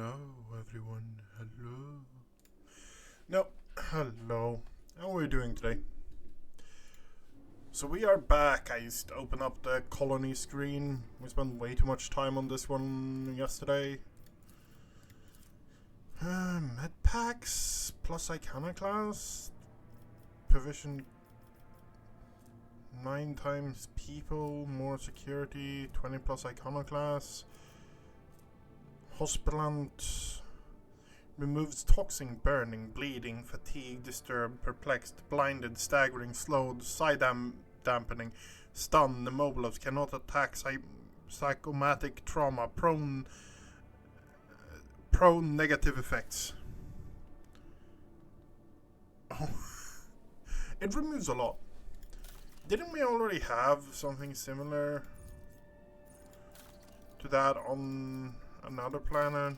Hello, everyone. Hello. No, hello. How are we doing today? So we are back. I used to open up the colony screen. We spent way too much time on this one yesterday. Med packs plus Iconoclast. Provision 9 times people, more security, 20 plus Iconoclast. Hospitant removes toxin, burning, bleeding, fatigue, disturbed, perplexed, blinded, staggering, slowed, dampening, stunned, immobilized, cannot attack, psychomatic trauma, prone negative effects. Oh, it removes a lot. Didn't we already have something similar to that on another planet?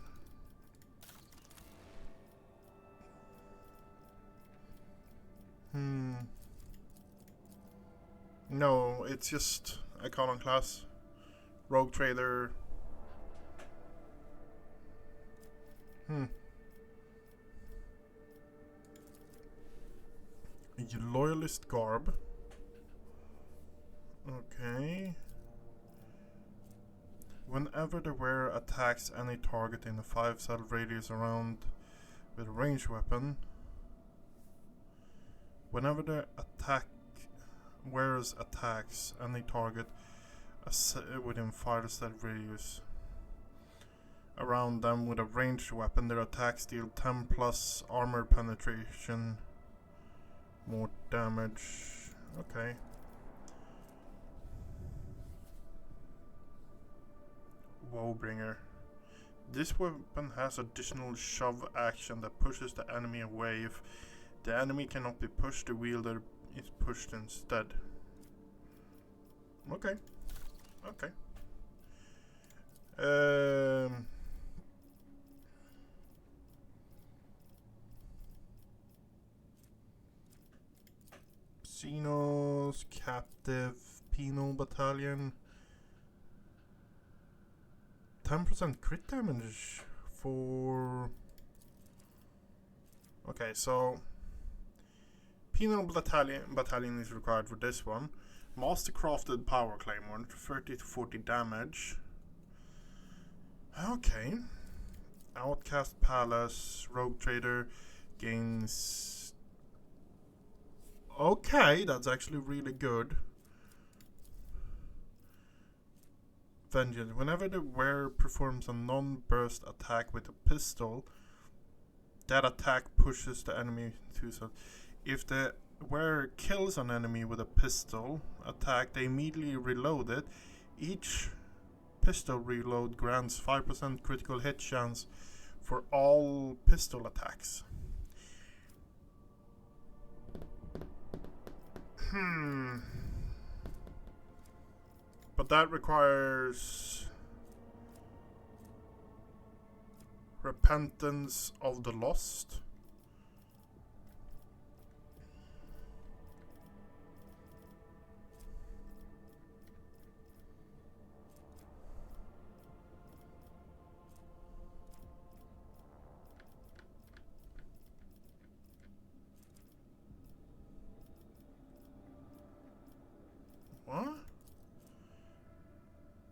No, it's just Iconoclast, Rogue Trader. Loyalist Garb. Okay. Whenever the wearer attacks any target in a 5-cell radius around with a ranged weapon, whenever the wearers attacks any target within 5-cell radius around them with a ranged weapon, their attacks deal 10 plus armor penetration, more damage. Okay. Woebringer. This weapon has additional shove action that pushes the enemy away. If the enemy cannot be pushed, the wielder is pushed instead. Okay. Okay. Xenos, Captive, Penal Battalion. 10% crit damage for... Okay, so... Penal Battalion is required for this one. Mastercrafted Power Claymore, 30 to 40 damage. Okay. Outcast Palace, Rogue Trader gains... Okay, that's actually really good. Vengeance. Whenever the wearer performs a non-burst attack with a pistol, that attack pushes the enemy to... So if the wearer kills an enemy with a pistol attack, they immediately reload it. Each pistol reload grants 5% critical hit chance for all pistol attacks. But that requires Repentance of the Lost. What?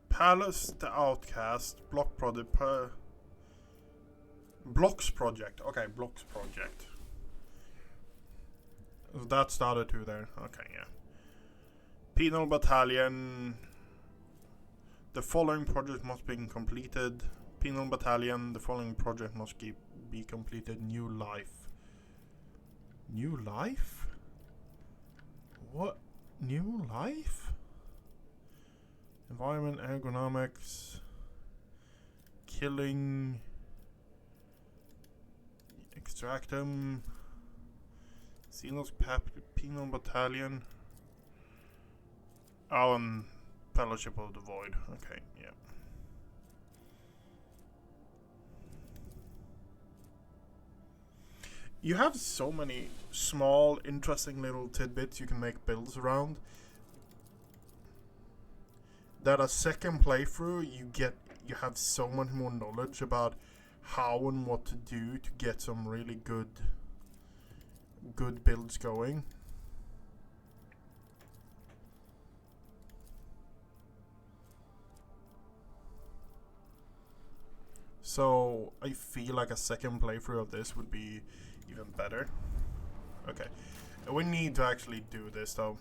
Palace the Outcast, Blocks Project. Okay, Blocks Project. That's the other two there. Okay, yeah. Penal Battalion. The following project must be completed. Penal Battalion. The following project must be completed. New Life. New Life? What? New Life? Environment, ergonomics, killing, Extractum, Xenos Penal Battalion. Oh, and Fellowship of the Void. Okay, yeah. You have so many small, interesting little tidbits you can make builds around. That a second playthrough you have so much more knowledge about how and what to do to get some really good builds going. So I feel like a second playthrough of this would be even better. Okay, we need to actually do this though.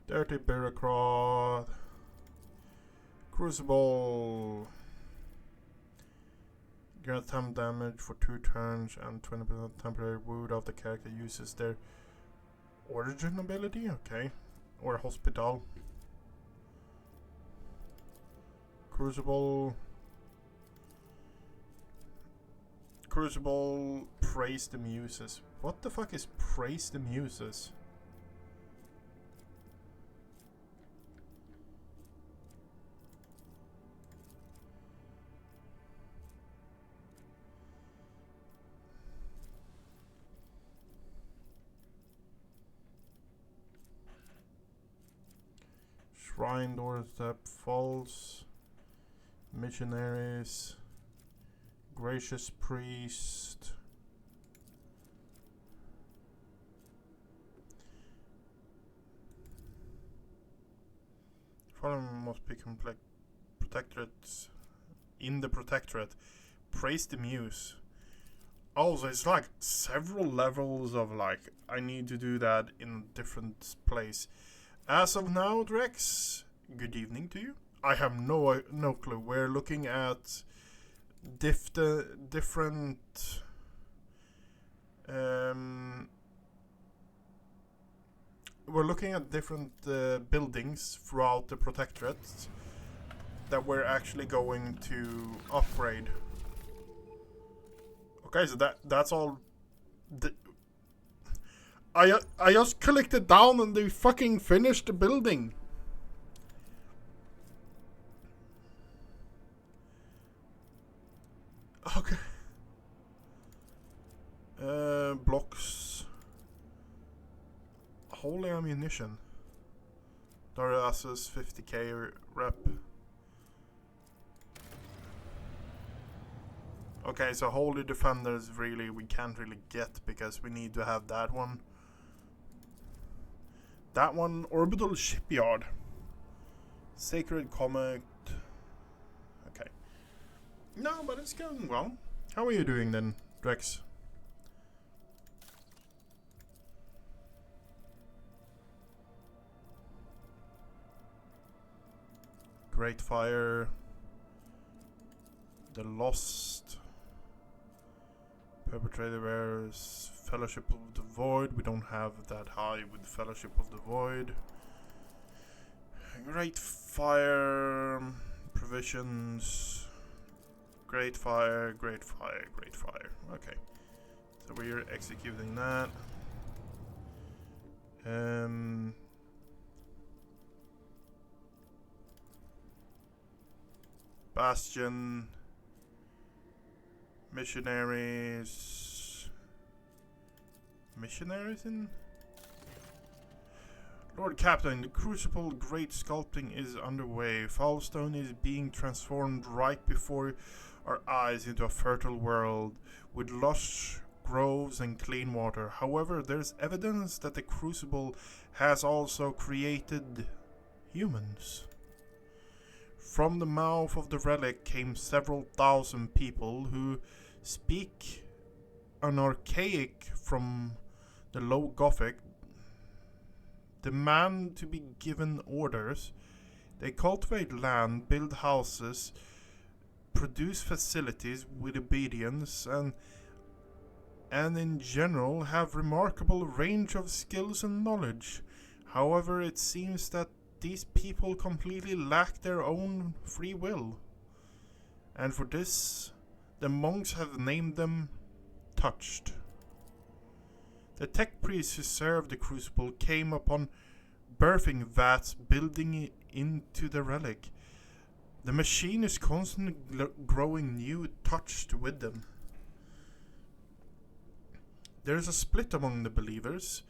Dirty Bureaucrat, Crucible, grant time damage for 2 turns and 20% temporary wound of the character uses their origin ability, okay, or hospital. Crucible, praise the muses. What the fuck is praise the muses? Shrine doorstep false. Missionaries. Gracious priest. Following must be protectorates. In the protectorate. Praise the muse. Also, it's like several levels of like, I need to do that in a different place. As of now, Drex, good evening to you. I have no clue. We're looking at different we're looking at different buildings throughout the protectorate that we're actually going to upgrade. Okay, so that's all. I just clicked it down and they fucking finished the building. Okay. Blocks. Holy ammunition. Darius's 50k rep. Okay, so Holy Defenders really we can't really get because we need to have that one. That one, Orbital Shipyard. Sacred Comet. Okay. No, but it's going well. How are you doing then, Drex? Great Fire. The Lost. Perpetrator Bearers. Fellowship of the Void. We don't have that high with Fellowship of the Void. Great Fire. Provisions. Great Fire, Great Fire, Great Fire. Okay. So we're executing that. Bastion. Missionaries. Missionaries in? Lord Captain, the Crucible Great Sculpting is underway. Foulstone is being transformed right before our eyes into a fertile world with lush groves and clean water. However, there's evidence that the Crucible has also created humans. From the mouth of the relic came several thousand people who speak an archaic from the Low Gothic, demand to be given orders. They cultivate land, build houses, produce facilities with obedience, and in general have remarkable range of skills and knowledge. However, it seems that these people completely lack their own free will. And for this, the monks have named them Touched. The tech priests who served the Crucible came upon birthing vats building into the relic. The machine is constantly growing new Touched with them. There is a split among the believers,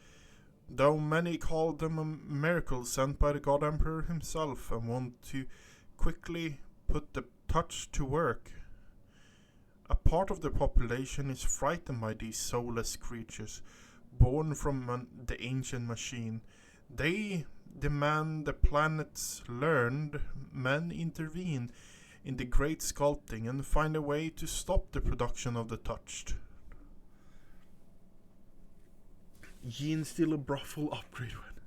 though many call them a miracle sent by the God Emperor himself and want to quickly put the touch to work. A part of the population is frightened by these soulless creatures, born from the ancient machine. They demand the planet's learned men intervene in the great sculpting and find a way to stop the production of the touched. Yin still a brothel upgrade one.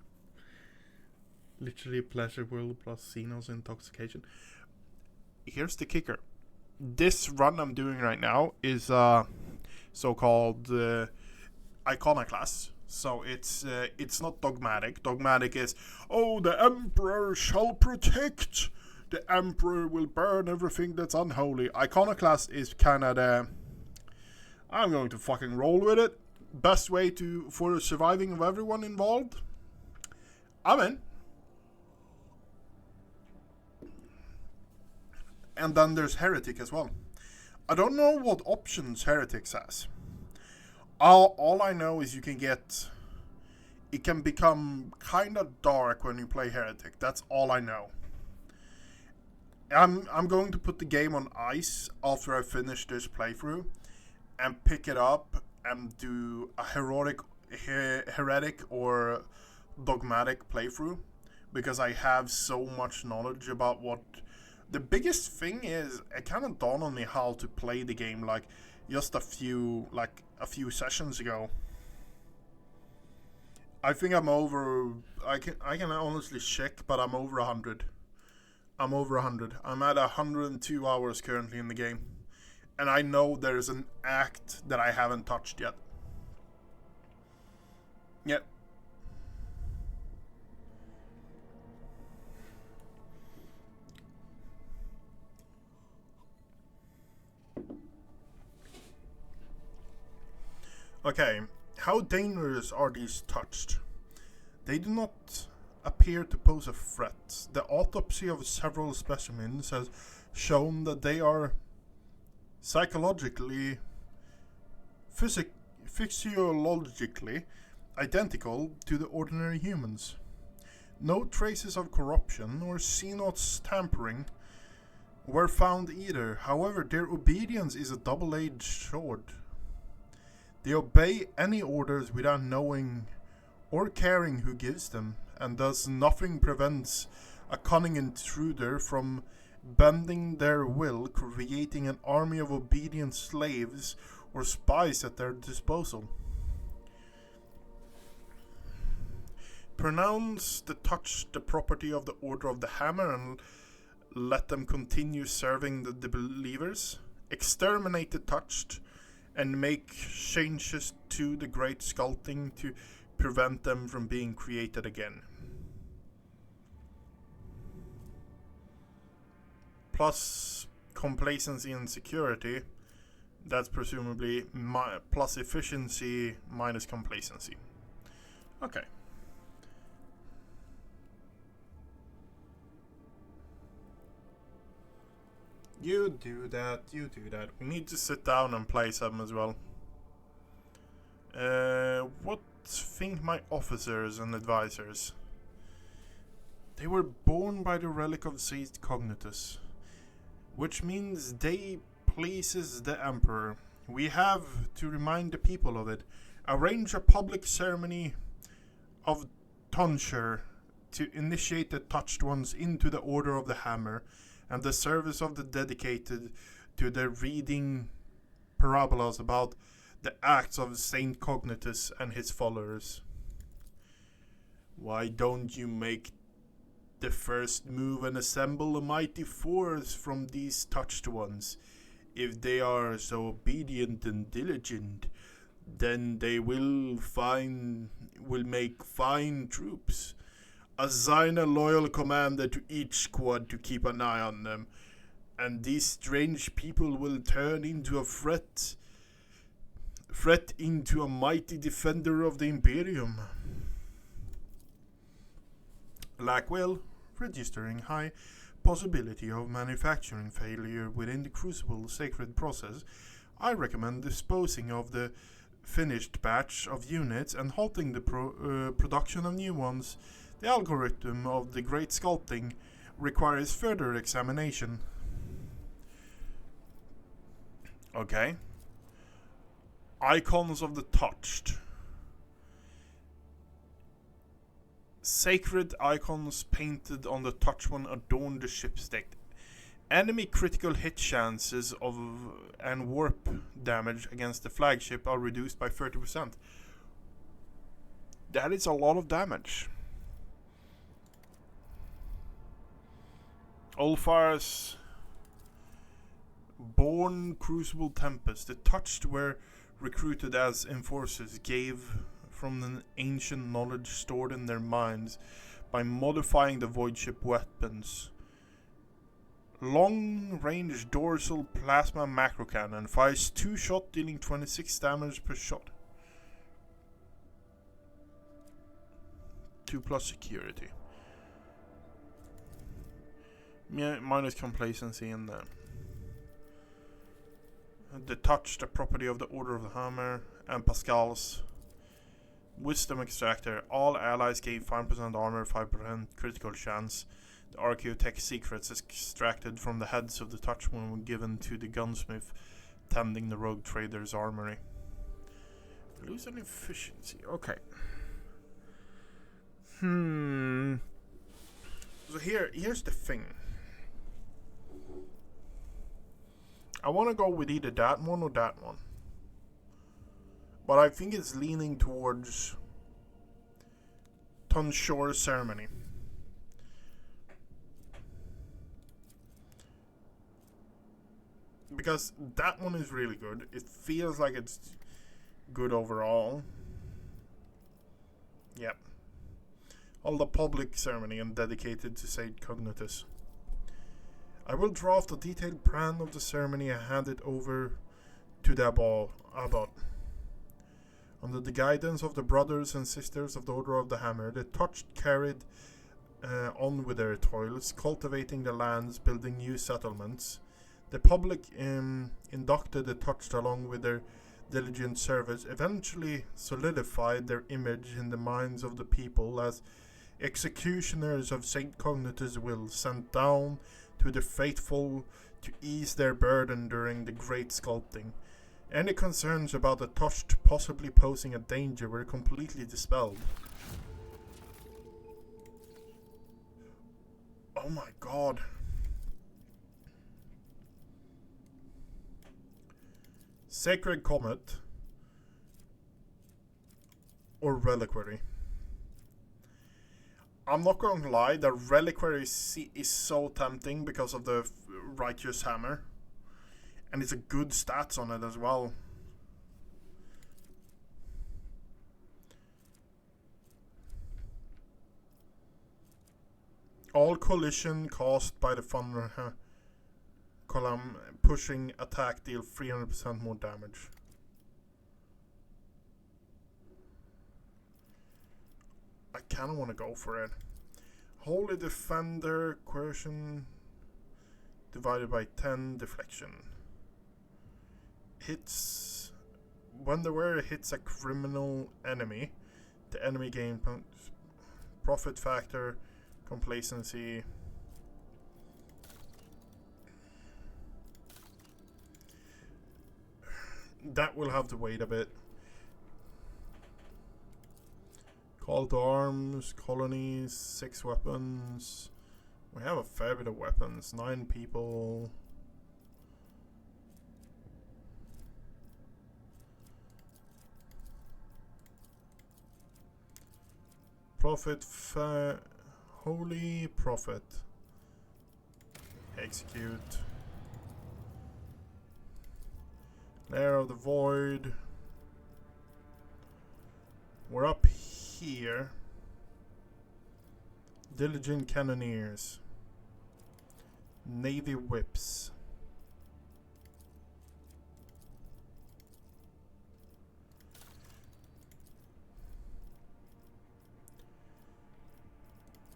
Literally pleasure world plus Xenos intoxication. Here's the kicker. This run I'm doing right now is so-called Iconoclast. So it's not dogmatic. Dogmatic is, oh, the Emperor shall protect. The Emperor will burn everything that's unholy. Iconoclast is kind of the, I'm going to fucking roll with it. Best way for the surviving of everyone involved. I'm in. And then there's Heretic as well. I don't know what options Heretic has. All I know is you can get... It can become kind of dark when you play Heretic. That's all I know. I'm going to put the game on ice after I finish this playthrough. And pick it up and do a heretic or dogmatic playthrough. Because I have so much knowledge about what... The biggest thing is, it kind of dawned on me how to play the game, like, just a few sessions ago. I think I'm over, I can honestly check, but I'm over 100. I'm over 100. I'm at 102 hours currently in the game. And I know there's an act that I haven't touched yet. Yep. Okay, how dangerous are these touched? They do not appear to pose a threat. The autopsy of several specimens has shown that they are psychologically, physiologically identical to the ordinary humans. No traces of corruption or Xenos tampering were found either. However, their obedience is a double-edged sword. They obey any orders without knowing or caring who gives them, and thus nothing prevents a cunning intruder from bending their will, creating an army of obedient slaves or spies at their disposal. Pronounce the touch the property of the Order of the Hammer and let them continue serving the believers. Exterminate the touched and make changes to the great sculpting to prevent them from being created again. Plus complacency and security, that's presumably plus efficiency minus complacency. Okay. You do that. We need to sit down and play some as well. What think my officers and advisors? They were born by the relic of Saint Cognitus, which means they pleases the Emperor. We have to remind the people of it. Arrange a public ceremony of tonsure to initiate the touched ones into the Order of the Hammer, and the service of the dedicated to the reading parabolas about the acts of Saint Cognitus and his followers. Why don't you make the first move and assemble a mighty force from these touched ones? If they are so obedient and diligent, then they will make fine troops. Assign a loyal commander to each squad to keep an eye on them, and these strange people will turn into a threat into a mighty defender of the Imperium. Blackwell, registering high possibility of manufacturing failure within the Crucible sacred process, I recommend disposing of the finished batch of units and halting the production of new ones. The algorithm of the great sculpting requires further examination. Okay. Icons of the Touched. Sacred icons painted on the touched one adorn the ship's deck. Enemy critical hit chances of and warp damage against the flagship are reduced by 30%. That is a lot of damage. Ulfar's Born Crucible Tempest. The Touched were recruited as enforcers, gave from the ancient knowledge stored in their minds by modifying the void ship weapons. Long range dorsal plasma macro cannon fires 2 shot, dealing 26 damage per shot. 2+ security. Minus complacency in there. The Touch, the property of the Order of the Hammer, and Pascal's Wisdom Extractor. All allies gain 5% armor, 5% critical chance. The Archaeotech secrets extracted from the heads of the Touch were given to the gunsmith tending the rogue trader's armory. Lose an efficiency. Okay. So here's the thing. I want to go with either that one or that one. But I think it's leaning towards Tunshore Ceremony. Because that one is really good. It feels like it's good overall. Yep. All the public ceremony and dedicated to Saint Cognitus. I will draft a detailed plan of the ceremony and hand it over to the Abbot. Under the guidance of the brothers and sisters of the Order of the Hammer, the Touched carried on with their toils, cultivating the lands, building new settlements. The public inducted the Touched along with their diligent service, eventually solidified their image in the minds of the people as executioners of Saint Cognitus' will, sent down to the faithful to ease their burden during the great sculpting. Any concerns about the Touched possibly posing a danger were completely dispelled. Oh my god. Sacred Comet or Reliquary. I'm not going to lie, the Reliquary is so tempting because of the Righteous Hammer. And it's a good stats on it as well. All collision caused by the thunder column pushing attack deal 300% more damage. I kind of want to go for it. Holy Defender, coercion divided by 10, deflection. Hits. When the wearer hits a criminal enemy, the enemy gains profit factor, complacency. That will have to wait a bit. Call to arms, colonies, 6 weapons. We have a fair bit of weapons. 9 people. Prophet, Holy Prophet. Execute. Lair of the Void. We're up here. Diligent Cannoneers. Navy Whips.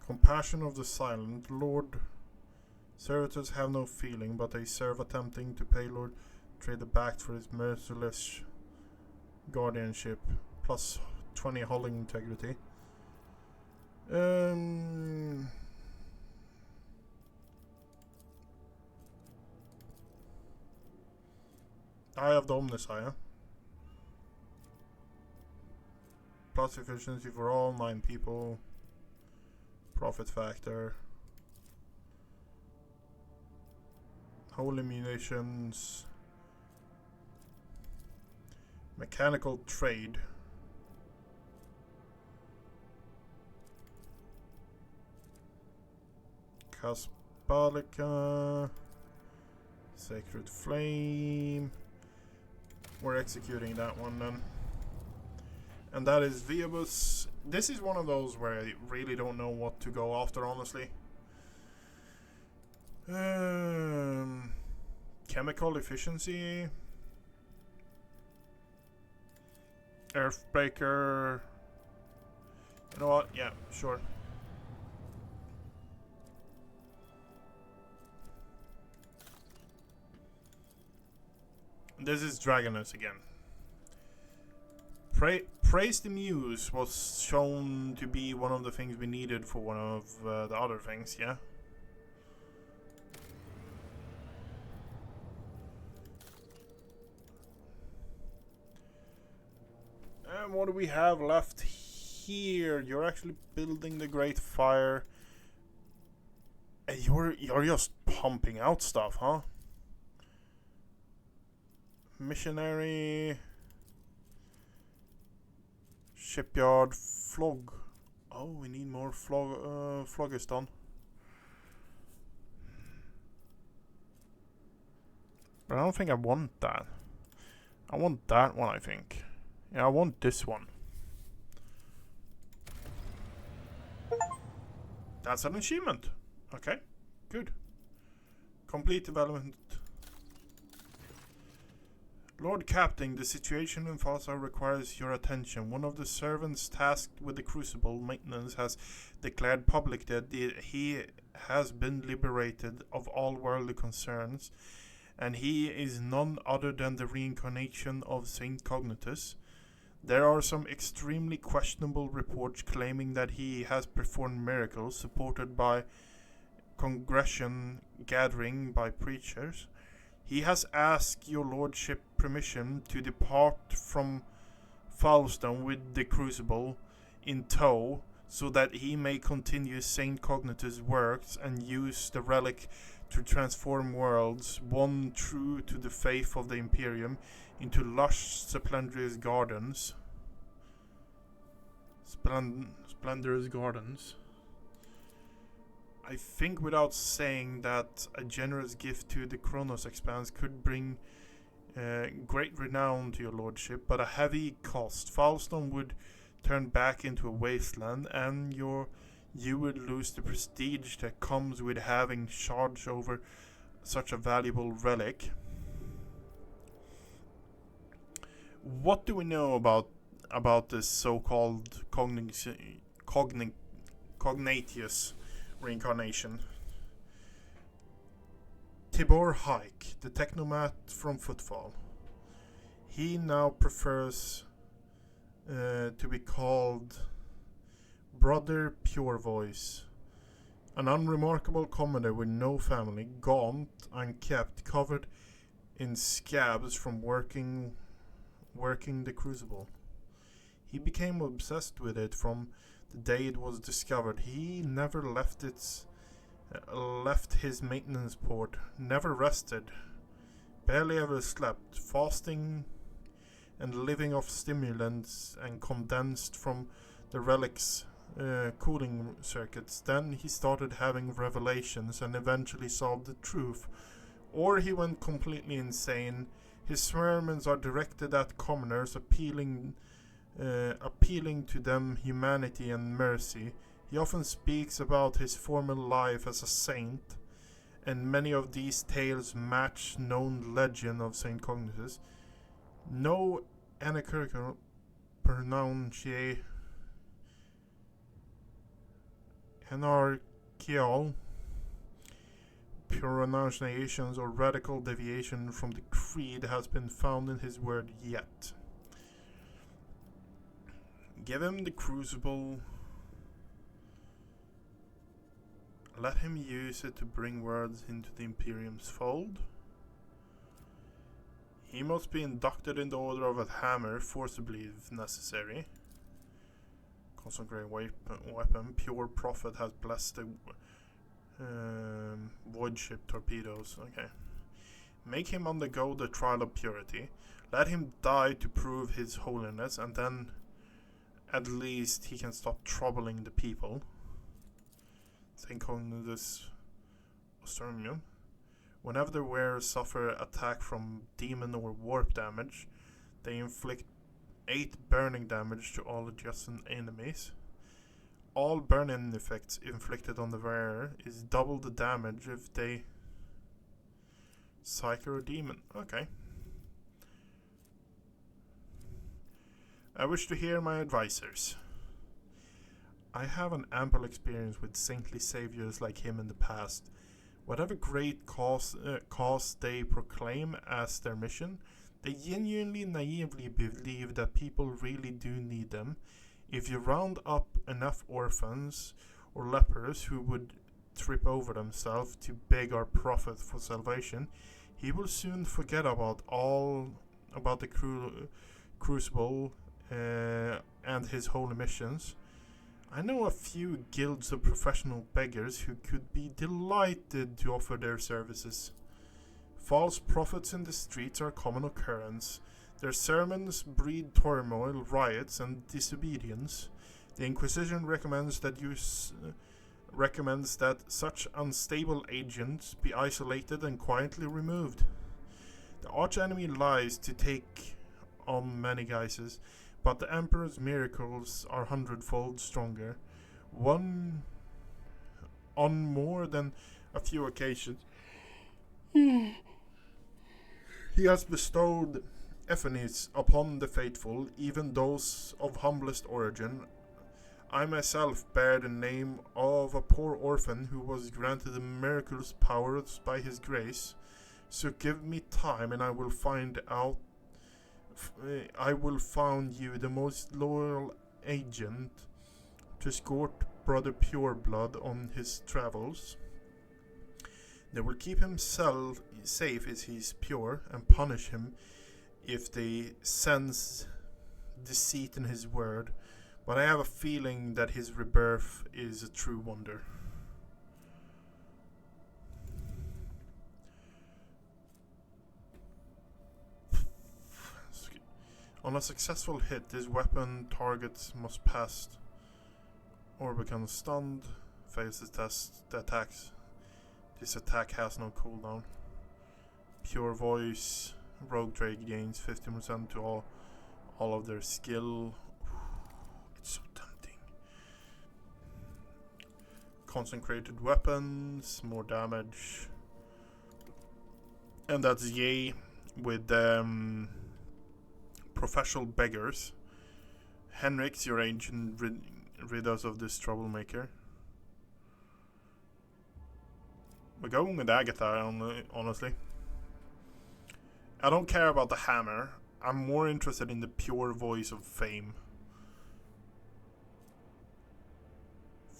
Compassion of the Silent. Lord Servitors have no feeling, but they serve attempting to pay Lord Trader back for his merciless guardianship. Plus 20 hull integrity. Eye of the Omnissiah. Plus efficiency for all 9 people. Profit factor. Holy munitions. Mechanical trade. Caspalica. Sacred Flame. We're executing that one then. And that is Viabus. This is one of those where I really don't know what to go after, honestly. Chemical efficiency. Earthbreaker. You know what? Yeah, sure. This is Dragonus again. Praise the Muse was shown to be one of the things we needed for one of the other things, yeah? And what do we have left here? You're actually building the Great Fire. And you're just pumping out stuff, huh? Missionary. Shipyard. Flog. Oh, we need more phlogiston. But I don't think I want that. I want that one, I think. Yeah, I want this one. That's an achievement. Okay, good. Complete development. Lord Captain, the situation in Falsa requires your attention. One of the servants tasked with the Crucible maintenance has declared public that he has been liberated of all worldly concerns, and he is none other than the reincarnation of Saint Cognitus. There are some extremely questionable reports claiming that he has performed miracles supported by congregation gathering by preachers. He has asked your lordship permission to depart from Falstone with the Crucible in tow so that he may continue Saint Cognitus' works and use the relic to transform worlds, one true to the faith of the Imperium, into lush, splendorous gardens. Splendorous gardens. I think without saying that a generous gift to the Kronos Expanse could bring great renown to your lordship, but a heavy cost. Falstone would turn back into a wasteland, and you would lose the prestige that comes with having charge over such a valuable relic. What do we know about this so-called Cognatius reincarnation? Tibor Hike, the technomat from Footfall. He now prefers to be called Brother Purevoice, an unremarkable commoner with no family, gaunt, unkempt, covered in scabs from working the Crucible. He became obsessed with it from the day it was discovered. He never left his maintenance port, never rested, barely ever slept, fasting and living off stimulants and condensed from the relic's cooling circuits. Then he started having revelations and eventually solved the truth. Or he went completely insane. His sermons are directed at commoners, appealing to them humanity and mercy. He often speaks about his former life as a saint, and many of these tales match known legend of Saint Cognitus. No anarchical pronunciations or radical deviation from the creed has been found in his word yet. Give him the Crucible. Let him use it to bring words into the Imperium's fold. He must be inducted in the Order of the Hammer forcibly if necessary. Consecrated weapon. Pure Prophet has blessed the void ship torpedoes. Okay. Make him undergo the trial of purity. Let him die to prove his holiness, and then at least he can stop troubling the people. Think on this Ostermium. Whenever the wearers suffer attack from demon or warp damage, they inflict 8 burning damage to all adjacent enemies. All burning effects inflicted on the wearer is double the damage if they psycho or demon. Okay. I wish to hear my advisors. I have an ample experience with saintly saviors like him in the past. Whatever great cause they proclaim as their mission, they genuinely naively believe that people really do need them. If you round up enough orphans or lepers who would trip over themselves to beg our prophet for salvation, he will soon forget about the crucible and his holy missions. I know a few guilds of professional beggars who could be delighted to offer their services. False prophets in the streets are a common occurrence. Their sermons breed turmoil, riots, and disobedience. The Inquisition recommends that such unstable agents be isolated and quietly removed. The archenemy lies to take on many guises, but the Emperor's miracles are 100-fold stronger. On more than a few occasions, he has bestowed epiphanies upon the faithful, even those of humblest origin. I myself bear the name of a poor orphan who was granted the miraculous powers by his grace. So give me time, and I will find you the most loyal agent to escort Brother Pureblood on his travels. They will keep him safe as he is pure, and punish him if they sense deceit in his word. But I have a feeling that his rebirth is a true wonder. On a successful hit, this weapon target must pass or become stunned, fails the attacks. This attack has no cooldown. Pure Voice, Rogue Trade gains 50% to all of their skill. It's so tempting. Consecrated weapons, more damage. And that's yay with professional beggars. Henrix, your ancient, rid us of this troublemaker. We're going with Agatha, honestly. I don't care about the hammer. I'm more interested in the pure voice of fame.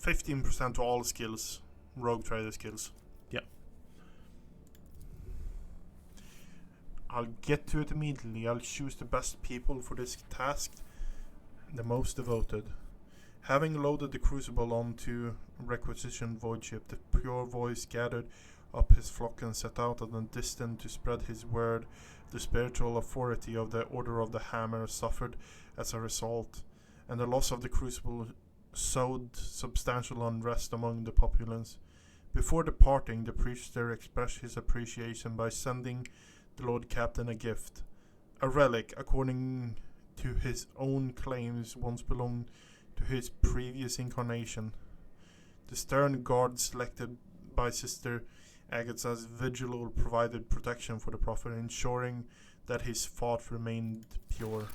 15% to all skills. Rogue Trader skills. Yeah. I'll get to it immediately. I'll choose the best people for this task. The most devoted. Having loaded the crucible onto requisition void ship, the pure voice gathered up his flock and set out at a distance to spread his word. The spiritual authority of the Order of the Hammer suffered as a result, and the loss of the crucible sowed substantial unrest among the populace. Before departing, the priester expressed his appreciation by sending the Lord Captain a gift, a relic according to his own claims once belonged to his previous incarnation. The stern guard selected by Sister Agatha's vigil provided protection for the prophet, ensuring that his thought remained pure.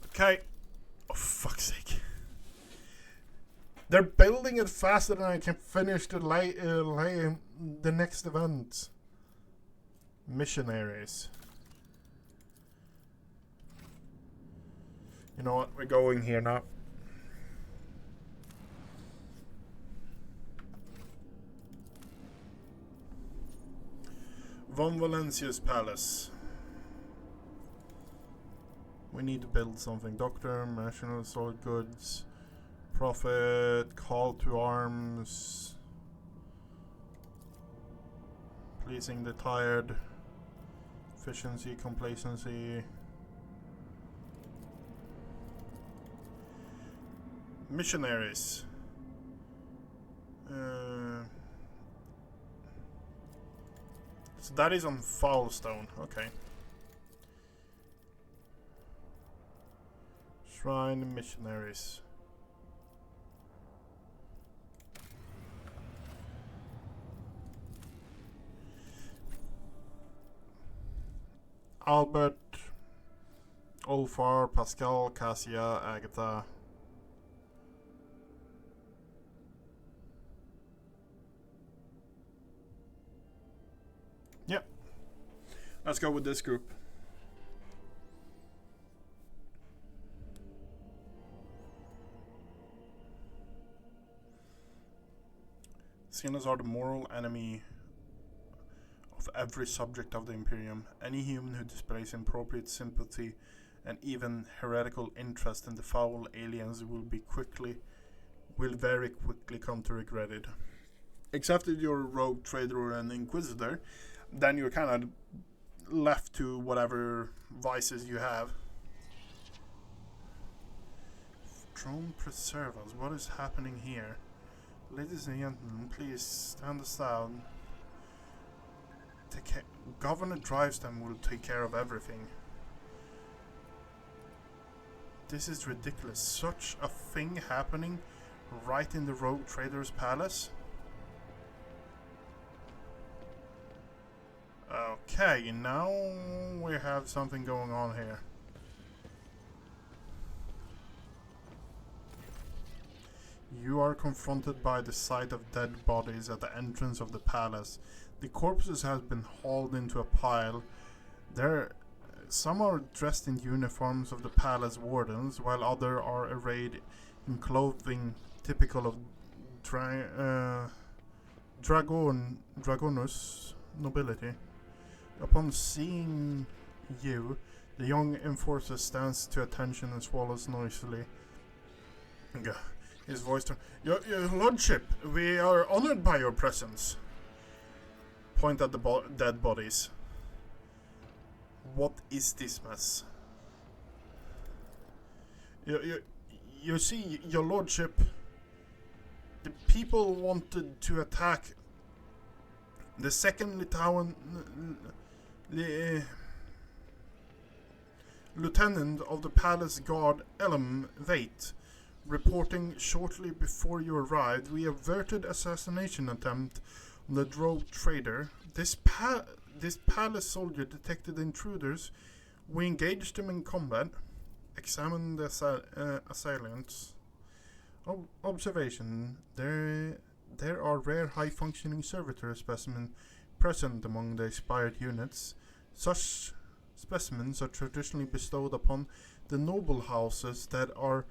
Okay. Oh, fuck's sake. They're building it faster than I can finish the next event. Missionaries. You know what? We're going here now. Von Valencia's palace. We need to build something. Doctor, national solid goods, profit, call to arms, pleasing the tired, efficiency, complacency, missionaries. So that is on Foulstone. Okay. Shrine missionaries. Albert, Ulfar, Pascal, Cassia, Agatha. Yep. Let's go with this group. Siennas are the moral enemy of every subject of the Imperium. Any human who displays inappropriate sympathy and even heretical interest in the foul aliens will very quickly come to regret it. Except if you're a rogue trader or an inquisitor, then you're kind of left to whatever vices you have. Throne preserve us. What is happening here? Ladies and gentlemen, please stand aside. Governor Drivestem will take care of everything. This is ridiculous. Such a thing happening right in the Rogue Trader's Palace? Okay, now we have something going on here. You are confronted by the sight of dead bodies at the entrance of the palace. The corpses have been hauled into a pile. Some are dressed in uniforms of the palace wardens, while others are arrayed in clothing typical of Dragonus nobility. Upon seeing you, the young enforcer stands to attention and swallows noisily. His voice turns. Your lordship, we are honored by your presence. Point at the dead bodies. What is this mess? You see, your lordship, the people wanted to attack the second lieutenant of the palace guard, Elam Veit. Reporting shortly before you arrived, we averted assassination attempt on the Rogue Trader. This palace soldier detected intruders. We engaged them in combat, examined the assailants. Observation: there are rare high-functioning servitor specimens present among the expired units. Such specimens are traditionally bestowed upon the noble houses that are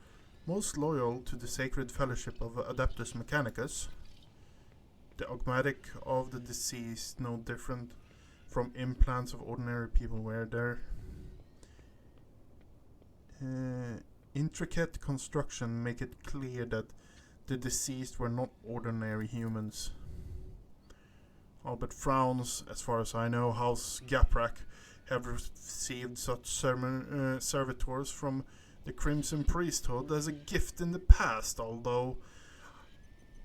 most loyal to the sacred fellowship of Adeptus Mechanicus. The augmatic of the deceased, no different from implants of ordinary people, where their intricate construction make it clear that the deceased were not ordinary humans. Albert frowns. As far as I know, House Gaprak have received such servitors from the Crimson Priesthood as a gift in the past, although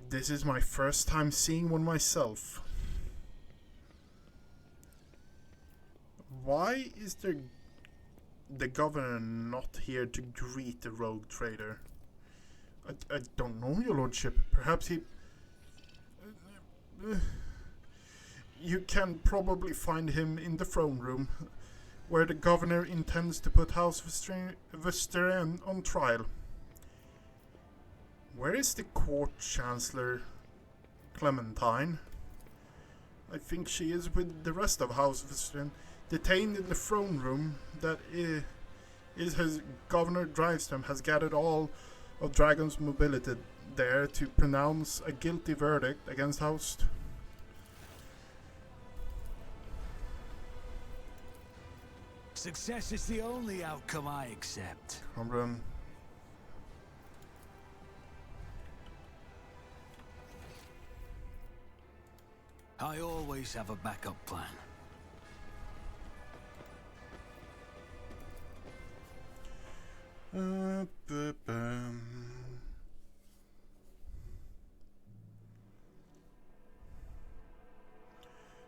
this is my first time seeing one myself. Why is the governor not here to greet the Rogue Trader? I don't know, your lordship. Perhaps he... You can probably find him in the throne room, where the governor intends to put House Vesteren on trial. Where is the court chancellor, Clementine? I think she is with the rest of House Vesteren, detained in the throne room. That is his Governor Drivestem has gathered all of Dragon's mobility there to pronounce a guilty verdict against House. Success is the only outcome I accept. Problem. I always have a backup plan.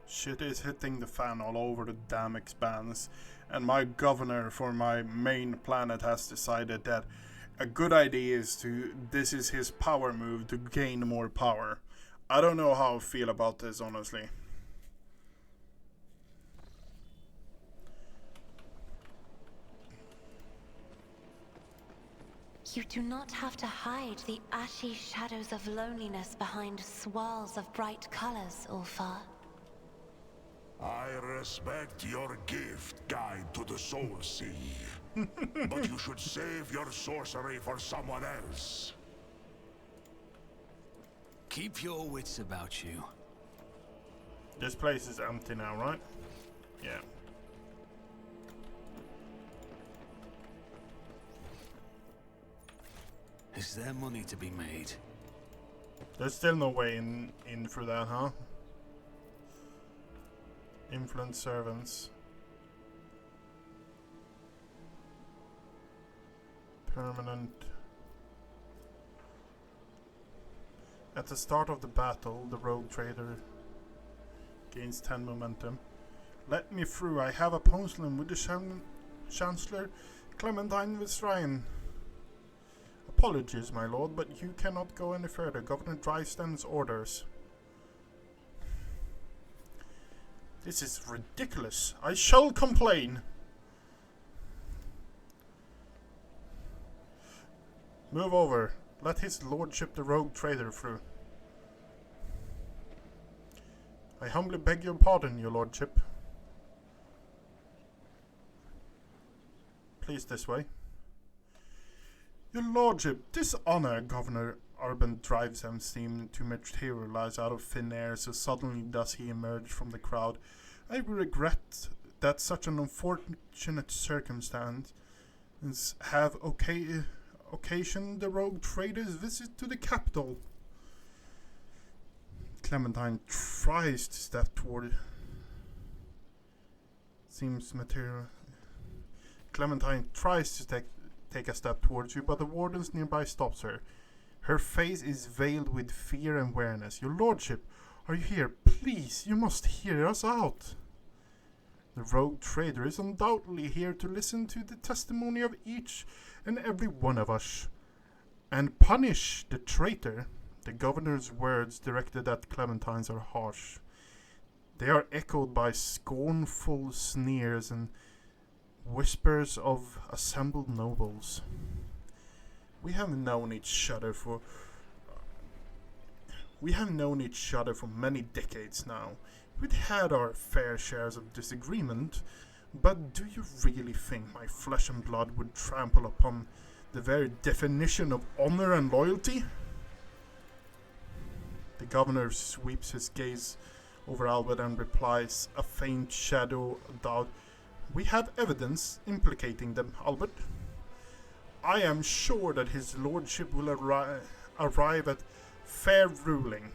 Shit is hitting the fan all over the damn expanse, and my governor for my main planet has decided that a good idea this is his power move to gain more power. I don't know how I feel about this, honestly. You do not have to hide the ashy shadows of loneliness behind swirls of bright colors, Ulfar. I respect your gift, Guide to the Soul Sea. But you should save your sorcery for someone else. Keep your wits about you. This place is empty now, right? Yeah. Is there money to be made? There's still no way in for that, huh? Influence servants. Permanent. At the start of the battle, the rogue trader gains 10 momentum. Let me through. I have a appointment with the Chancellor Clementine Visrayan. Apologies, my lord, but you cannot go any further. Governor Drystan's orders. This is ridiculous. I shall complain. Move over. Let his lordship the rogue trader through. I humbly beg your pardon, your lordship. Please this way. Your lordship, this honor, Governor Urban drives him seem to materialize out of thin air, so suddenly does he emerge from the crowd. I regret that such an unfortunate circumstance have occasioned the rogue trader's visit to the capital. Clementine tries to step toward. Clementine tries to take a step towards you, but the wardens nearby stops her. Her face is veiled with fear and weariness. Your lordship, are you here? Please, you must hear us out. The rogue trader is undoubtedly here to listen to the testimony of each and every one of us, and punish the traitor. The governor's words directed at Clementine's are harsh. They are echoed by scornful sneers and whispers of assembled nobles. We have known each other for many decades now. We've had our fair shares of disagreement, but do you really think my flesh and blood would trample upon the very definition of honor and loyalty? The governor sweeps his gaze over Albert and replies, a faint shadow of doubt. We have evidence implicating them, Albert. I am sure that his lordship will arrive at fair ruling.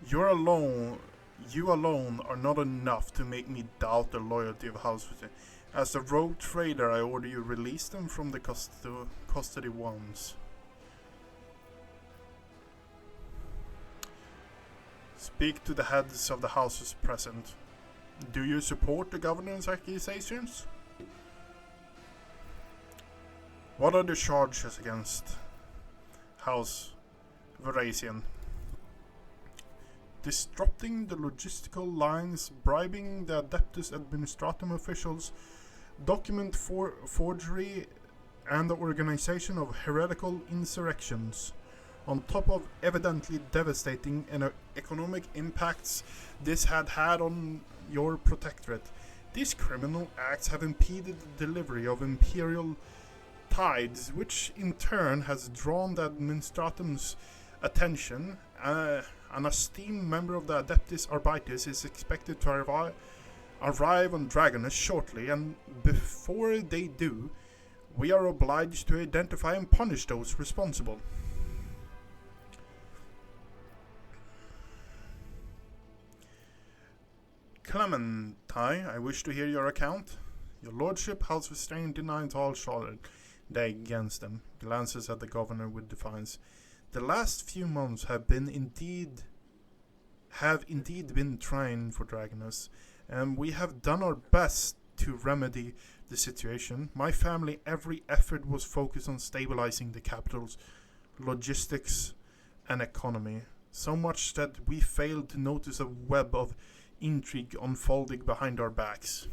You alone are not enough to make me doubt the loyalty of House Visay. As a rogue trader, I order you release them from the custody once. Speak to the heads of the houses present. Do you support the governor's accusations? What are the charges against House Varasian? Disrupting the logistical lines, bribing the Adeptus Administratum officials, document forgery, and the organization of heretical insurrections. On top of evidently devastating economic impacts this had on your protectorate, These criminal acts have impeded the delivery of imperial tithes, which in turn has drawn the Administratum's attention. An esteemed member of the Adeptus Arbites is expected to arrive on Dragonus shortly, and before they do, we are obliged to identify and punish those responsible. Clementine, I wish to hear your account. Your lordship, House Restrained, denies all charge against them. Glances at the governor with defiance. The last few months have indeed been trying for Dragonus, and we have done our best to remedy the situation. My family, every effort was focused on stabilizing the capital's logistics and economy, so much that we failed to notice a web of intrigue unfolding behind our backs.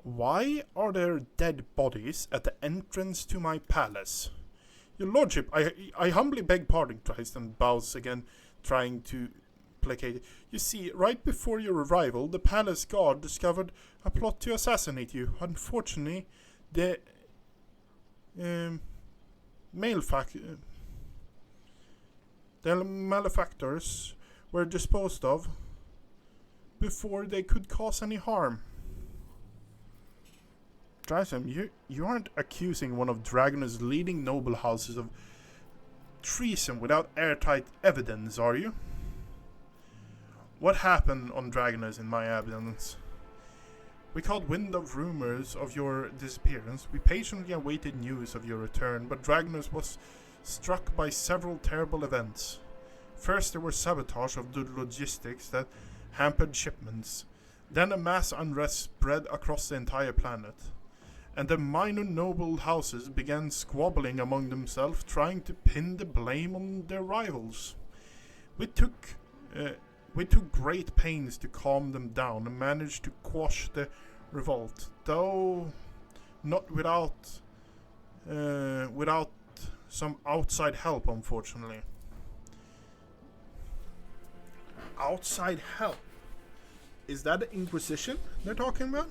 Why are there dead bodies at the entrance to my palace? Your lordship, I humbly beg pardon, Tristan bows again, trying to placate. You see, right before your arrival, the palace guard discovered a plot to assassinate you. Unfortunately, the malefactors were disposed of before they could cause any harm. Tristan, you aren't accusing one of Dragon's leading noble houses of treason without airtight evidence, are you? What happened on Dragonus in my absence? We caught wind of rumors of your disappearance. We patiently awaited news of your return, but Dragonus was struck by several terrible events. First, there was sabotage of the logistics that hampered shipments. Then a mass unrest spread across the entire planet, and the minor noble houses began squabbling among themselves, trying to pin the blame on their rivals. We took great pains to calm them down and managed to quash the revolt, though not without some outside help, unfortunately. Outside help? Is that the Inquisition they're talking about?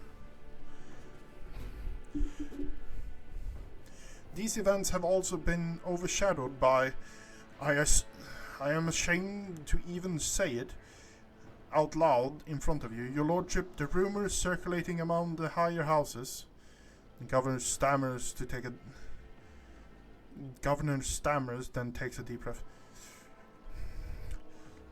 These events have also been overshadowed by, I am ashamed to even say it out loud in front of you, your lordship, the rumors circulating among the higher houses. The governor stammers, then takes a deep breath.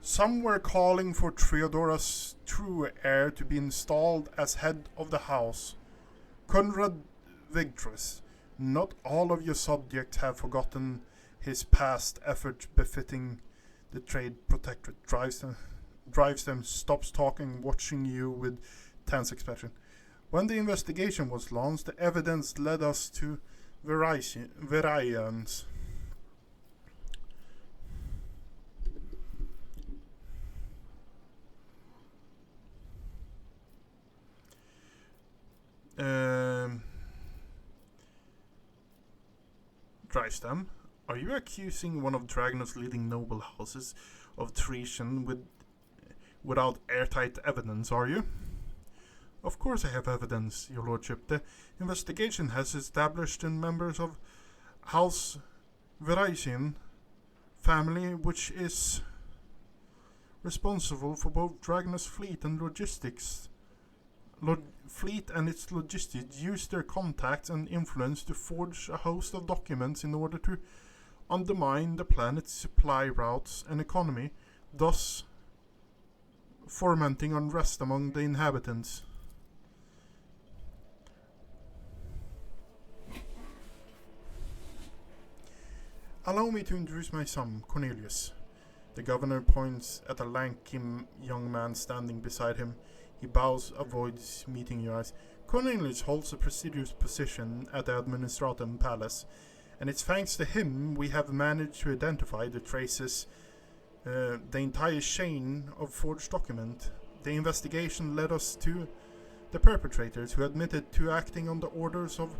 Some were calling for Theodora's true heir to be installed as head of the house, Conrad Vigtrus. Not all of your subjects have forgotten his past effort befitting the trade protectorate. Drives them, stops talking, watching you with tense expression. When the investigation was launched, the evidence led us to variance. Drysdam, are you accusing one of Dragon's leading noble houses of treason without airtight evidence, are you? Of course I have evidence, your lordship. The investigation has established in members of House Verizon family, which is responsible for both Dragon's fleet and logistics. Fleet and its logistics use their contacts and influence to forge a host of documents in order to undermine the planet's supply routes and economy, thus fomenting unrest among the inhabitants. Allow me to introduce my son, Cornelius. The governor points at a lanky young man standing beside him. He bows, avoids meeting your eyes. Cornelius holds a prestigious position at the Administratum Palace, and it's thanks to him we have managed to identify the traces, the entire chain of forged document. The investigation led us to the perpetrators, who admitted to acting on the orders of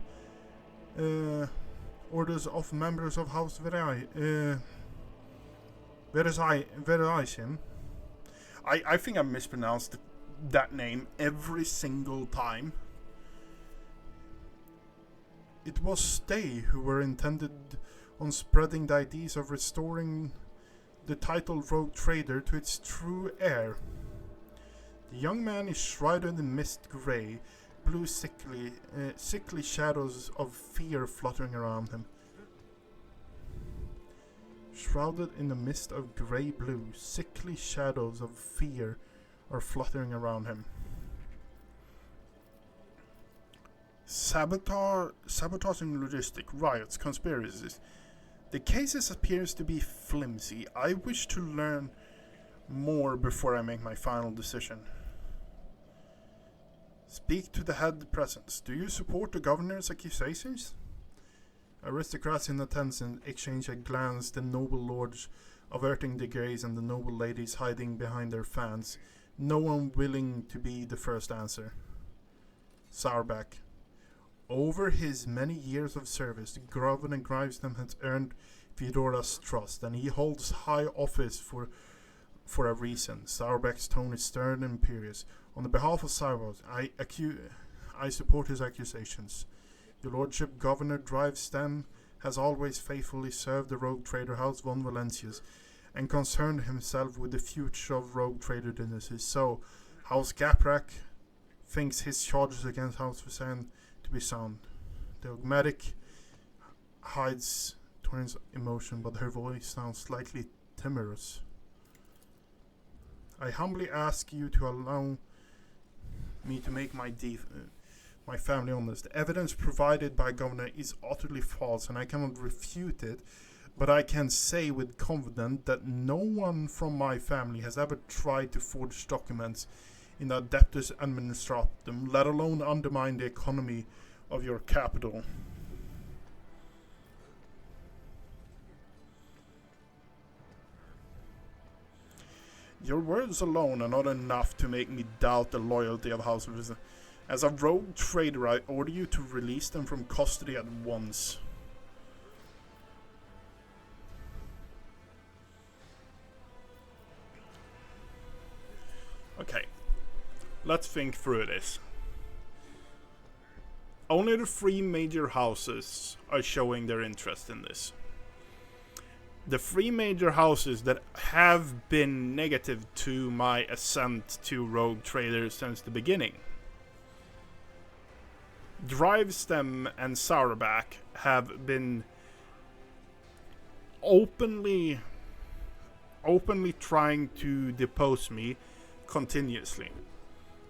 members of House Verizon. I think I mispronounced that name every single time. It was they who were intended on spreading the ideas of restoring the titled rogue trader to its true heir. The young man is shrouded in mist grey, blue sickly shadows of fear fluttering around him. Shrouded in a mist of grey-blue, sickly shadows of fear are fluttering around him. Sabotaging logistic, riots, conspiracies. The cases appears to be flimsy. I wish to learn more before I make my final decision. Speak to the head presence. Do you support the governor's accusations? Aristocrats in attendance exchange a glance, the noble lords averting the gaze and the noble ladies hiding behind their fans, no one willing to be the first answer. Sourback. Over his many years of service, Governor Gravesend has earned Feodora's trust, and he holds high office for a reason. Sourback's tone is stern and imperious. On the behalf of Sourback, I support his accusations. Your Lordship, Governor Gravesend has always faithfully served the rogue trader House von Valencius and concerned himself with the future of rogue trader dynasties. So, House Gaprak thinks his charges against House Visan to be sound. The dogmatic hides Torin's emotion, but her voice sounds slightly timorous. I humbly ask you to allow me to make my family honest. The evidence provided by Governor is utterly false, and I cannot refute it, but I can say with confidence that no one from my family has ever tried to forge documents in the Adeptus Administratum, let alone undermine the economy of your capital. Your words alone are not enough to make me doubt the loyalty of House of Visan. As a rogue trader, I order you to release them from custody at once. Okay, let's think through this. Only the 3 major houses are showing their interest in this. The 3 major houses that have been negative to my ascent to rogue trader since the beginning. Drivestem and Sourback have been openly trying to depose me continuously.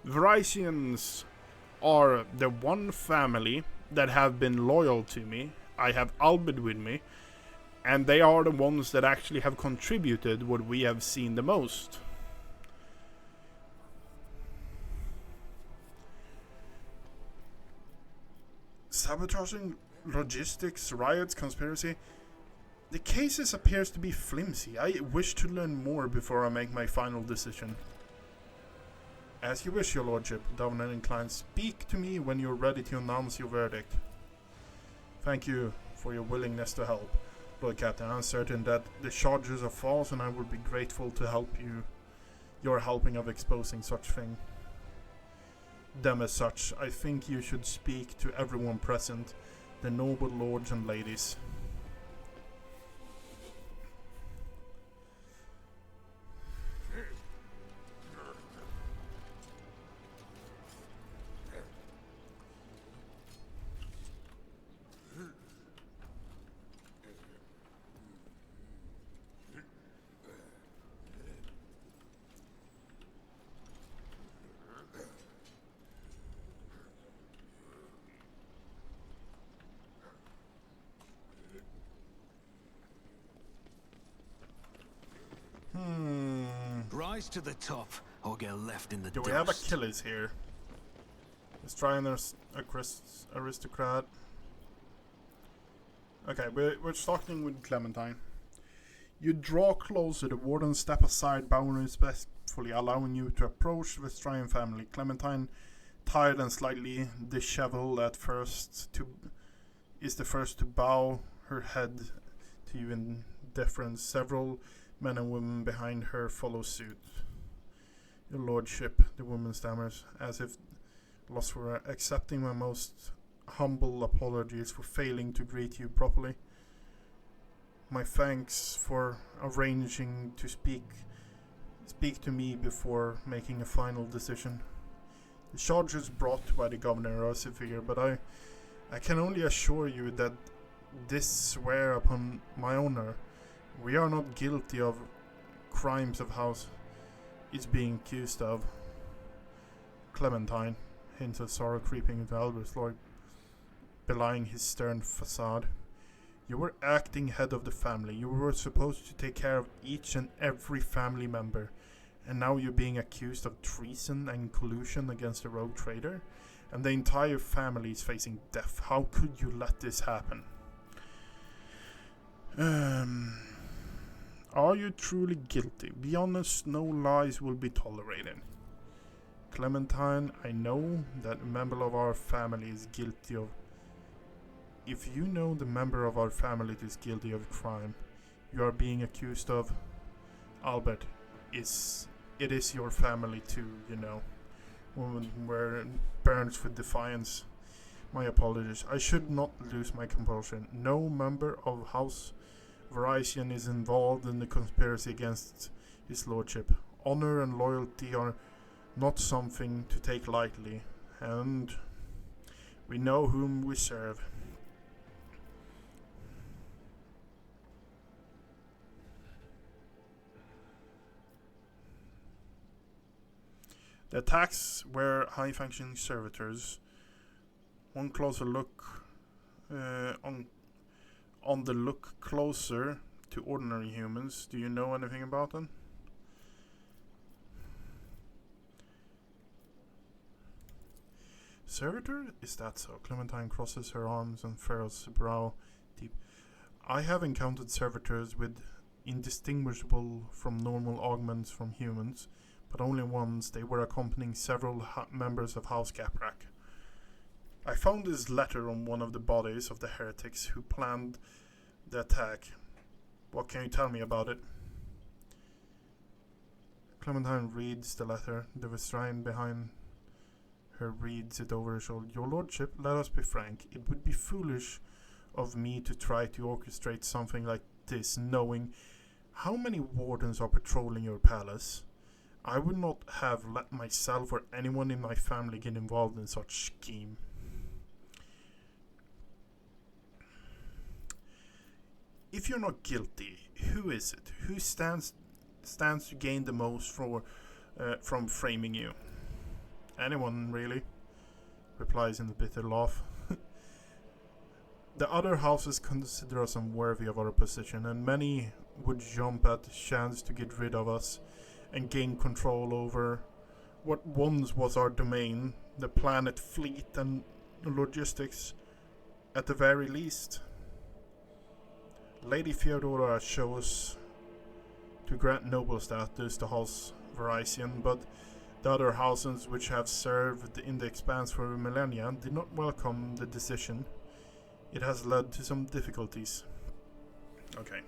Varisians are the one family that have been loyal to me. I have Albert with me, and they are the ones that actually have contributed what we have seen the most. Sabotaging, logistics, riots, conspiracy. The cases appears to be flimsy. I wish to learn more before I make my final decision. As you wish, your lordship, Governor inclined. Speak to me when you're ready to announce your verdict. Thank you for your willingness to help, Lord Captain. I'm certain that the charges are false, and I would be grateful to help you. Your helping of exposing such thing. Them as such, I think you should speak to everyone present, the noble lords and ladies. Rise to the top, or get left in the Do dust. we have Achilles here? Let's try an aristocrat. Okay, we're starting with Clementine. You draw closer, the warden step aside, bowing respectfully, allowing you to approach the Strian family. Clementine, tired and slightly disheveled at first, is the first to bow her head to you in deference. Several men and women behind her follow suit. Your lordship, the woman stammers, as if lost for accepting my most humble apologies for failing to greet you properly. My thanks for arranging to speak to me before making a final decision. The charges brought by the governor are severe, but I can only assure you that this swear upon my honor, we are not guilty of crimes of house is being accused of. Clementine, hints of sorrow creeping into Albert's Lloyd, belying his stern facade. You were acting head of the family. You were supposed to take care of each and every family member. And now you're being accused of treason and collusion against a rogue trader? And the entire family is facing death. How could you let this happen? Are you truly guilty? Be honest, no lies will be tolerated. Clementine, I know that a member of our family is guilty of... If you know the member of our family is guilty of a crime you are being accused of, Albert, it is your family too, you know. Woman burns with defiance. My apologies. I should not lose my composure. No member of House Verizon is involved in the conspiracy against his lordship. Honor and loyalty are not something to take lightly, and we know whom we serve. The attacks were high-functioning servitors. One closer look on the look closer to ordinary humans. Do you know anything about them? Servitor? Is that so? Clementine crosses her arms and furrows her brow deep. I have encountered servitors with indistinguishable from normal augments from humans, but only once. They were accompanying several members of House Caprak. I found this letter on one of the bodies of the heretics who planned the attack. What can you tell me about it? Clementine reads the letter. The Vestrine behind her reads it over her shoulder. Your lordship, let us be frank. It would be foolish of me to try to orchestrate something like this, knowing how many wardens are patrolling your palace. I would not have let myself or anyone in my family get involved in such scheme. If you're not guilty, who is it? Who stands to gain the most from framing you? Anyone, really? Replies in a bitter laugh. The other houses consider us unworthy of our position, and many would jump at the chance to get rid of us and gain control over what once was our domain, the planet, fleet, and logistics, at the very least. Lady Theodora chose to grant noble status to House Verizon, but the other houses which have served in the Expanse for millennia did not welcome the decision. It has led to some difficulties. Okay.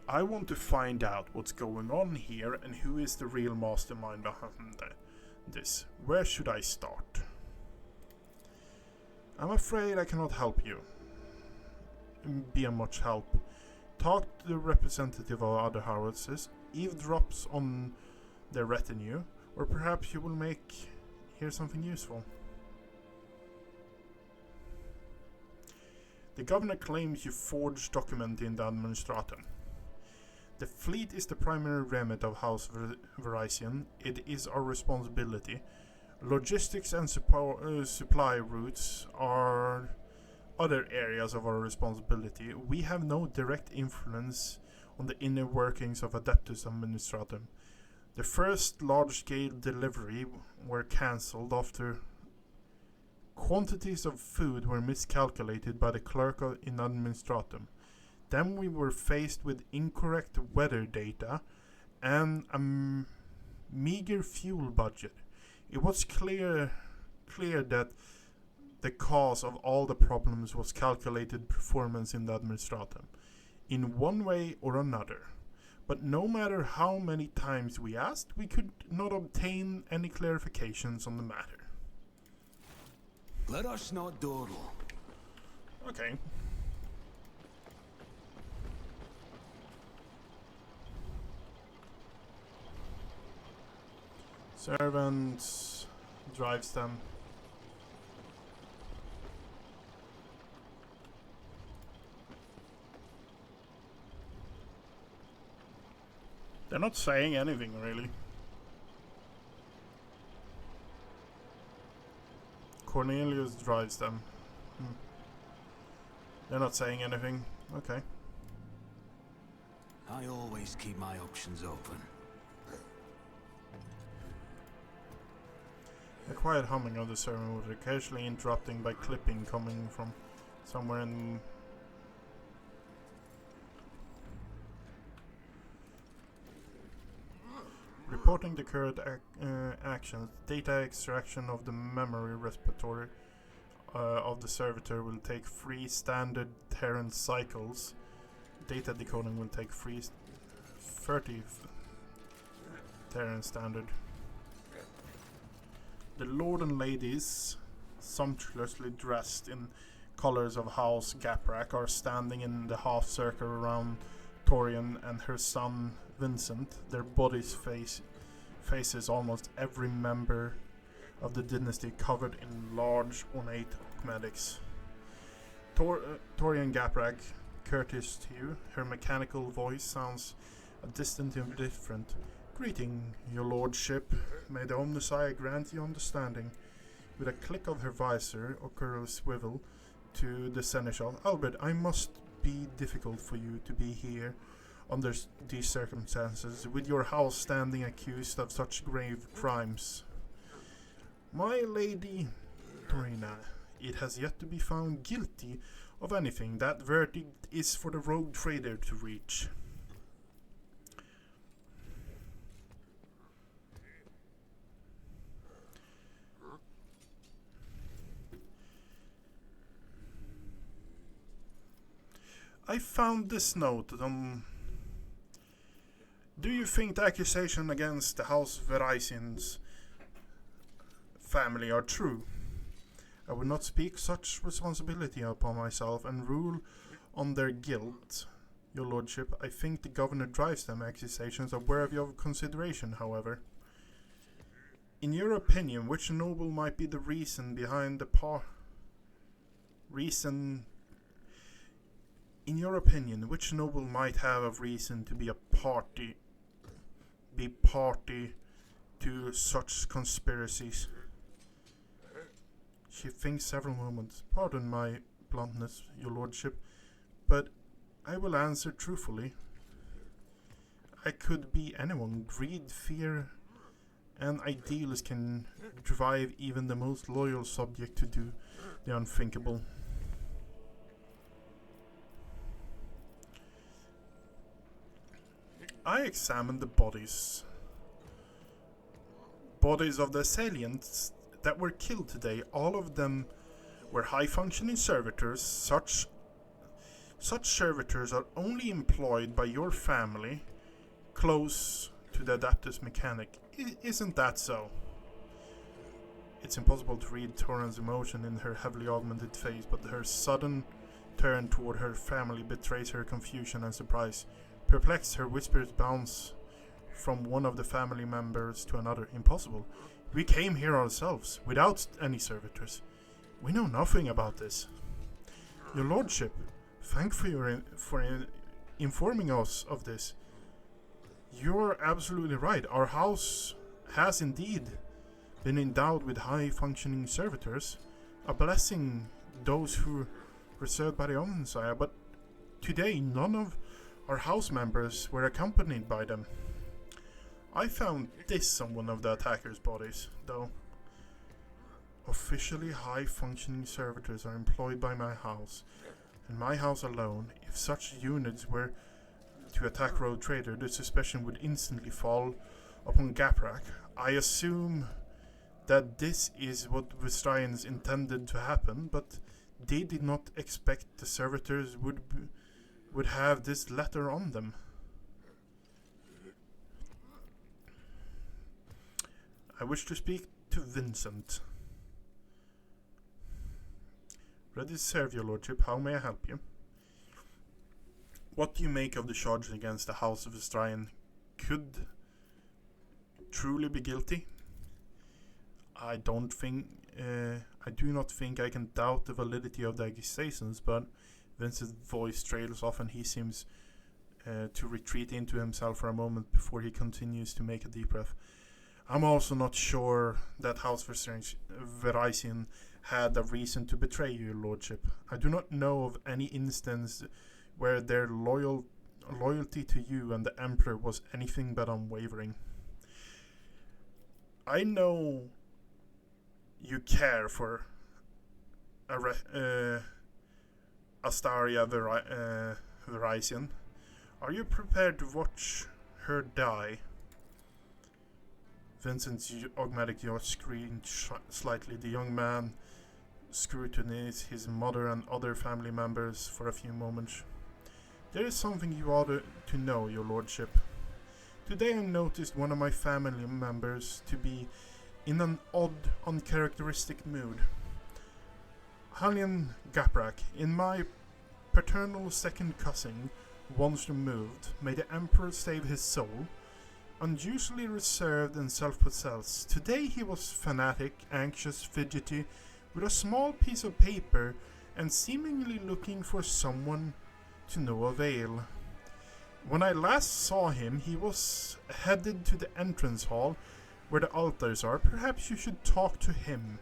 I want to find out what's going on here and who is the real mastermind behind this. Where should I start? I'm afraid I cannot help you. Be of much help. Talk to the representative of other houses, eavesdrops on their retinue, or perhaps you will hear something useful. The governor claims you forged document in the administratum. The fleet is the primary remit of House Verizon. It is our responsibility. Logistics and supply routes are other areas of our responsibility. We have no direct influence on the inner workings of Adeptus Administratum. The first large-scale delivery were cancelled after quantities of food were miscalculated by the clerk in Administratum. Then we were faced with incorrect weather data and a meager fuel budget. It was clear that the cause of all the problems was calculated performance in the Administratum, in one way or another. But no matter how many times we asked, we could not obtain any clarifications on the matter. Let us not dawdle. Okay. Servants drives them. They're not saying anything really. Cornelius drives them. They're not saying anything. Okay. I always keep my options open. A quiet humming of the sermon was occasionally interrupting by clipping coming from somewhere in... Reporting the current actions, data extraction of the memory repository of the servitor will take 3 standard Terran cycles. Data decoding will take 30 Terran standard. The lord and ladies, sumptuously dressed in colors of House Gaprak, are standing in the half circle around Torian and her son Vincent. Their bodies faces almost every member of the dynasty covered in large ornate cosmetics. Torian Gaprak, courteous to you, her mechanical voice sounds distant and different. Greeting, your lordship. May the Omnissiah grant you understanding. With a click of her visor, or a swivel to the seneschal. Albert, I must be difficult for you to be here under these circumstances, with your house standing accused of such grave crimes. My lady Torina, it has yet to be found guilty of anything. That verdict is for the rogue trader to reach. I found this note. Do you think the accusation against the House Verisian's family are true? I would not speak such responsibility upon myself and rule on their guilt, your lordship. I think the governor drives them accusations are worthy of consideration, however. In your opinion, which noble might be the reason behind the In your opinion, which noble might have a reason to be party to such conspiracies? She thinks several moments. Pardon my bluntness, your lordship, but I will answer truthfully. I could be anyone. Greed, fear, and ideals can drive even the most loyal subject to do the unthinkable. I examined the bodies of the assailants that were killed today. All of them were high-functioning servitors. Such servitors are only employed by your family, close to the Adeptus Mechanic. Isn't that so? It's impossible to read Toran's emotion in her heavily augmented face, but her sudden turn toward her family betrays her confusion and surprise. Perplexed, her whispers bounce from one of the family members to another. Impossible. We came here ourselves, without any servitors. We know nothing about this. Your lordship, thank for informing us of this. You're absolutely right. Our house has indeed been endowed with high-functioning servitors, a blessing those who were served by the Omnissiah, but today none of our house members were accompanied by them. I found this on one of the attackers' bodies, though. Officially high-functioning servitors are employed by my house, and my house alone. If such units were to attack Rogue Trader, the suspicion would instantly fall upon Gaprak. I assume that this is what Vestrians intended to happen, but they did not expect the servitors would have this letter on them. I wish to speak to Vincent. Ready to serve, your lordship. How may I help you? What do you make of the charge against the House of Estrian? Could truly be guilty? I do not think I can doubt the validity of the accusations, but Vincent's voice trails off and he seems to retreat into himself for a moment before he continues to make a deep breath. I'm also not sure that House Verisian had a reason to betray you, your lordship. I do not know of any instance where their loyalty to you and the Emperor was anything but unwavering. I know you care for Astaria Verisian. Are you prepared to watch her die? Vincent's augmatic jaw screened slightly. The young man scrutinized his mother and other family members for a few moments. There is something you ought to know, your lordship. Today I noticed one of my family members to be in an odd, uncharacteristic mood. Halion Gaprak, in my paternal second cousin, once removed, may the Emperor save his soul, unusually reserved and self-possessed. Today he was fanatic, anxious, fidgety, with a small piece of paper, and seemingly looking for someone to no avail. When I last saw him, he was headed to the entrance hall, where the altars are. Perhaps you should talk to him.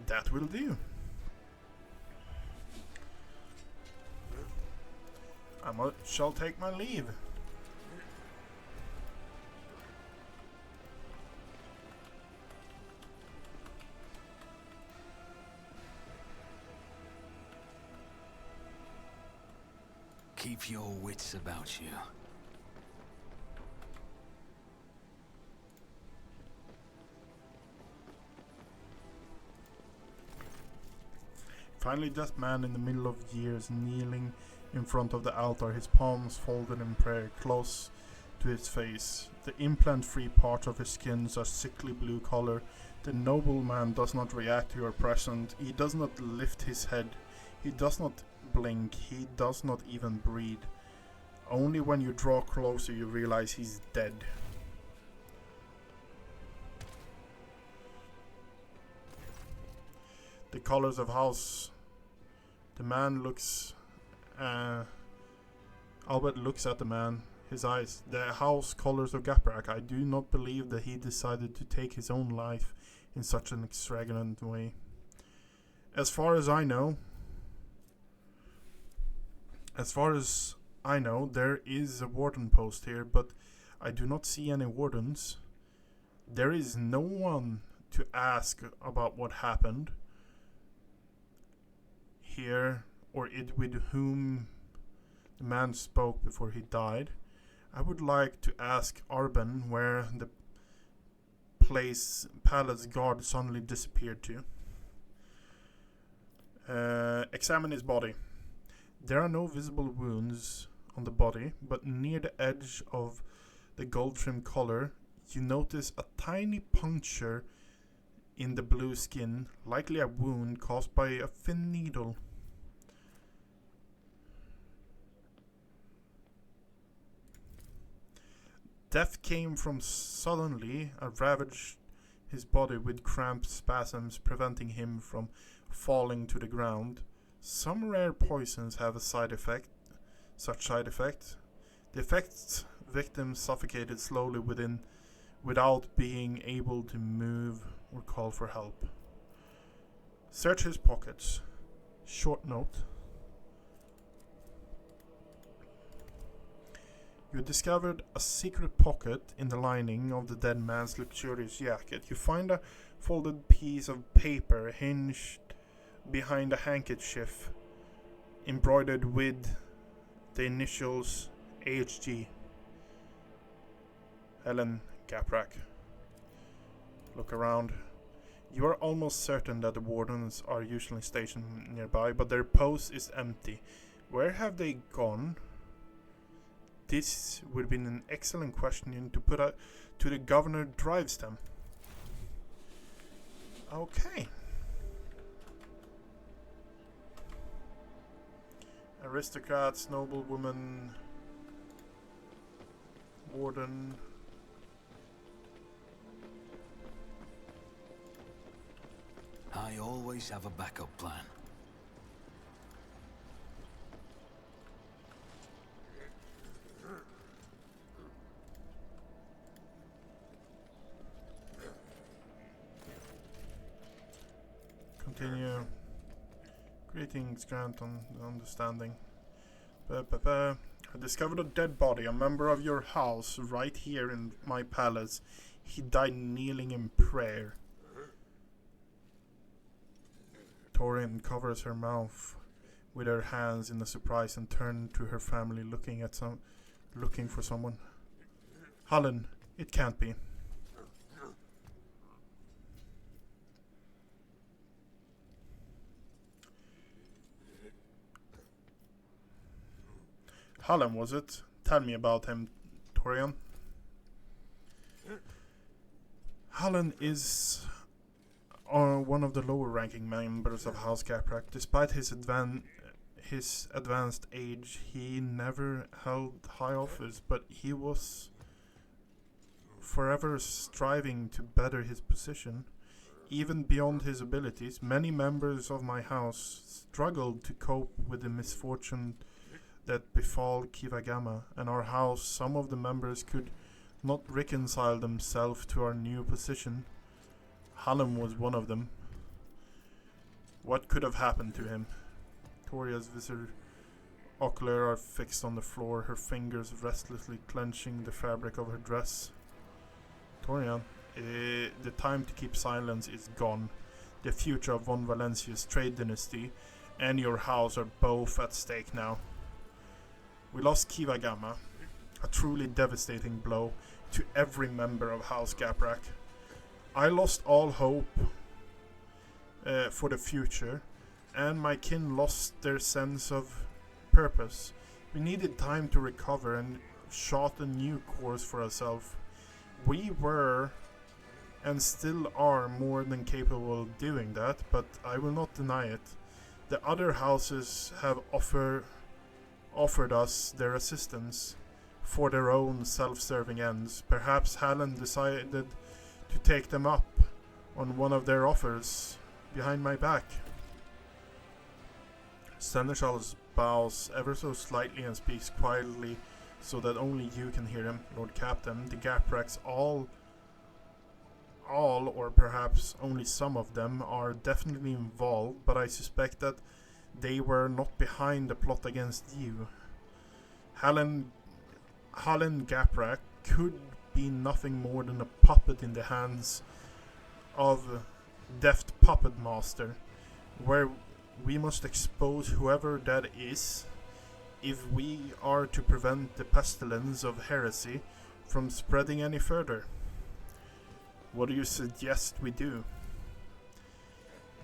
That will do. Shall take my leave. Keep your wits about you. Finally, that man in the middle of years, kneeling in front of the altar, his palms folded in prayer, close to his face. The implant-free parts of his skin are sickly blue color. The nobleman does not react to your presence. He does not lift his head. He does not blink. He does not even breathe. Only when you draw closer you realize he's dead. The colors of house. The man looks. Albert looks at the man. His eyes. The house colors of Gaprak. I do not believe that he decided to take his own life in such an extravagant way. As far as I know, there is a warden post here, but I do not see any wardens. There is no one to ask about what happened here, or it with whom the man spoke before he died. I would like to ask Arben where the palace guard suddenly disappeared to. Examine his body. There are no visible wounds on the body, but near the edge of the gold trim collar, you notice a tiny puncture in the blue skin, likely a wound caused by a thin needle. Death came from suddenly, ravaged his body with cramped spasms, preventing him from falling to the ground. Some rare poisons have such side effects. The effects victim suffocated slowly without being able to move or call for help. Search his pockets. Short note. You discovered a secret pocket in the lining of the dead man's luxurious jacket. You find a folded piece of paper hinged behind a handkerchief embroidered with the initials HG. Helen Gaprak. Look around. You are almost certain that the wardens are usually stationed nearby, but their post is empty. Where have they gone? this would have been an excellent question to put out to the Governor Drivestem. Okay. Aristocrats, noblewoman, warden. I always have a backup plan. Continue. Greetings, Grant, on understanding. I discovered a dead body, a member of your house, right here in my palace. He died kneeling in prayer. Torian covers her mouth with her hands in a surprise and turned to her family, looking for someone. Hallen, it can't be. Hallen, was it? Tell me about him, Torian. Hallen is one of the lower-ranking members of House Caprak. Despite his advanced age, he never held high office, but he was forever striving to better his position. Even beyond his abilities, many members of my house struggled to cope with the misfortune that befall Kivagama and our house. Some of the members could not reconcile themselves to our new position. Hallen was one of them. What could have happened to him? Toria's visor ocular are fixed on the floor, her fingers restlessly clenching the fabric of her dress. Torian, the time to keep silence is gone. The future of Von Valencia's trade dynasty and your house are both at stake now. We lost Kivagama, a truly devastating blow to every member of House Caprak. I lost all hope for the future, and my kin lost their sense of purpose. We needed time to recover and chart a new course for ourselves. We were, and still are, more than capable of doing that, but I will not deny it. The other houses have offered us their assistance for their own self-serving ends. Perhaps Hallen decided to take them up on one of their offers behind my back. Seneschal bows ever so slightly and speaks quietly so that only you can hear him. Lord Captain, the Gapraks, all or perhaps only some of them, are definitely involved, but I suspect that they were not behind the plot against you. Hallen Gaprak could be nothing more than a puppet in the hands of deft puppet master, where we must expose whoever that is if we are to prevent the pestilence of heresy from spreading any further. What do you suggest we do?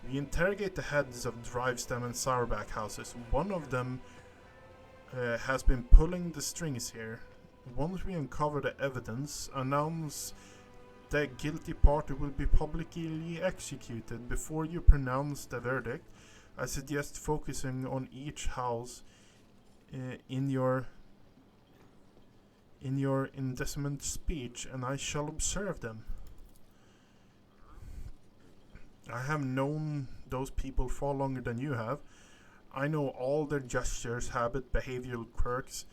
We interrogate the heads of Drivestem and Sourback houses. One of them has been pulling the strings here. Once we uncover the evidence, announce the guilty party will be publicly executed. Before you pronounce the verdict, I suggest focusing on each house in your indecent speech, and I shall observe them. I have known those people far longer than you have. I know all their gestures, habit, behavioral quirks.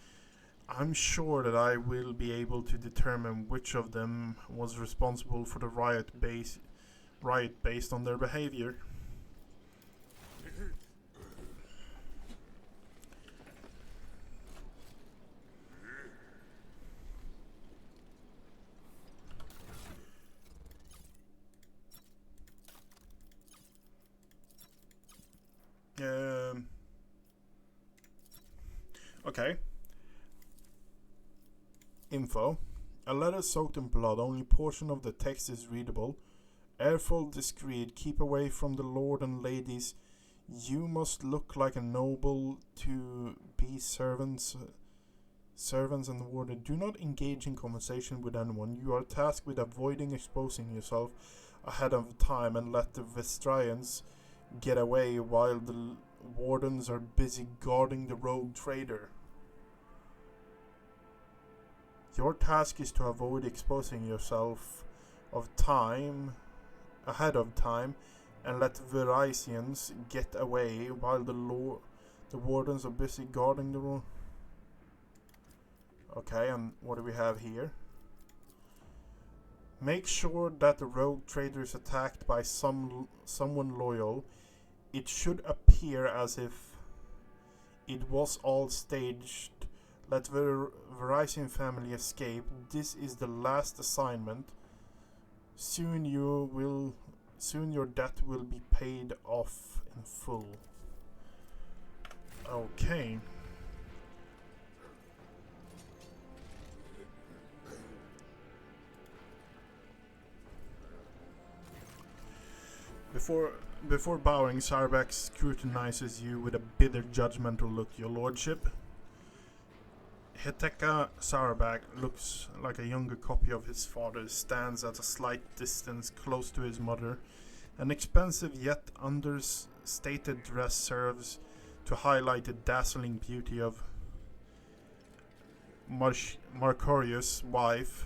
I'm sure that I will be able to determine which of them was responsible for the riot based on their behavior. Okay. Info. A letter soaked in blood. Only portion of the text is readable. Airful, discreet. Keep away from the lord and ladies. You must look like a noble to be servants Servants and warden, do not engage in conversation with anyone. You are tasked with avoiding exposing yourself ahead of time and let the Vestrians get away while the wardens are busy guarding the rogue trader. Your task is to avoid exposing yourself ahead of time and let Verisians get away while the wardens are busy guarding the room. Okay, and what do we have here? Make sure that the rogue trader is attacked by someone loyal. It should appear as if it was all staged. Let the Verisian family escape. This is the last assignment. Soon your debt will be paid off in full. Okay. Before bowing, Sarbak scrutinizes you with a bitter, judgmental look. Your lordship? Heteka Sarbak looks like a younger copy of his father, stands at a slight distance close to his mother. An expensive yet understated dress serves to highlight the dazzling beauty of Marcorius' wife,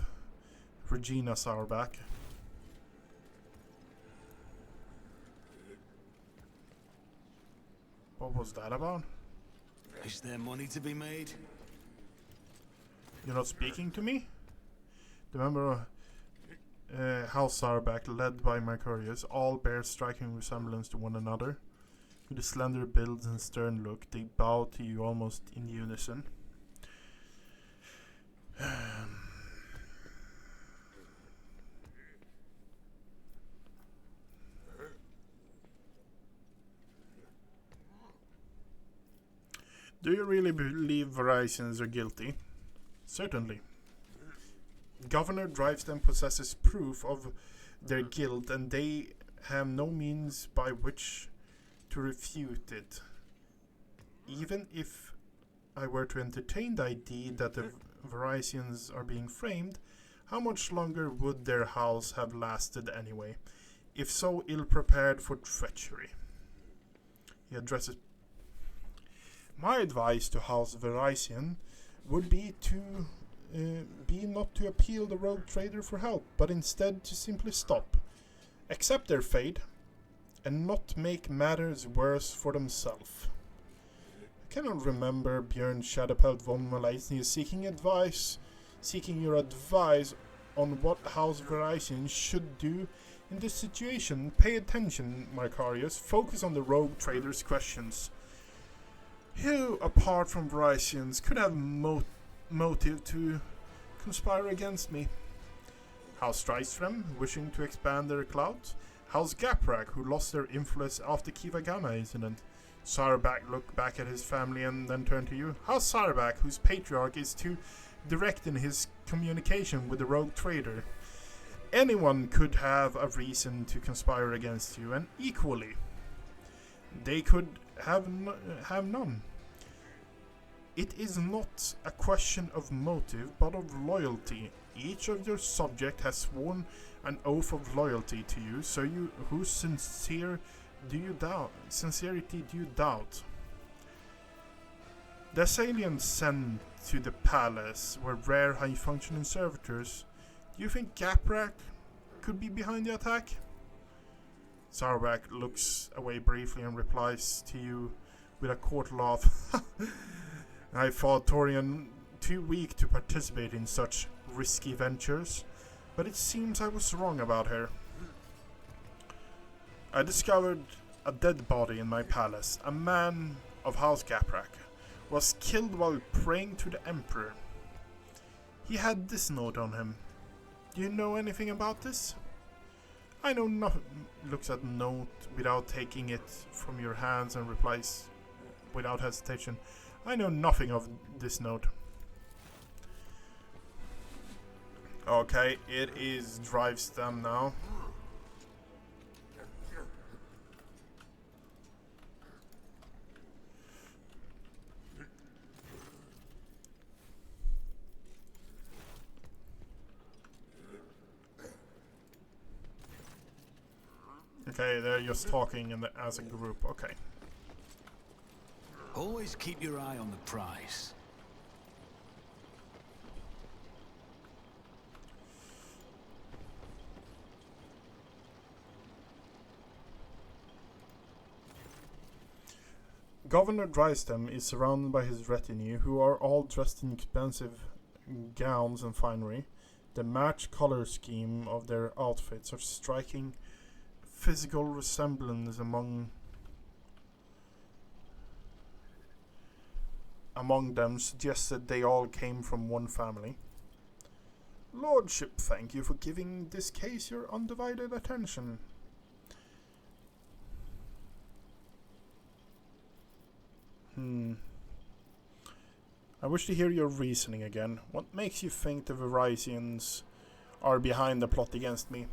Regina Sarbak. What was that about? Is there money to be made? You're not speaking to me? Remember House Sarbak, led by Mercurius, all bear striking resemblance to one another. With a slender build and stern look, they bow to you almost in unison. Do you really believe Verisians are guilty? Certainly. Governor Drivestem possesses proof of their guilt, and they have no means by which to refute it. Even if I were to entertain the idea that the Verisians are being framed, how much longer would their house have lasted anyway, if so ill-prepared for treachery? He addresses... My advice to House Verisian would be not to appeal the rogue trader for help, but instead to simply stop, accept their fate, and not make matters worse for themselves. I cannot remember Björn Shadowpelt von Malaysia seeking your advice on what House Verisian should do in this situation. Pay attention, Marcarius. Focus on the rogue trader's questions. Who, apart from Verisians, could have motive to conspire against me? House Drivestem, wishing to expand their clout? House Gaprak, who lost their influence after Kiva Gamma incident? Sarbak looked back at his family and then turned to you. House Sarbak, whose patriarch is too direct in his communication with the rogue trader? Anyone could have a reason to conspire against you, and equally, they could have none. It is not a question of motive, but of loyalty. Each of your subjects has sworn an oath of loyalty to you, so whose sincerity do you doubt? The assailants sent to the palace were rare high-functioning servitors. Do you think Gaprak could be behind the attack? Sarbak looks away briefly and replies to you with a court laugh. I thought Torian too weak to participate in such risky ventures, but it seems I was wrong about her. I discovered a dead body in my palace. A man of House Gaprak was killed while praying to the Emperor. He had this note on him. Do you know anything about this? I know nothing. Looks at the note without taking it from your hands and replies without hesitation. I know nothing of this note. Okay, it is Drivestem now. Okay, they're just talking as a group. Okay. Always keep your eye on the prize. Governor Drystem is surrounded by his retinue, who are all dressed in expensive gowns and finery. The match color scheme of their outfits are striking physical resemblance among them suggests that they all came from one family. Lordship, thank you for giving this case your undivided attention. I wish to hear your reasoning again. What makes you think the Verizons are behind the plot against me?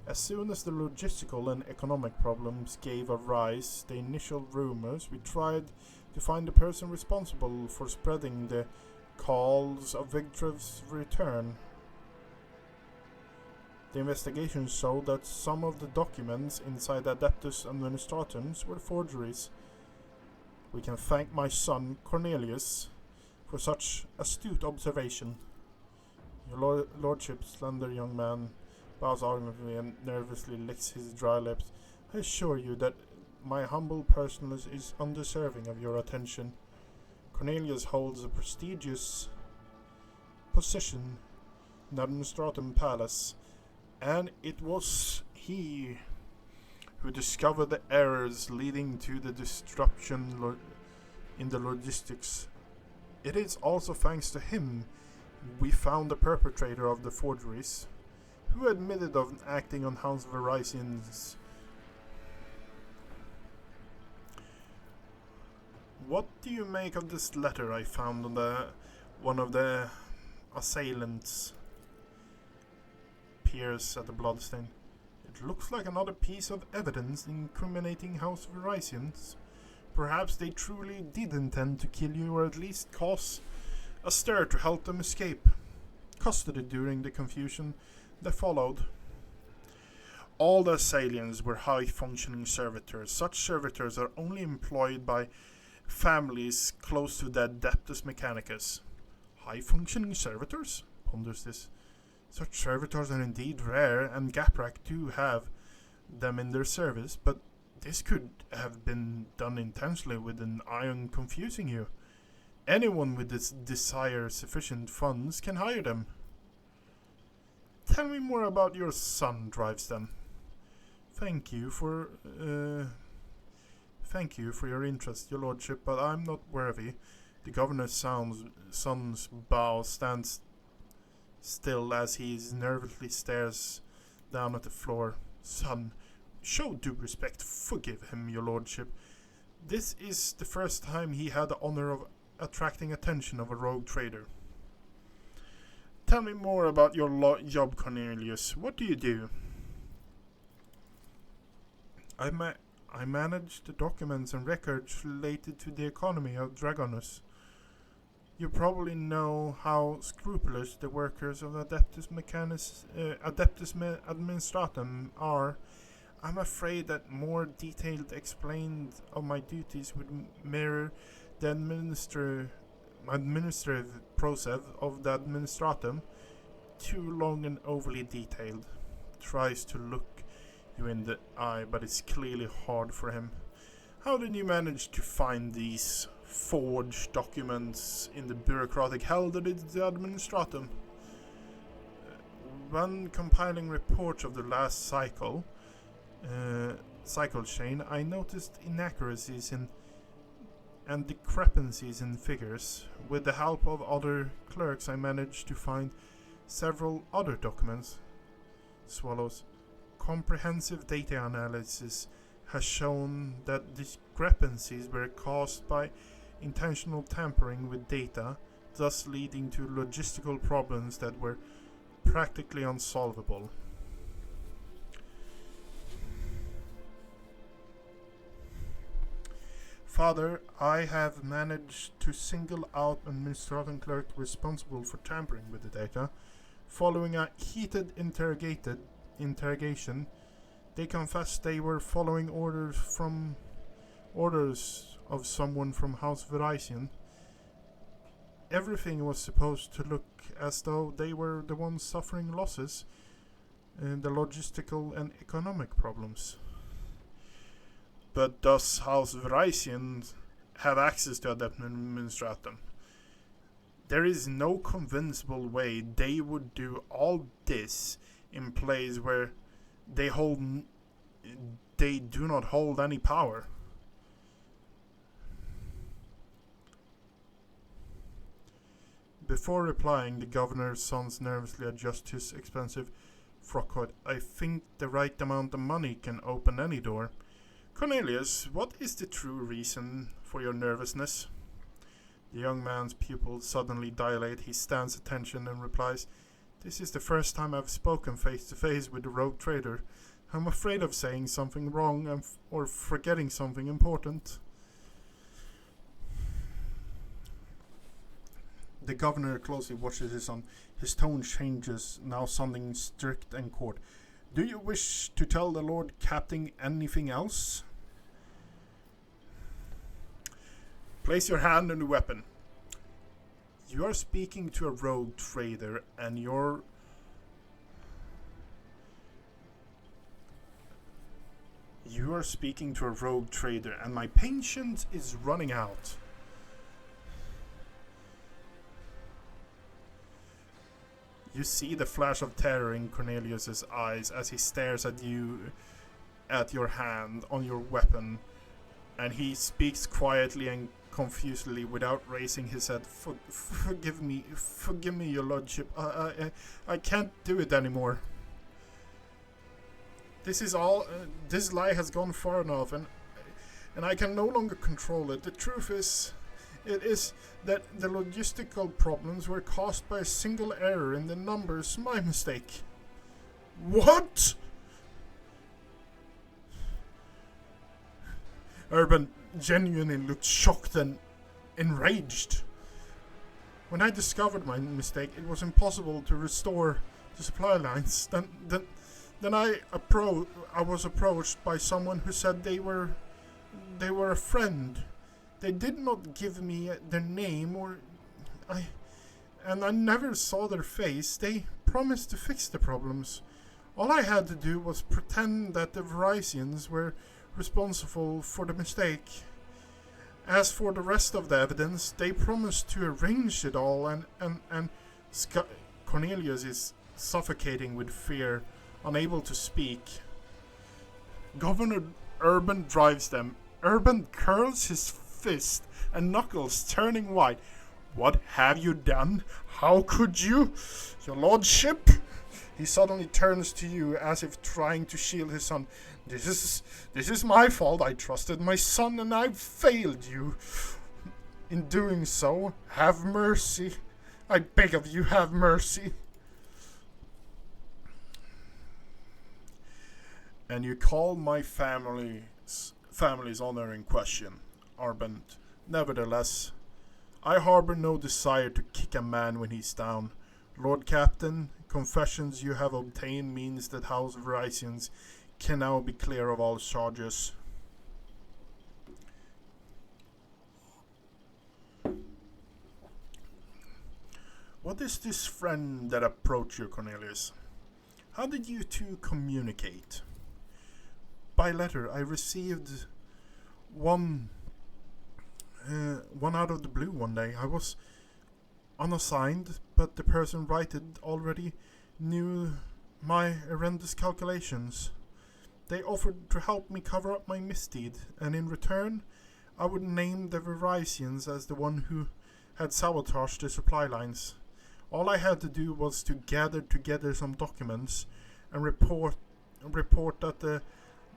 As soon as the logistical and economic problems gave a rise to the initial rumors, we tried to find the person responsible for spreading the calls of Vigtrev's return. The investigation showed that some of the documents inside Adeptus Administratums were forgeries. We can thank my son, Cornelius, for such astute observation. Your lordship, slender young man, bows arrogantly and nervously licks his dry lips. I assure you that my humble person is undeserving of your attention. Cornelius holds a prestigious position in the Administratum Palace, and it was he who discovered the errors leading to the disruption in the logistics. It is also thanks to him we found the perpetrator of the forgeries, who admitted of acting on House Verizon's. What do you make of this letter I found on one of the assailants? Peers at the bloodstain. It looks like another piece of evidence incriminating House Verizons. Perhaps they truly did intend to kill you, or at least cause a stir to help them escape custody during the confusion that followed. All the assailants were high-functioning servitors. Such servitors are only employed by families close to the Adeptus Mechanicus. High-functioning servitors? Ponders this. Such servitors are indeed rare, and Gaprak do have them in their service, but this could have been done intentionally with an eye on confusing you. Anyone with this desire sufficient funds can hire them. Tell me more about your son, Drivestem. Thank you for your interest, your lordship, but I'm not worthy. The governor's son's bow stands still as he nervously stares down at the floor. Son, show due respect. Forgive him, your lordship. This is the first time he had the honor of attracting attention of a rogue trader. Tell me more about your job, Cornelius. What do you do? I manage the documents and records related to the economy of Dragonus. You probably know how scrupulous the workers of Adeptus Administratum are. I'm afraid that more detailed explained of my duties would mirror the administrative process of the Administratum. Too long and overly detailed. Tries to look you in the eye, but it's clearly hard for him. How did you manage to find these forged documents in the bureaucratic hell that is the Administratum? When compiling reports of the last cycle chain, I noticed inaccuracies and discrepancies in figures. With the help of other clerks, I managed to find several other documents. Swallows. Comprehensive data analysis has shown that discrepancies were caused by intentional tampering with data, thus leading to logistical problems that were practically unsolvable. Father, I have managed to single out an administrative clerk responsible for tampering with the data. Following a heated interrogation, They confessed they were following orders of someone from House Verizon. Everything was supposed to look as though they were the ones suffering losses and the logistical and economic problems. But does House Verizon have access to Adept Administratum? There is no convincible way they would do all this in place where they do not hold any power. Before replying, the governor's son nervously adjusts his expensive frock coat. I think the right amount of money can open any door. Cornelius, what is the true reason for your nervousness? The young man's pupils suddenly dilate. He stands attention and replies, This is the first time I've spoken face to face with a rogue trader. I'm afraid of saying something wrong or forgetting something important. The governor closely watches his son. His tone changes, now sounding strict and court. Do you wish to tell the Lord Captain anything else? Place your hand on the weapon. You are speaking to a rogue trader, and you are speaking to a rogue trader, and my patience is running out. You see the flash of terror in Cornelius's eyes as he stares at you, at your hand on your weapon, and he speaks quietly and confusedly without raising his head. Forgive me, your lordship. I can't do it anymore. This is all. This lie has gone far enough, and I can no longer control it. The truth is, it is that the logistical problems were caused by a single error in the numbers. My mistake. What? Urban genuinely looked shocked and enraged. When I discovered my mistake, it was impossible to restore the supply lines. Then I was approached by someone who said they were a friend. They did not give me their name and I never saw their face. They promised to fix the problems. All I had to do was pretend that the Verizons were responsible for the mistake. As for the rest of the evidence, they promised to arrange it all, and Cornelius is suffocating with fear, unable to speak. Governor Urban drives them. Urban curls his fist and knuckles turning white. What have you done? How could you? Your lordship? He suddenly turns to you as if trying to shield his son. This is my fault. I trusted my son and I failed you. In doing so, have mercy. I beg of you, have mercy. And you call my family's honor in question, Arbent. Nevertheless, I harbor no desire to kick a man when he's down. Lord Captain, confessions you have obtained means that House Verizons can now be clear of all charges. What is this friend that approached you, Cornelius? How did you two communicate? By letter. I received one out of the blue one day. I was unassigned, but the person writing already knew my horrendous calculations. They offered to help me cover up my misdeed, and in return, I would name the Verizons as the one who had sabotaged the supply lines. All I had to do was to gather together some documents and report that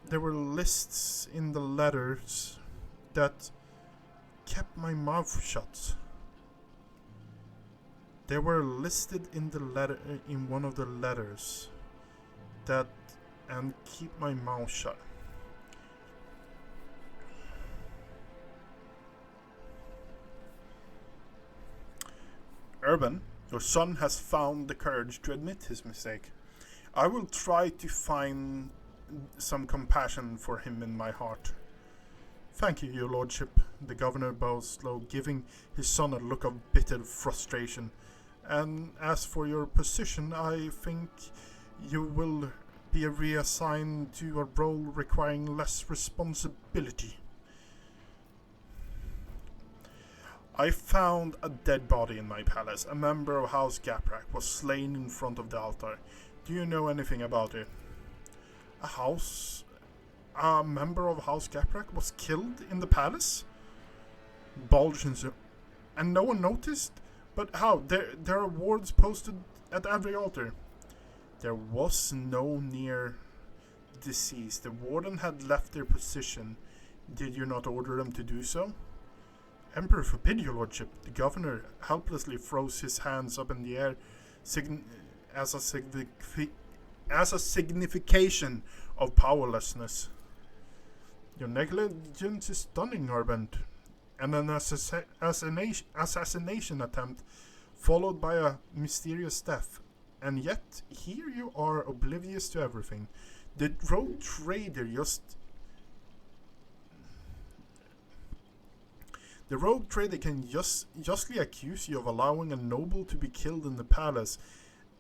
there were lists in the letters that kept my mouth shut. They were listed in the letter in one of the letters that and keep my mouth shut. Urban, your son has found the courage to admit his mistake. I will try to find some compassion for him in my heart. Thank you, your lordship. The governor bows low, giving his son a look of bitter frustration. And as for your position, I think you will be reassigned to a role requiring less responsibility. I found a dead body in my palace. A member of House Gaprak was slain in front of the altar. Do you know anything about it? A member of House Gaprak was killed in the palace? Bulgins, and no one noticed? But how? There are wards posted at every altar. There was no near deceased. The warden had left their position. Did you not order them to do so? Emperor forbid, your lordship. The governor helplessly throws his hands up in the air as a signification of powerlessness. Your negligence is stunning, Arbent. And an assassination attempt followed by a mysterious death. And yet, here you are oblivious to everything. The rogue trader can justly accuse you of allowing a noble to be killed in the palace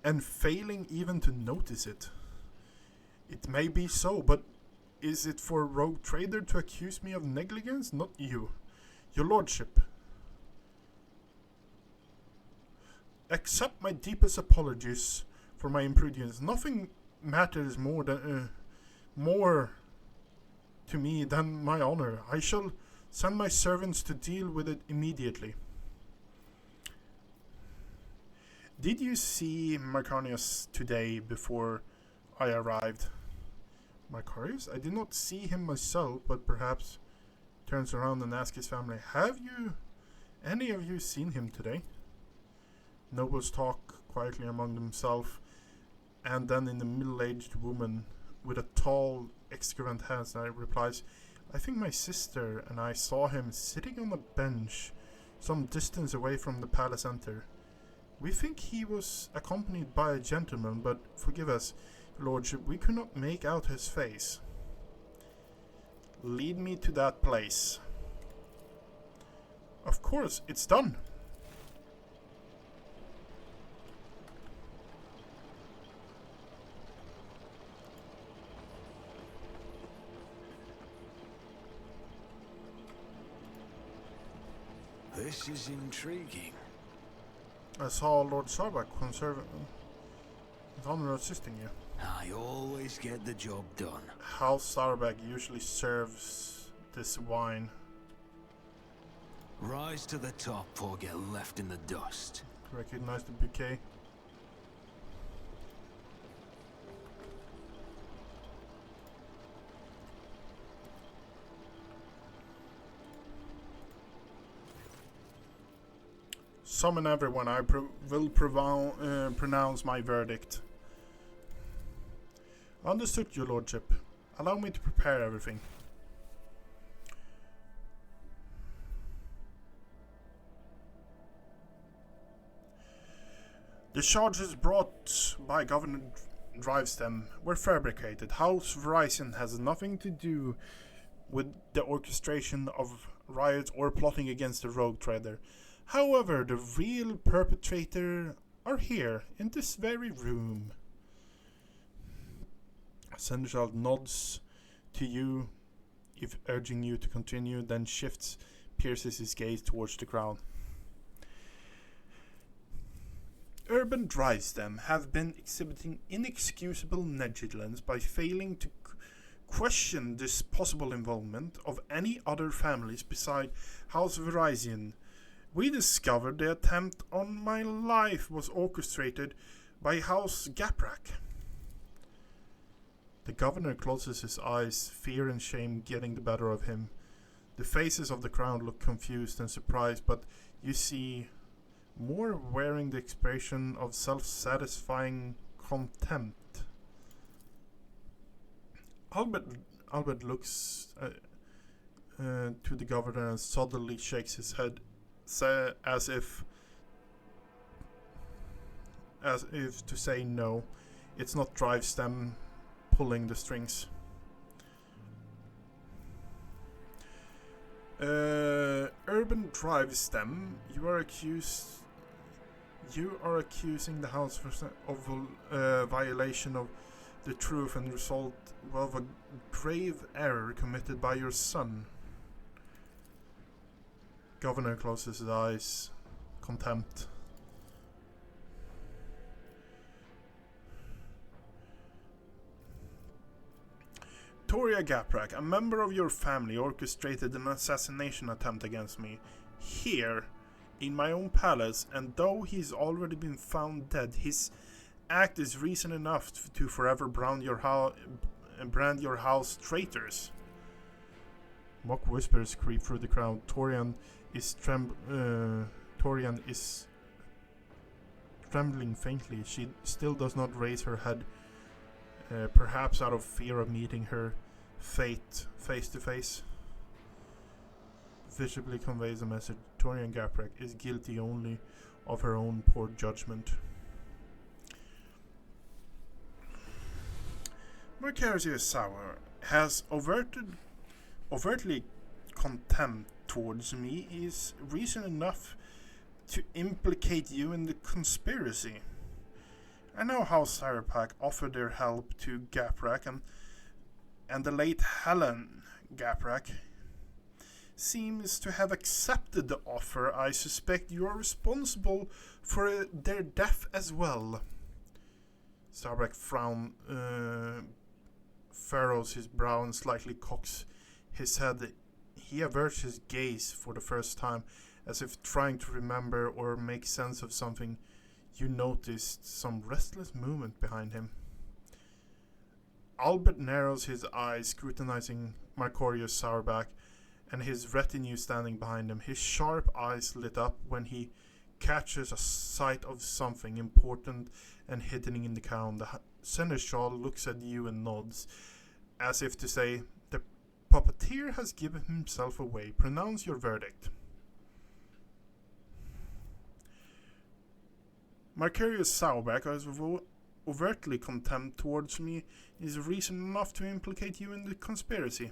and failing even to notice it. It may be so, but is it for a rogue trader to accuse me of negligence? Not you. Your lordship. Accept my deepest apologies for my imprudence. Nothing matters more to me than my honor. I shall send my servants to deal with it immediately. Did you see Marconius today before I arrived? Marconius? I did not see him myself, but perhaps turns around and asks his family, have any of you seen him today? Nobles talk quietly among themselves, and then in the middle-aged woman with a tall, excrement hands replies, I think my sister and I saw him sitting on a bench some distance away from the palace enter. We think he was accompanied by a gentleman, but forgive us, lordship, we could not make out his face. Lead me to that place. Of course, it's done. This is intriguing. I saw Lord Sarbak with honor assisting you. I always get the job done. House Sarbak usually serves this wine. Rise to the top or get left in the dust. Recognize the bouquet. Summon everyone. I will pronounce my verdict. Understood, your lordship. Allow me to prepare everything. The charges brought by Governor Drivestem were fabricated. House Verizon has nothing to do with the orchestration of riots or plotting against the rogue trader. However, the real perpetrator are here, in this very room. Seneschal nods to you, if urging you to continue, then pierces his gaze towards the crowd. Urban Drivestem have been exhibiting inexcusable negligence by failing to question this possible involvement of any other families beside House Verizon. We discovered the attempt on my life was orchestrated by House Gaprak. The governor closes his eyes, fear and shame getting the better of him. The faces of the crowd look confused and surprised, but you see more wearing the expression of self-satisfying contempt. Albert looks to the governor and suddenly shakes his head, as if to say no. It's not Drivestem pulling the strings. Urban drives them. You are accusing the house of violation of the truth and result of a grave error committed by your son. Governor closes his eyes. Contempt. Toria Gaprak, a member of your family, orchestrated an assassination attempt against me here in my own palace, and though he's already been found dead, his act is reason enough to forever brand your house traitors. Mock whispers creep through the crowd. Torian is trembling faintly. She still does not raise her head, perhaps out of fear of meeting her fate face to face. Visibly conveys a message. Torian Gaprak is guilty only of her own poor judgment. Marcarius Sauer has overtly contempt towards me is reason enough to implicate you in the conspiracy. I know how Cyberpack offered their help to Gaprak, and the late Helen Gaprak seems to have accepted the offer. I suspect you are responsible for their death as well. Cyberpack furrows his brow and slightly cocks his head. He averts his gaze for the first time, as if trying to remember or make sense of something. You noticed some restless movement behind him. Albert narrows his eyes, scrutinizing Marcarius Sauerback and his retinue standing behind him. His sharp eyes lit up when he catches a sight of something important and hidden in the crown. The seneschal looks at you and nods, as if to say, "The puppeteer has given himself away. Pronounce your verdict." Marcarius Sauerback has overtly contempt towards me is reason enough to implicate you in the conspiracy.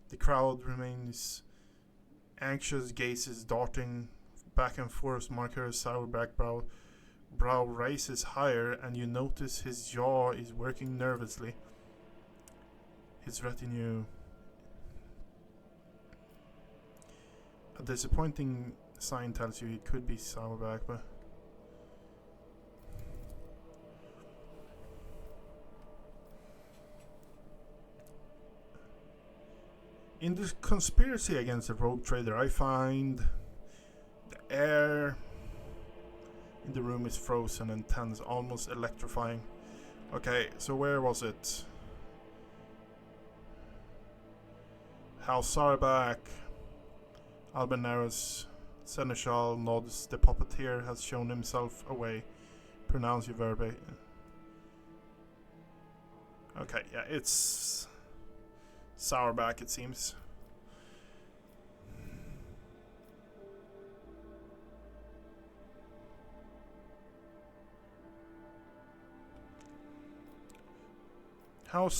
The crowd remains anxious, gazes darting back and forth. Marcarius Sauerback brow raises higher, and you notice his jaw is working nervously. His retinue. A disappointing sign tells you it could be Sauerback, but in this conspiracy against the rogue trader, I find the air in the room is frozen and tense, almost electrifying. Okay, so where was it? House Sauerback, Albenaris, Seneschal nods. The puppeteer has shown himself away. Pronounce your verb. Okay, yeah, it's Sauerback, it seems. House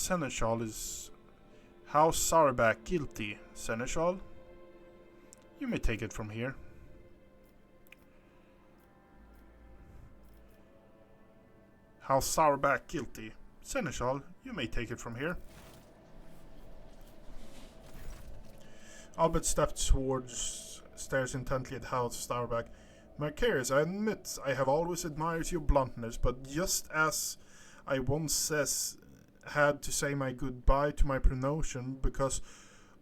Sauerback guilty, Seneschal? You may take it from here. House Sauerback guilty, Seneschal? You may take it from here. Albert steps towards, stares intently at House Sauerback. Marcarius, I admit I have always admired your bluntness, but just as I once had to say my goodbye to my promotion because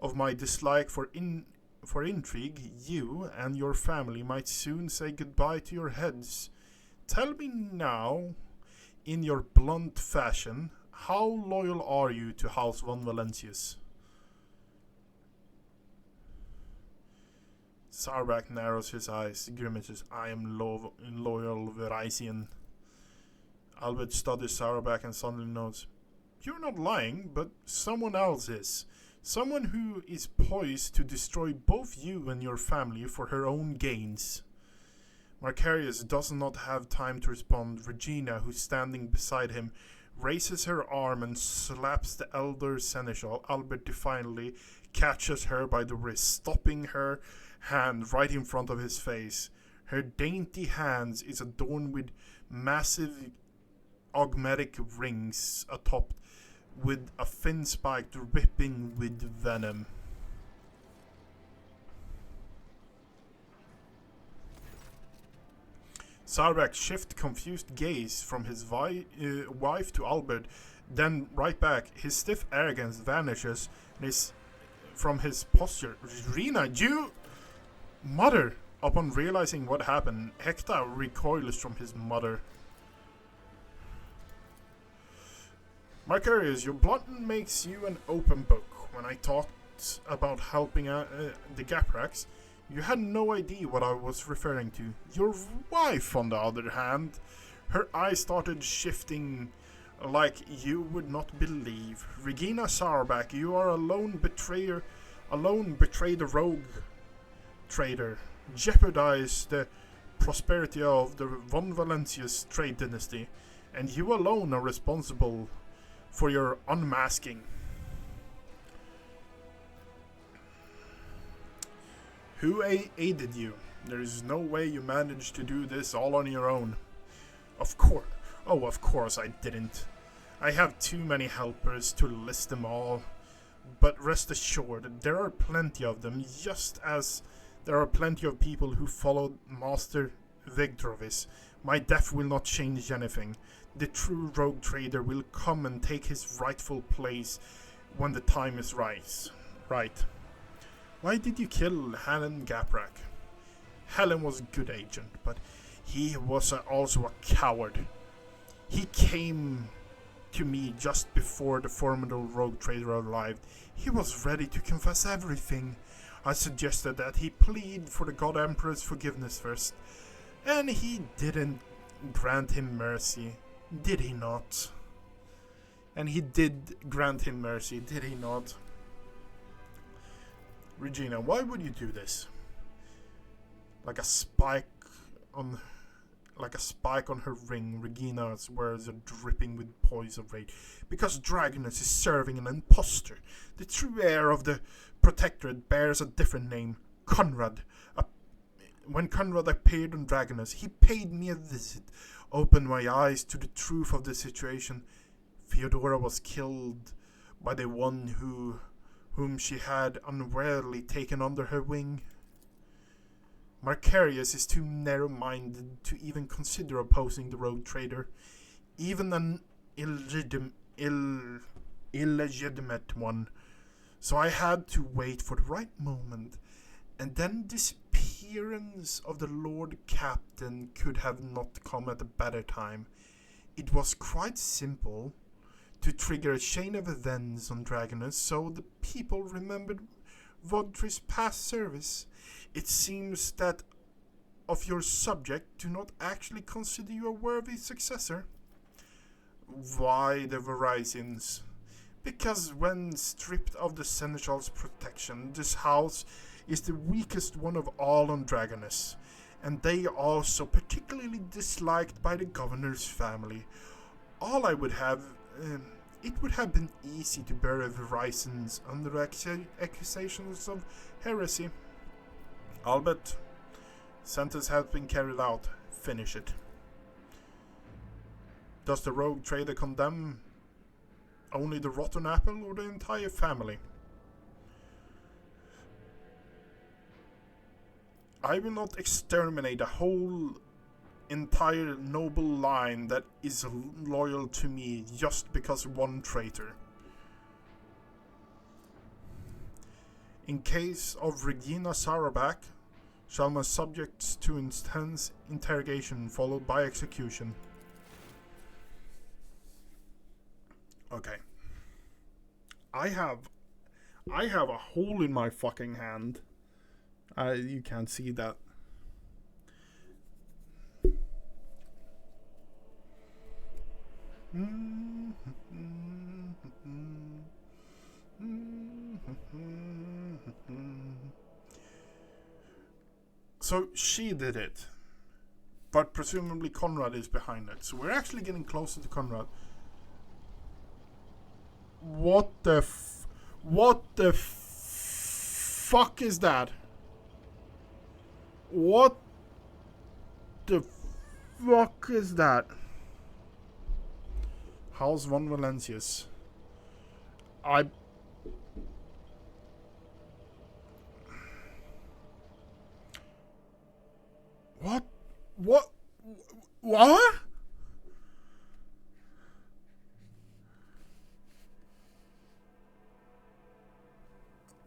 of my dislike for intrigue, you and your family might soon say goodbye to your heads. Tell me now, in your blunt fashion, how loyal are you to House von Valentius? Sauerback narrows his eyes, grimaces. I am loyal Verisian. Albert studies Sauerback and suddenly nods. You're not lying, but someone else is. Someone who is poised to destroy both you and your family for her own gains. Marcarius does not have time to respond. Regina, who's standing beside him, raises her arm and slaps the elder seneschal. Albert defiantly catches her by the wrist, stopping her hand right in front of his face. Her dainty hands is adorned with massive augmetic rings atop with a fin spike dripping with venom. Sarek shifts confused gaze from his wife to Albert, then right back. His stiff arrogance vanishes from his posture. Rena, you... Mother! Upon realizing what happened, Hector recoils from his mother. Marcarius, your blood makes you an open book. When I talked about helping the Gapraks, you had no idea what I was referring to. Your wife, on the other hand, her eyes started shifting like you would not believe. Regina Sarback, you are a lone betrayed a rogue trader. Jeopardize the prosperity of the Von Valencia's trade dynasty, and you alone are responsible for your unmasking. Who aided you? There is no way you managed to do this all on your own. Of course I didn't. I have too many helpers to list them all. But rest assured, there are plenty of them, just as there are plenty of people who followed Master Vigdrovis. My death will not change anything. The true rogue trader will come and take his rightful place when the time is right. Why did you kill Helen Gaprak? Helen was a good agent, but he was also a coward. He came to me just before the formidable rogue trader arrived. He was ready to confess everything. I suggested that he plead for the God Emperor's forgiveness first, and he didn't grant him mercy, did he not? And he did grant him mercy, did he not? Regina, why would you do this? Like a spike on her ring, Regina's words are dripping with poison rage. Because Dragonus is serving an impostor. The true heir of the Protectorate bears a different name, Conrad. When Conrad appeared on Dragonus, he paid me a visit, opened my eyes to the truth of the situation. Theodora was killed by the one whom she had unwarily taken under her wing. Marcarius is too narrow-minded to even consider opposing the rogue trader, even an illegitimate one. So I had to wait for the right moment, and then the disappearance of the Lord Captain could have not come at a better time. It was quite simple to trigger a chain of events on Dragonus so the people remembered Vodri's past service. It seems that of your subject do not actually consider you a worthy successor. Why the Verizons? Because when stripped of the Seneschal's protection, this house is the weakest one of all on Dragonus, and they are also particularly disliked by the governor's family. All I would have... it would have been easy to bury Verizons under accusations of heresy. Albert, sentence has been carried out. Finish it. Does the rogue trader condemn only the rotten apple or the entire family? I will not exterminate a whole entire noble line that is loyal to me just because one traitor. In case of Regina Sarabak, shall my subjects to intense interrogation followed by execution. Okay. I have a hole in my fucking hand. You can't see that. So she did it, but presumably Conrad is behind it. So we're actually getting closer to Conrad. What the fuck is that? What the fuck is that? House von Valencius. What? What? What?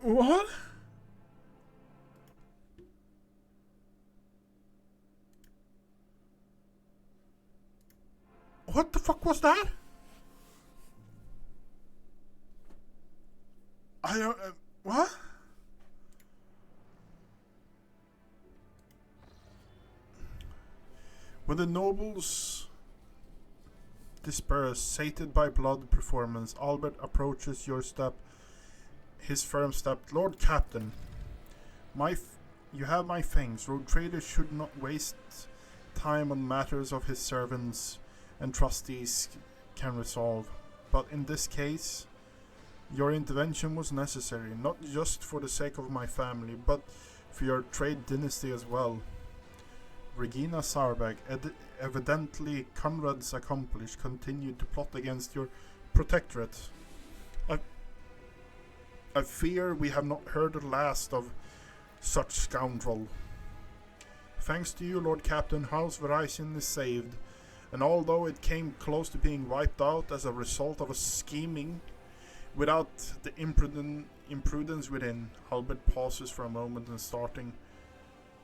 What? What the fuck was that? I don't... what? When the nobles disperse, sated by blood performance, Albert approaches your step. His firm step. Lord Captain, you have my thanks. Rogue traders should not waste time on matters of his servants and trustees can resolve. But in this case, your intervention was necessary, not just for the sake of my family, but for your trade dynasty as well. Regina Sarbag, evidently Conrad's accomplice, continued to plot against your protectorate. I fear we have not heard the last of such scoundrel. Thanks to you, Lord Captain, House Verizon is saved, and although it came close to being wiped out as a result of a scheming without the imprudence within, Albert pauses for a moment and staring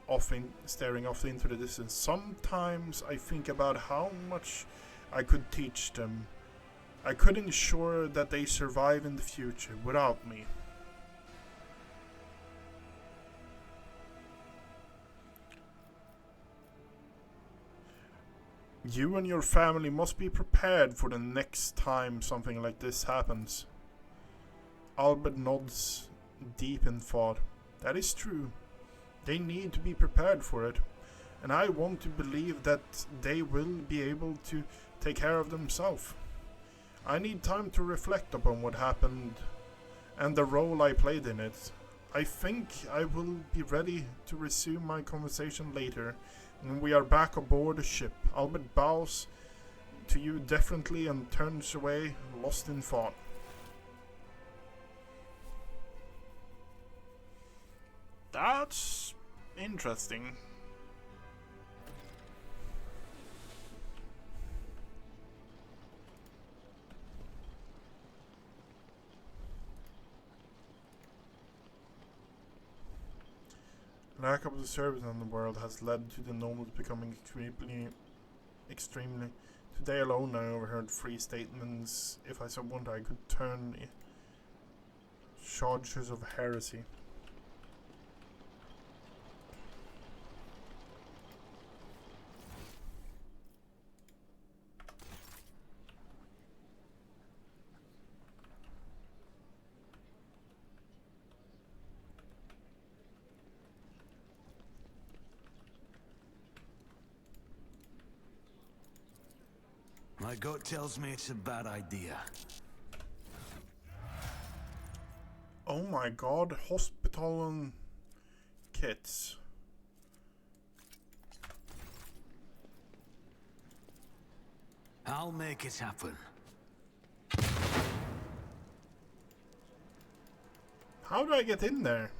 off into the distance. Sometimes I think about how much I could teach them. I could ensure that they survive in the future without me. You and your family must be prepared for the next time something like this happens. Albert nods, deep in thought. That is true. They need to be prepared for it. And I want to believe that they will be able to take care of themselves. I need time to reflect upon what happened and the role I played in it. I think I will be ready to resume my conversation later when we are back aboard the ship. Albert bows to you deferently and turns away, lost in thought. That's interesting. Lack of the service in the world has led to the nobles becoming extremely. Today alone I overheard 3 statements. If I so wanted, I could turn charges of heresy. My gut tells me it's a bad idea. Oh my god, hospital and kits. I'll make it happen. How do I get in there?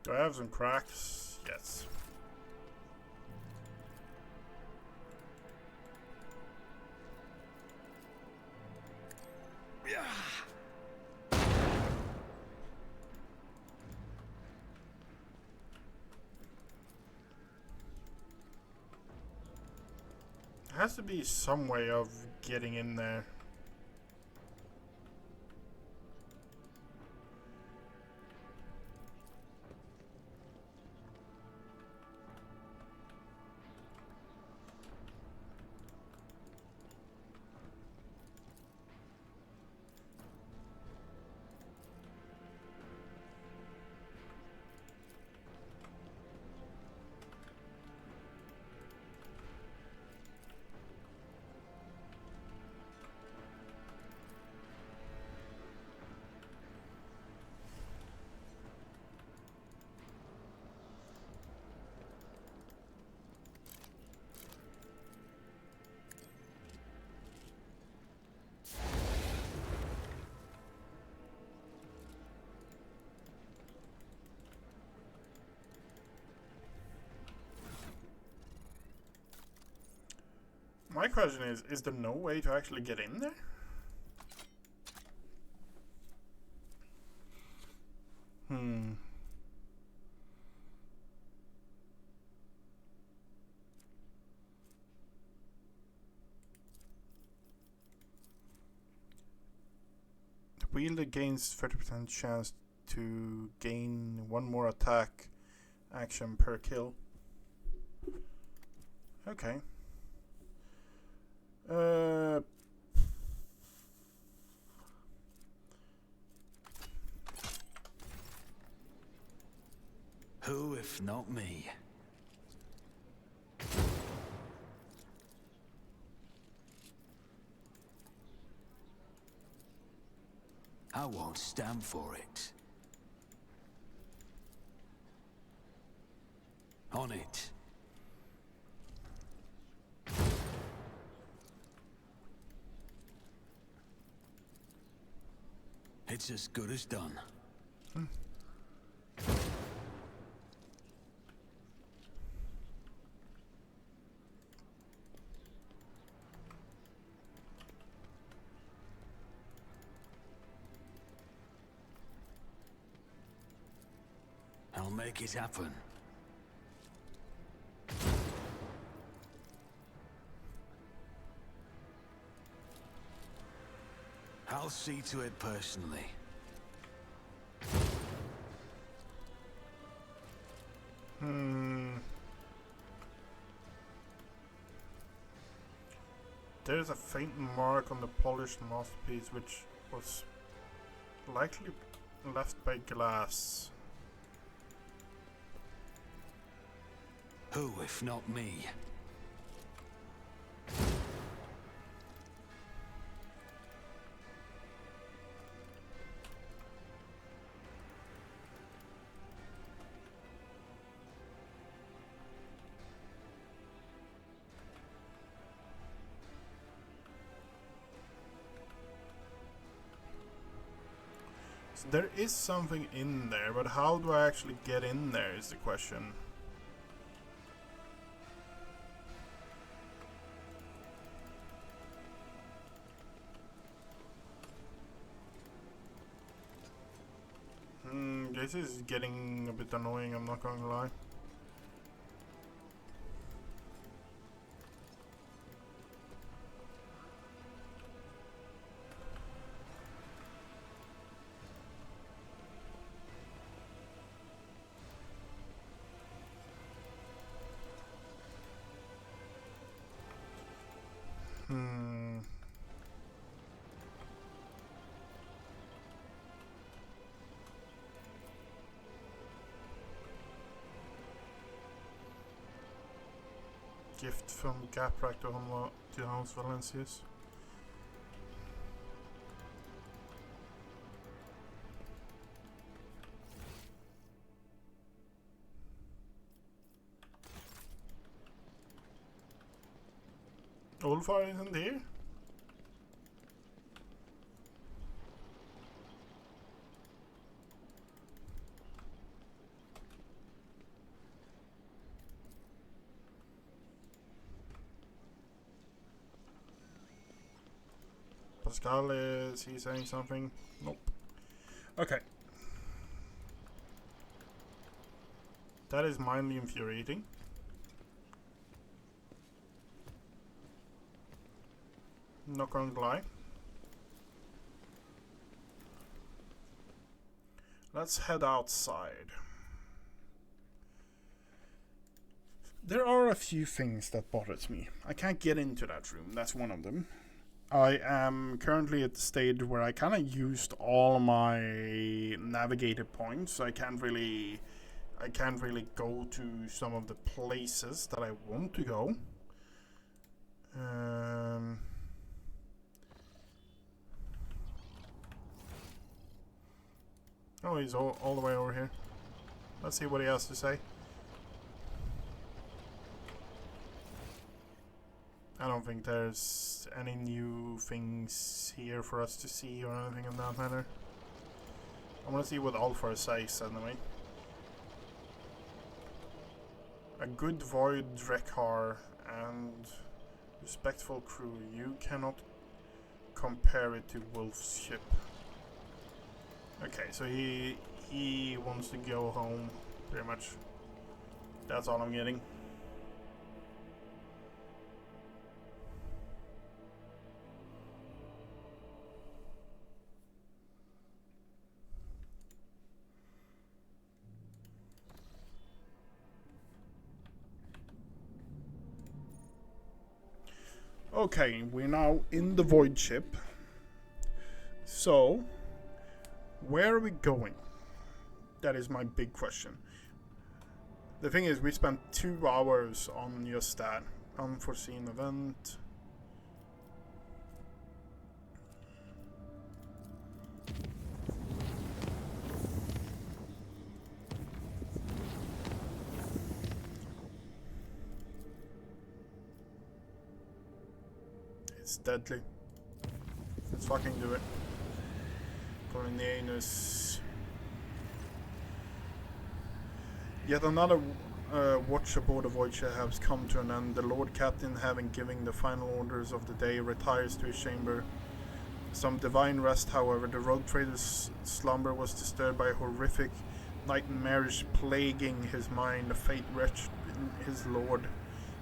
Do I have some cracks? Yes. There has to be some way of getting in there. My question is there no way to actually get in there? The wielder gains 30% chance to gain one more attack action per kill. Okay. Who, if not me? I won't stand for it. On it. It's as good as done. I'll make it happen. I'll see to it personally. There's a faint mark on the polished masterpiece which was likely left by glass. Who, if not me? So there is something in there, but how do I actually get in there is the question. This is getting a bit annoying, I'm not going to lie. Gift from Gaprak to Hans Valencius. Ulfar isn't here? Pascal, is he saying something? Nope. Okay. That is mildly infuriating. Not going to lie. Let's head outside. There are a few things that bothers me. I can't get into that room. That's one of them. I am currently at the stage where I kind of used all my navigated points. I can't really go to some of the places that I want to go. Oh, he's all the way over here. Let's see what he has to say. I don't think there's any new things here for us to see or anything in that matter. I want to see what Ulfar says anyway. A good void Drekar and Respectful crew. You cannot compare it to Wolf's ship. Okay, so he wants to go home, pretty much. That's all I'm getting. Okay, we're now in the Void ship. So, where are we going? That is my big question. The thing is, we spent 2 hours on just that. Unforeseen event. It's deadly. Let's fucking do it. Going in the anus. Yet another watch aboard the Voyager has come to an end. The Lord Captain, having given the final orders of the day, retires to his chamber. Some divine rest, however. The rogue trader's slumber was disturbed by a horrific nightmarish plaguing his mind. The fate wrenched his lord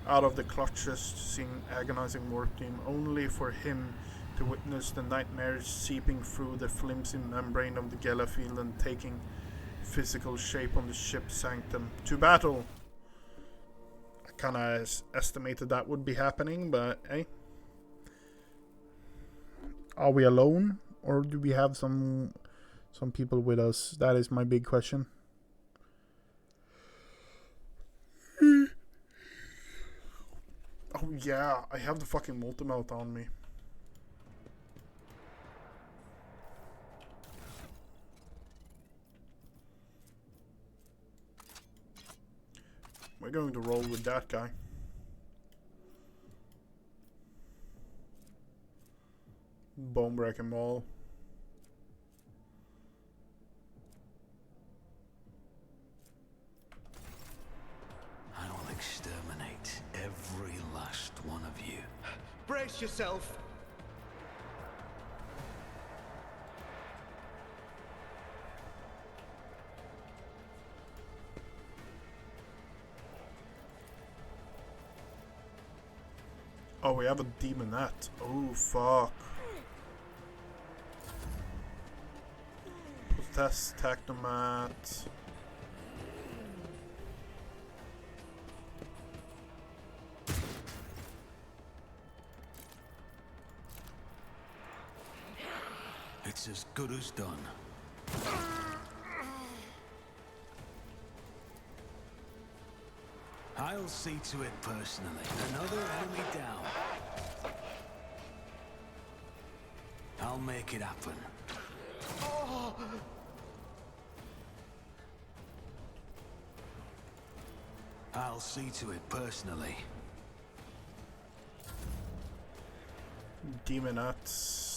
out of the clutches, seeing agonizing working, only for him to witness the nightmarish seeping through the flimsy membrane of the Galafield and taking physical shape on the ship's sanctum. To battle! I kinda estimated that would be happening, but hey. Are we alone? Or do we have some people with us? That is my big question. Oh yeah, I have the fucking multi-melt on me. We're going to roll with that guy. Bone breaking ball. I will exterminate every last one of you. Brace yourself. Oh, we have a demonette. Oh, fuck. Possessed Technomat. It's as good as done. I'll see to it personally. Another enemy down. I'll make it happen. I'll see to it personally. Demonettes.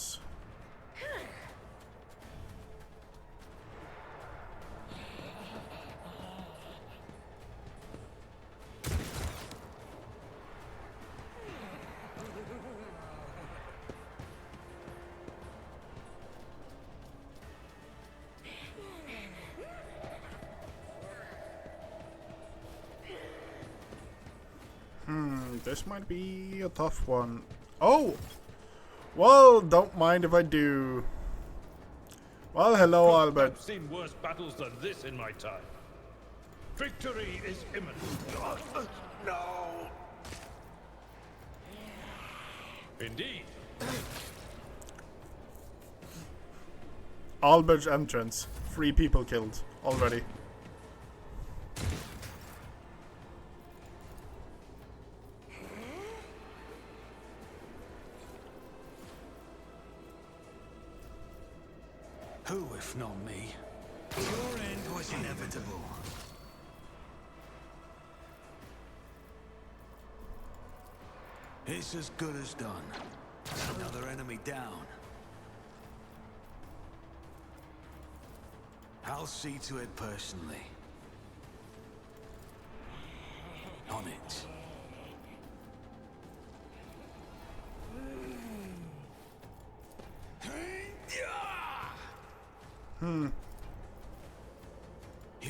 This might be a tough one. Oh! Well, don't mind if I do. Well, hello, Albert. I've seen worse battles than this in my time. Victory is imminent. No! Indeed. Albert's entrance. 3 people killed already. Who, if not me? Your end was inevitable. It's as good as done. Another enemy down. I'll see to it personally. On it. You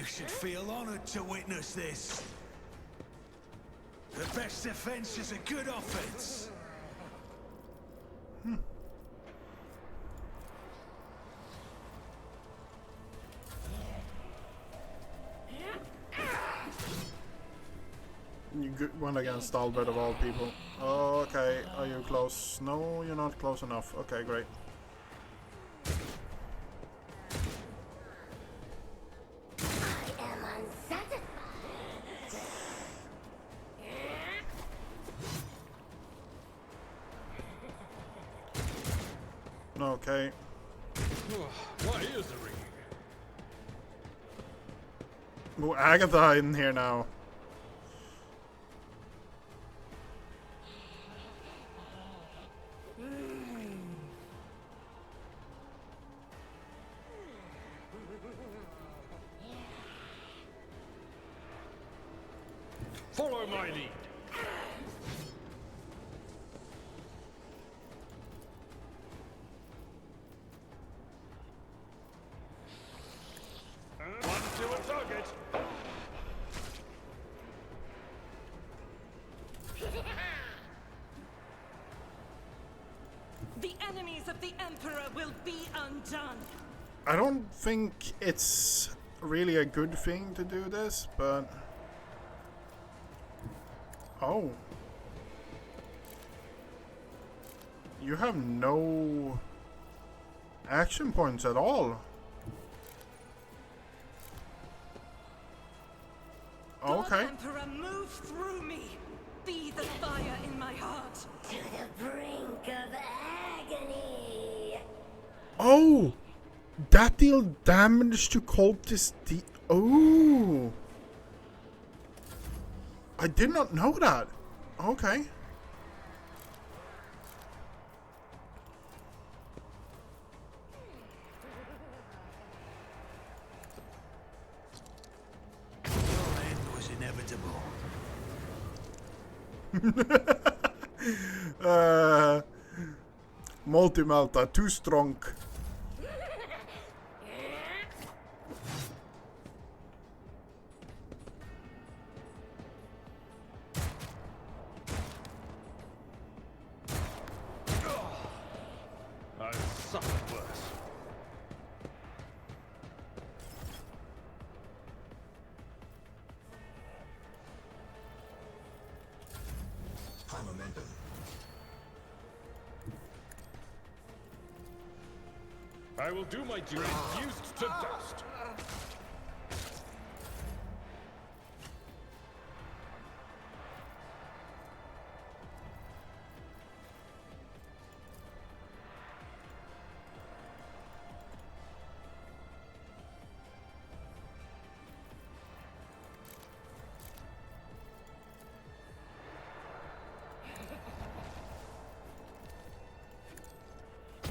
should feel honored to witness this. The best defense is a good offense. You went against Albert of all people. Oh, okay, are you close? No, you're not close enough. Okay, great. Okay. Why is the ringing? Oh, Agatha in here now. Follow my lead. One to a target. The enemies of the Emperor will be undone. I don't think it's really a good thing to do this, but... Oh. You have no action points at all. Okay. God Emperor, move through me. Be the fire in my heart. To the brink of agony. Oh! That deal damage to cultist Oh! I did not know that. Okay. Your end was inevitable. Multi-Malta, too strong. I've suffered worse. High momentum. I will do my duty. Reduced to dust.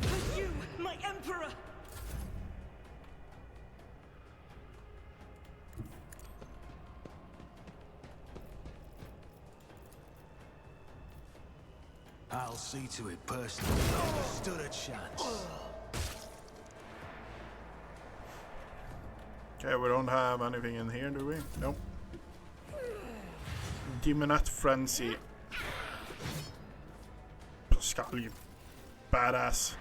For you, my Emperor. I'll see to it personally. Never stood a chance. Okay, we don't have anything in here, do we? Nope. Demonette Frenzy. Pascal, you badass.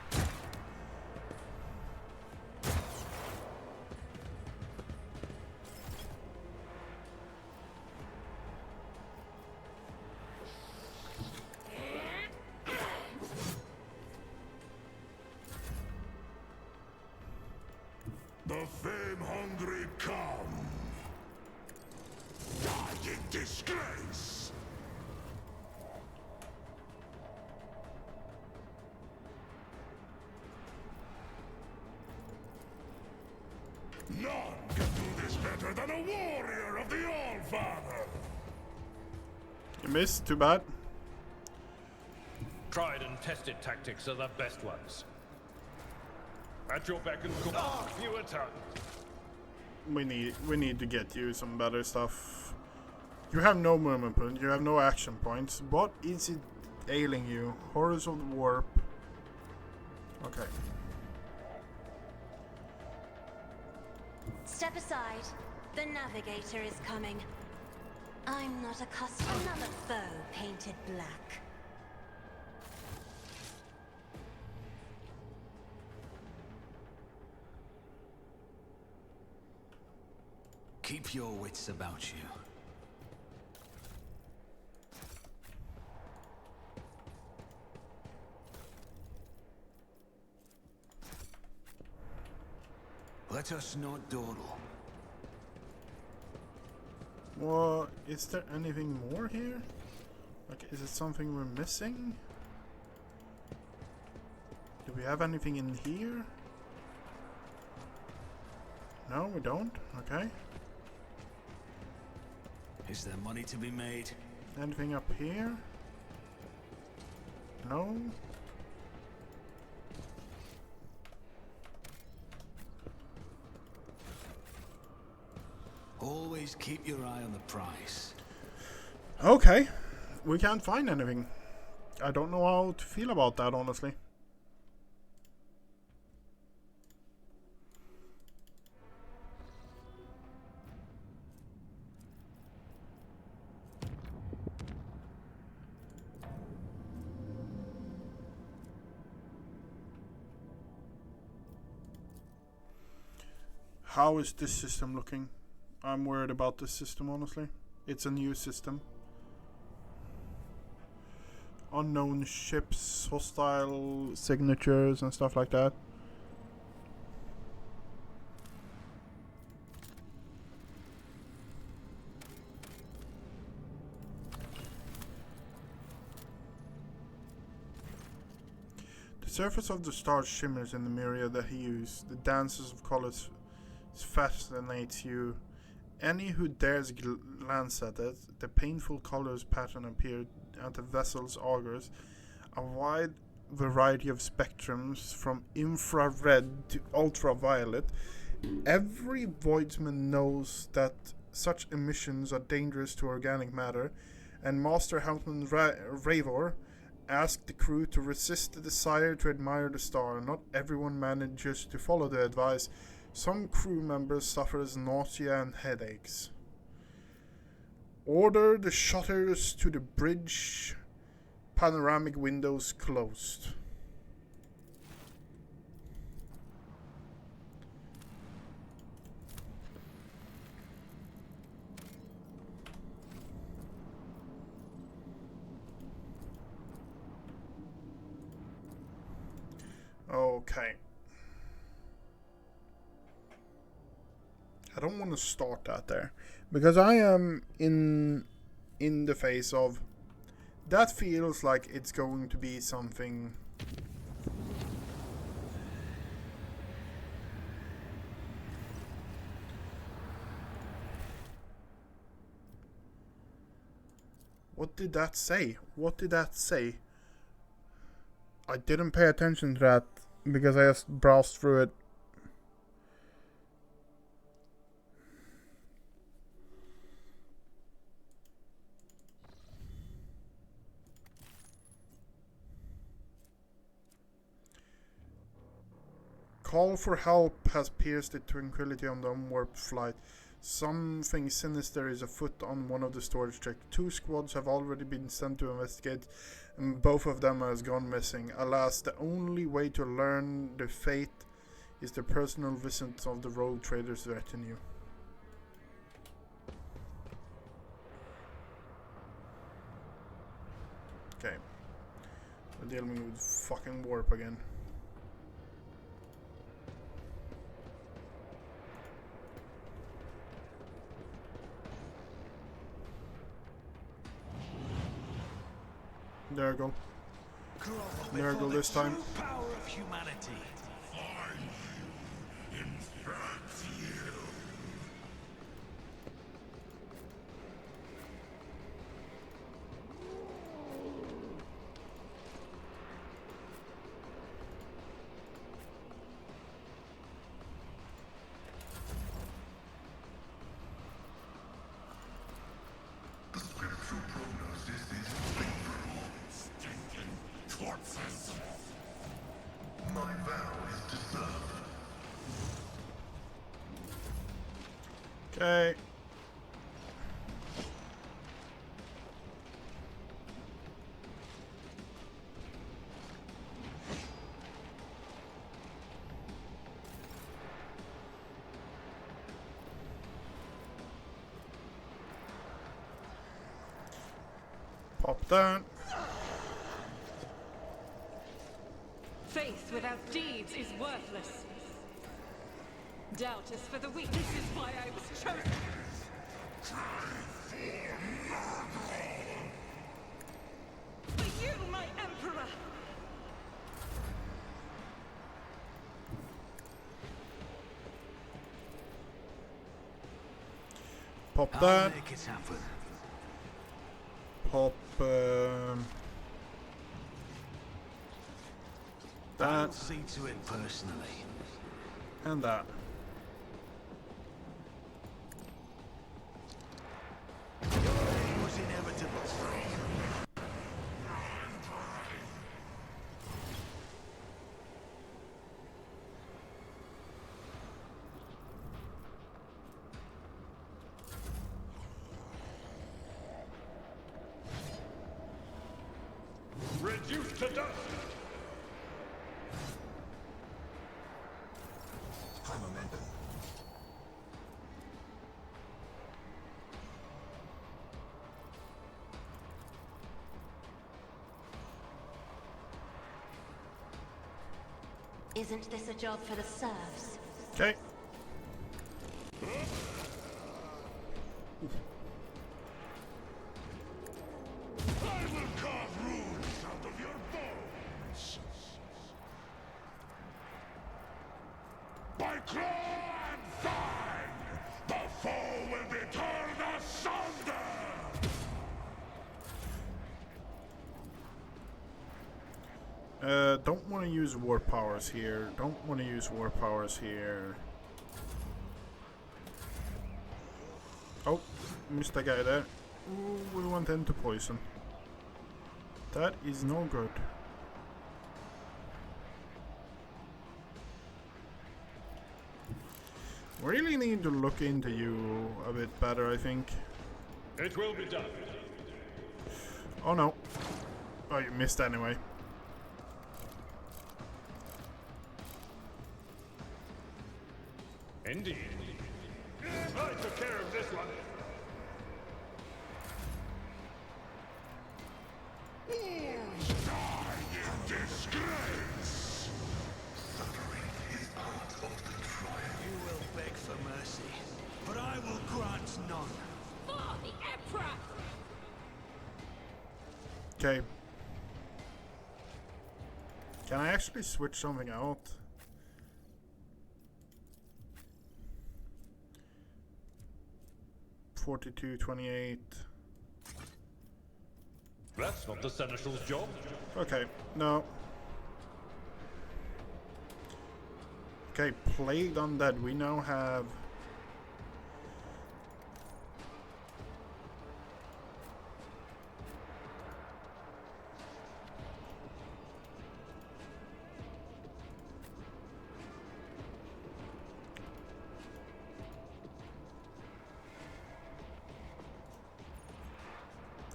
The fame-hungry come. Die in disgrace. None can do this better than a warrior of the All-Father. You missed, too bad. Tried and tested tactics are the best ones. At your beck and call. Fewer tongues. We need to get you some better stuff. You have no movement point, you have no action points. What is it ailing you? Horrors of the Warp. Okay. Step aside. The navigator is coming. I'm not accustomed. Another foe painted black. Keep your wits about you. Let us not dawdle. Well, is there anything more here? Like, is it something we're missing? Do we have anything in here? No, we don't. Okay. Is there money to be made? Anything up here? No. Always keep your eye on the prize. Okay. We can't find anything. I don't know how to feel about that, honestly. How is this system looking? I'm worried about this system, honestly. It's a new system. Unknown ships, hostile signatures and stuff like that. The surface of the stars shimmers in the myriad hues. The dances of colors fascinates you. Any who dares glance at it, the painful colors pattern appear at the vessel's augurs, a wide variety of spectrums from infrared to ultraviolet. Every voidsman knows that such emissions are dangerous to organic matter, and Master Helmsman Ravor asked the crew to resist the desire to admire the star. Not everyone manages to follow the advice. Some crew members suffer nausea and headaches. Order the shutters to the bridge panoramic windows closed. Okay. I don't want to start that there, because I am in the face of that. Feels like it's going to be something What did that say? What did that say? I didn't pay attention to that because I just browsed through it. Call for help has pierced the tranquility on the unwarped flight. Something sinister is afoot on one of the storage decks. 2 squads have already been sent to investigate, and both of them has gone missing. Alas, the only way to learn the fate is the personal visit of the rogue traders' retinue. Okay. We're dealing with fucking warp again. There we go. There we go this time. Power of humanity. The scriptural prognosis is favorable. Stinking corpses. My vow Okay. Pop that. Faith without deeds is worthless. Doubt is for the weak. This is why I was chosen. For you, my Emperor! Pop I'll that. make it happen. Pop I'll that see to it personally. and that. It was inevitable. Reduced to dust! Isn't this a job for the serfs? Okay. I will carve runes out of your bones. By claw and fang, the foe will be torn asunder. Don't want to use war powers here. Don't want to use war powers here. Oh, missed that guy there. Ooh, we want him to poison. That is no good. Really need to look into you a bit better, I think. It will be done. Oh no. Oh, you missed anyway. Indeed. I took care of this one. Die in disgrace. You will beg for mercy, but I will grant none. For the Emperor! Okay. Can I actually switch something out? $42, $28. That's not the Seneschal's job. Okay, no. Okay, Plagued Undead. We now have...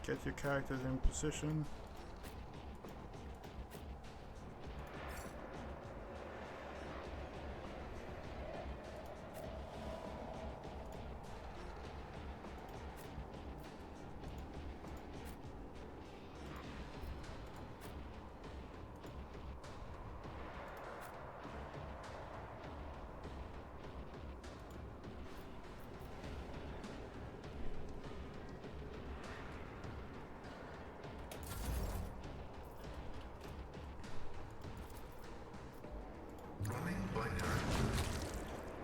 Get your characters in position.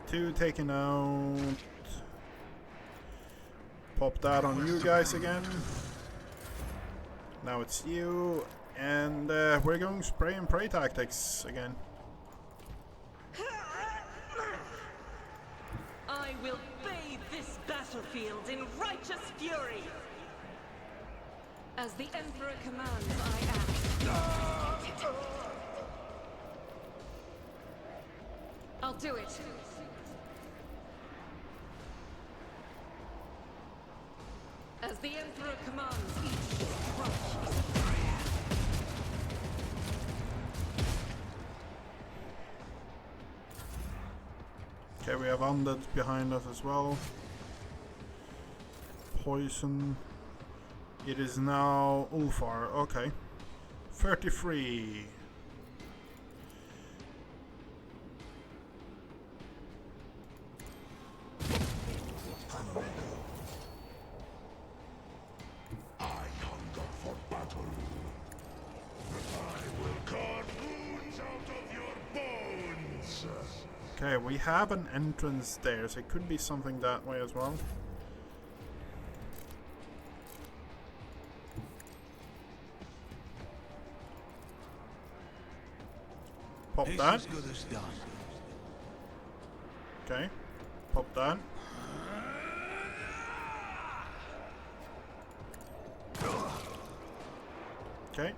Two taken out. Pop that on you guys again. Now it's you. And we're going spray and pray tactics again. I will bathe this battlefield in righteous fury. As the Emperor commands, I act. I'll do it. As the Emperor commands, each strike is a prayer. Okay, we have undead behind us as well. Poison. It is now Ulfar. Okay. 33. I hunger for battle. I will carve wounds out of your bones. Okay, we have an entrance there, so it could be something that way as well. Pop It's that. as good as done. Okay. Pop that. Okay.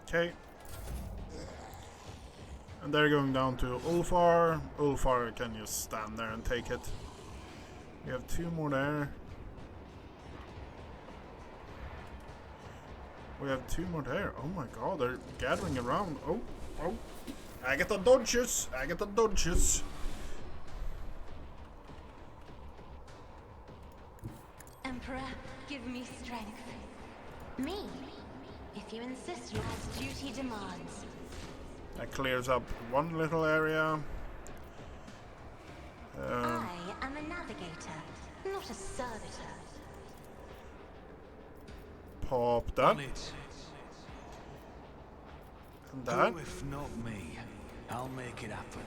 Okay. And they're going down to Ulfar. Ulfar can just stand there and take it. We have 2 more there. We have 2 more there. Oh my god, they're gathering around. Oh, oh. Agatha dodges. Agatha dodges. Emperor, give me strength. Me? If you insist, as duty demands. That clears up one little area. I am a navigator, not a servitor. Pop that. On it. And that. Who if not me? I'll make it happen.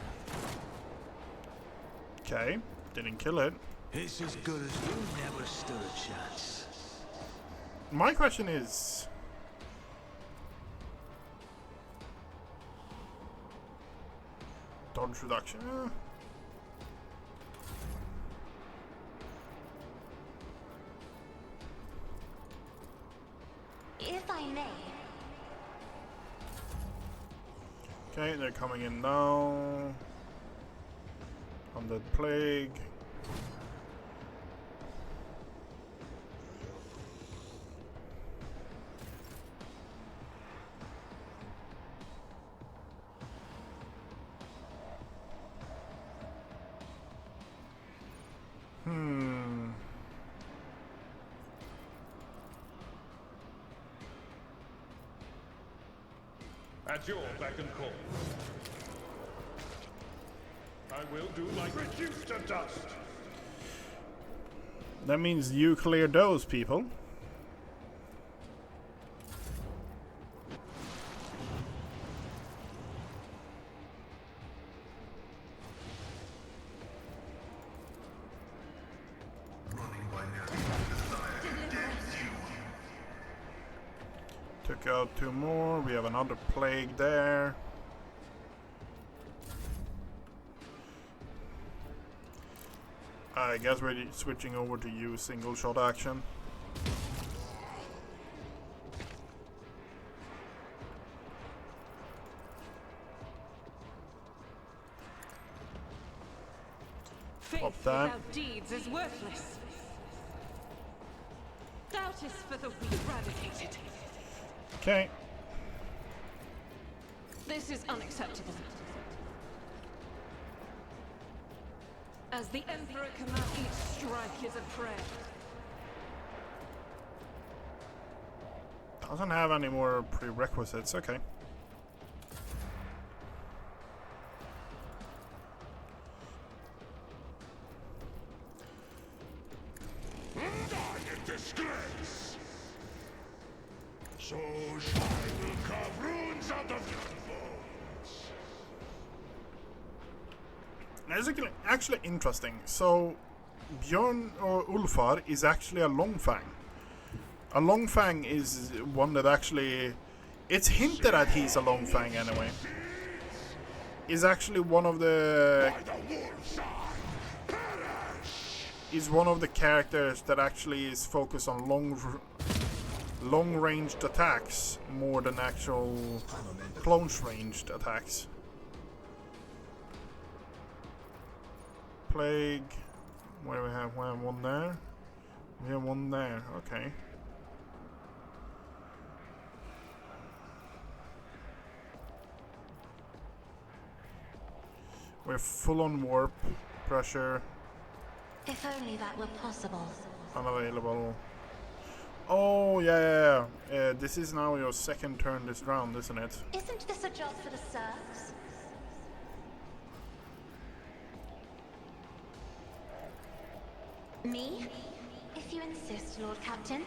Okay. Didn't kill it. It's as good as you never stood a chance. My question is... dodge reduction. If I may. Okay, they're coming in now. Undead Plague. At your beck and call. I will do like reduced to dust. That means you cleared those people. Took out 2 more. We have another plague there. I guess we're switching over to use single shot action. Faith Pop that. without deeds is worthless. Doubt is for the weak eradicated. Okay. This is unacceptable. As the Emperor commands, each strike is a prayer. Doesn't have any more prerequisites. Okay. Die in disgrace. So I will carve runes out of your bones. That's actually interesting. So, Bjorn or Ulfar is actually a Longfang. A Longfang is one that actually... It's hinted at he's a Longfang anyway. Is actually one of the... By the wolf's eye, perish. Is one of the characters that actually is focused on long-ranged attacks more than actual close-ranged attacks. Plague. What do we have? We have one there. We have one there. Okay. We're full on warp. Pressure. If only that were possible. Unavailable. Oh, yeah. This is now your second turn this round, isn't it? Isn't this a job for the serfs? Me? If you insist, Lord Captain.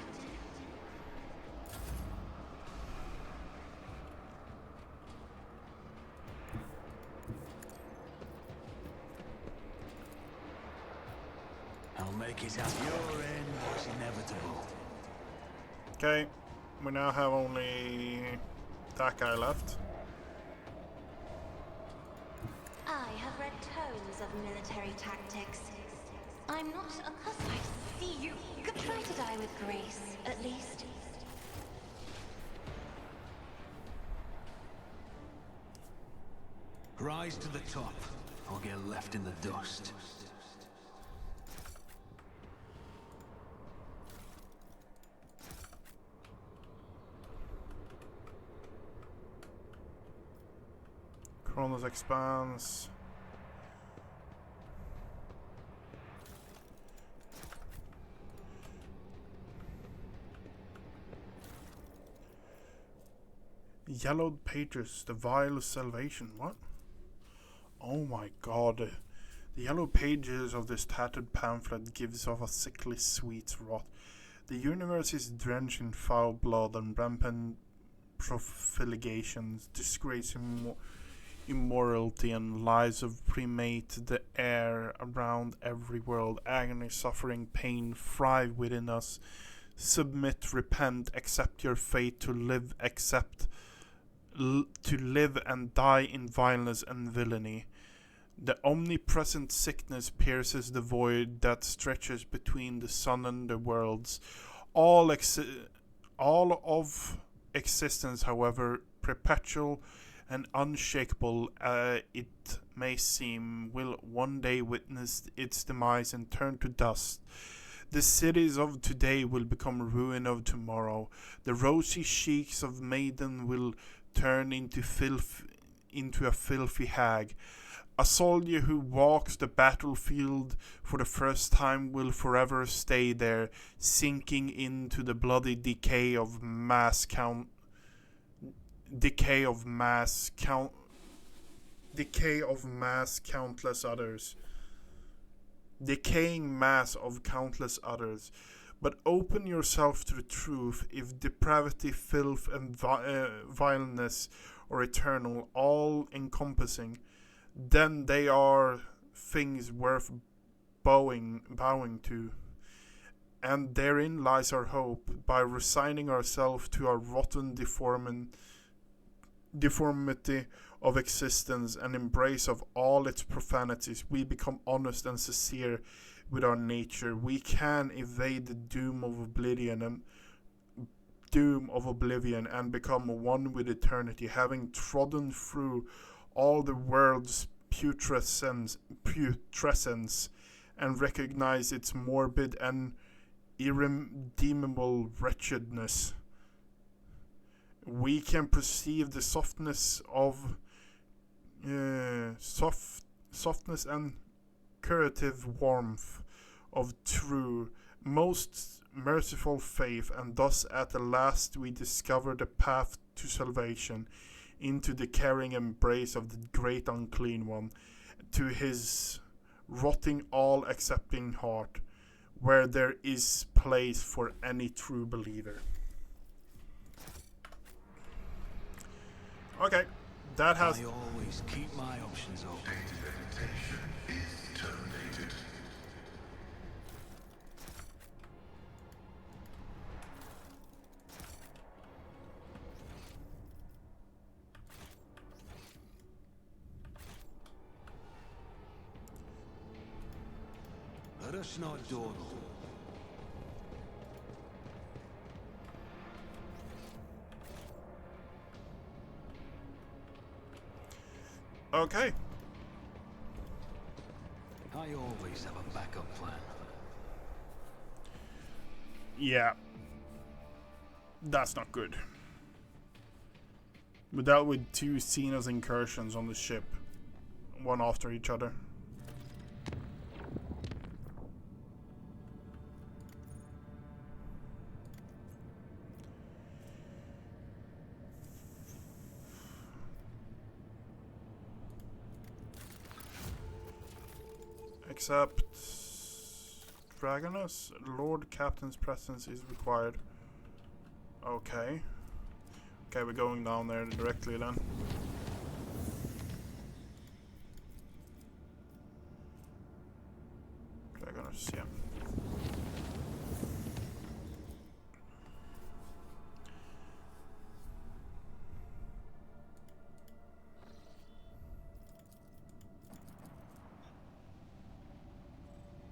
I'll make it happen. Your end was inevitable. Okay, we now have only that guy left. I have read tomes of military tactics. I'm not accustomed. I see you. Try to die with grace, at least. Rise to the top, or get left in the dust. Kronos expands. Yellowed pages, the vial of salvation. What? Oh my god. The yellow pages of this tattered pamphlet gives off a sickly sweet rot. The universe is drenched in foul blood and rampant profligations, disgrace, immorality, and lies of primate the air around every world. Agony, suffering, pain thrive within us. Submit, repent, accept your fate to live, to live and die in vileness and villainy. The omnipresent sickness pierces the void that stretches between the sun and the worlds. All of existence, however perpetual and unshakable it may seem, will one day witness its demise and turn to dust. The cities of today will become ruin of tomorrow. The rosy cheeks of maiden will turn into a filthy hag. A soldier who walks the battlefield for the first time will forever stay there, sinking into the bloody decay of countless others. Decaying mass of countless others. But open yourself to the truth. If depravity, filth, and vileness are eternal, all-encompassing, then they are things worth bowing to. And therein lies our hope. By resigning ourselves to our rotten deformity of existence and embrace of all its profanities, we become honest and sincere with our nature. We can evade the doom of oblivion and become one with eternity, having trodden through all the world's putrescence and recognize its morbid and irredeemable wretchedness. We can perceive the softness and curative warmth of true, most merciful faith, and thus at the last we discover the path to salvation, into the caring embrace of the great unclean one, to his rotting all-accepting heart, where there is place for any true believer. Okay, that has... I always keep my options open. Let us not dawdle. Okay. I always have a backup plan. Yeah. That's not good. We dealt with 2 Xenos incursions on the ship, one after each other. Except Dragonus, Lord Captain's presence is required. Okay. Okay, we're going down there directly then. Dragonus, yeah.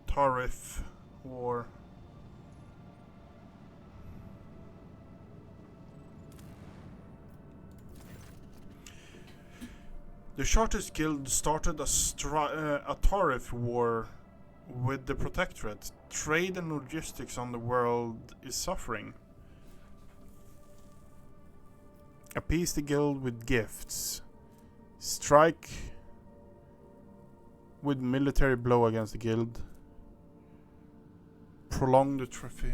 Tarif War. The Charters Guild started a Tarif War with the Protectorate. Trade and logistics on the world is suffering. Appease the Guild with gifts. Strike with military blow against the Guild. Prolong the trophy.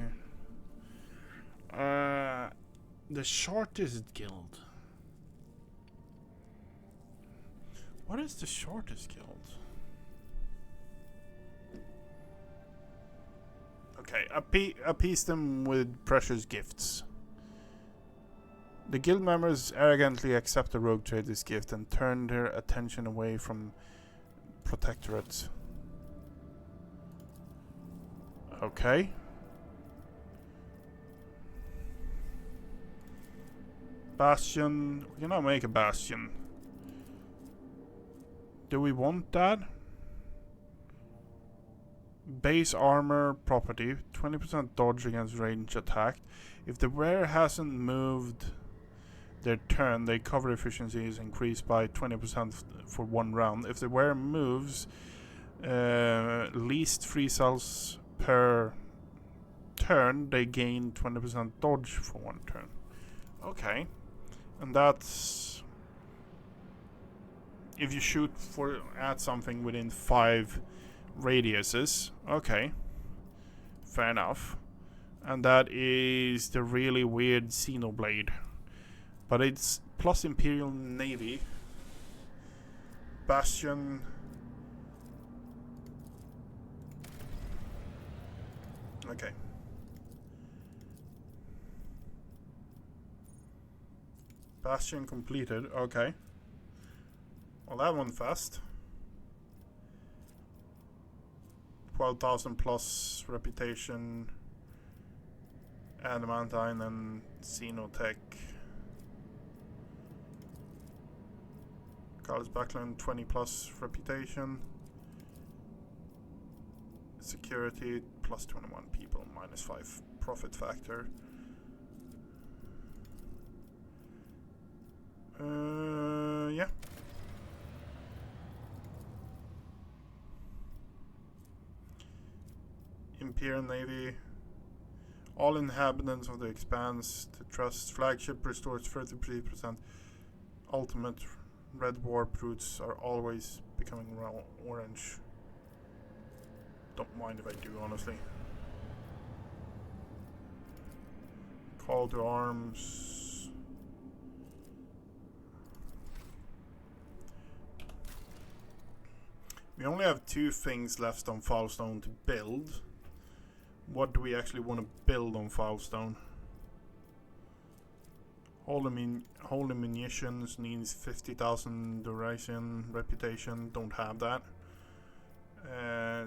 The Shortest Guild. What is the Shortest Guild? Okay, appease them with precious gifts. The guild members arrogantly accept the rogue trader's gift and turn their attention away from Protectorate. Okay. Bastion. We cannot make a bastion. Do we want that? Base armor property. 20% dodge against range attack. If the wearer hasn't moved their turn, their cover efficiency is increased by 20% for 1 round. If the wearer moves least 3 cells per turn, they gain 20% dodge for 1 turn. Okay. And that's if you shoot at something within 5 radiuses. Okay. Fair enough. And that is the really weird Xenoblade. But it's plus Imperial Navy. Bastion. Okay. Bastion completed. Okay. Well, that went fast. 12,000 plus reputation. Adamantine and Xenotech. Carlos Backlund, 20 plus reputation. Security, plus 21 people, minus 5 profit factor. Yeah. Imperial Navy. All inhabitants of the Expanse to trust. Flagship restores 33%. Ultimate red warp routes are always becoming orange. Don't mind if I do, honestly. Call to arms. We only have 2 things left on Foulstone to build. What do we actually want to build on Foulstone? Holy munitions needs 50,000 duration. Reputation, don't have that.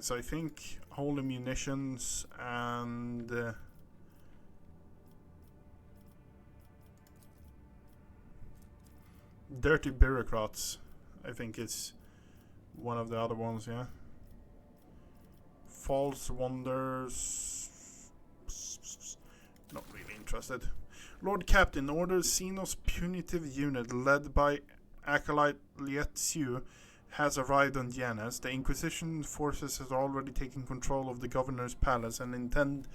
So I think holy munitions and dirty bureaucrats, I think is one of the other ones, yeah. False wonders, not really interested. Lord Captain orders Xenos punitive unit led by acolyte Lietziu has arrived on Janus. The Inquisition forces have already taken control of the governor's palace and intend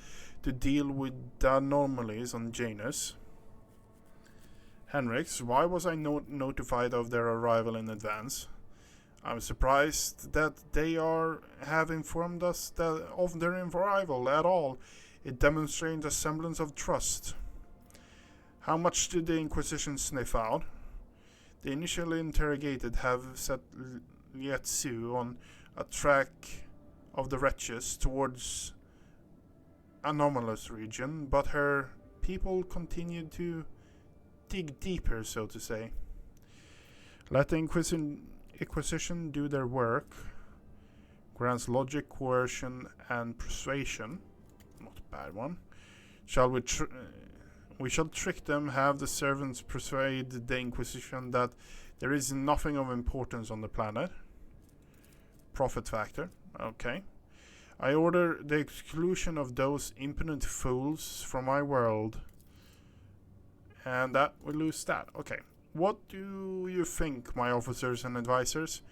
to deal with the anomalies on Janus. Henrix, why was I not notified of their arrival in advance? I'm surprised that they have informed us of their arrival at all. It demonstrates a semblance of trust. How much did the Inquisition sniff out? The initially interrogated have set Lietziu on a track of the wretches towards anomalous region, but her people continued to dig deeper, so to say. Let the Inquisition do their work. Grants logic, coercion, and persuasion. Not a bad one. We shall trick them, have the servants persuade the Inquisition that there is nothing of importance on the planet. Profit factor. Okay. I order the exclusion of those impudent fools from my world. And that we lose that. Okay. What do you think, my officers and advisors?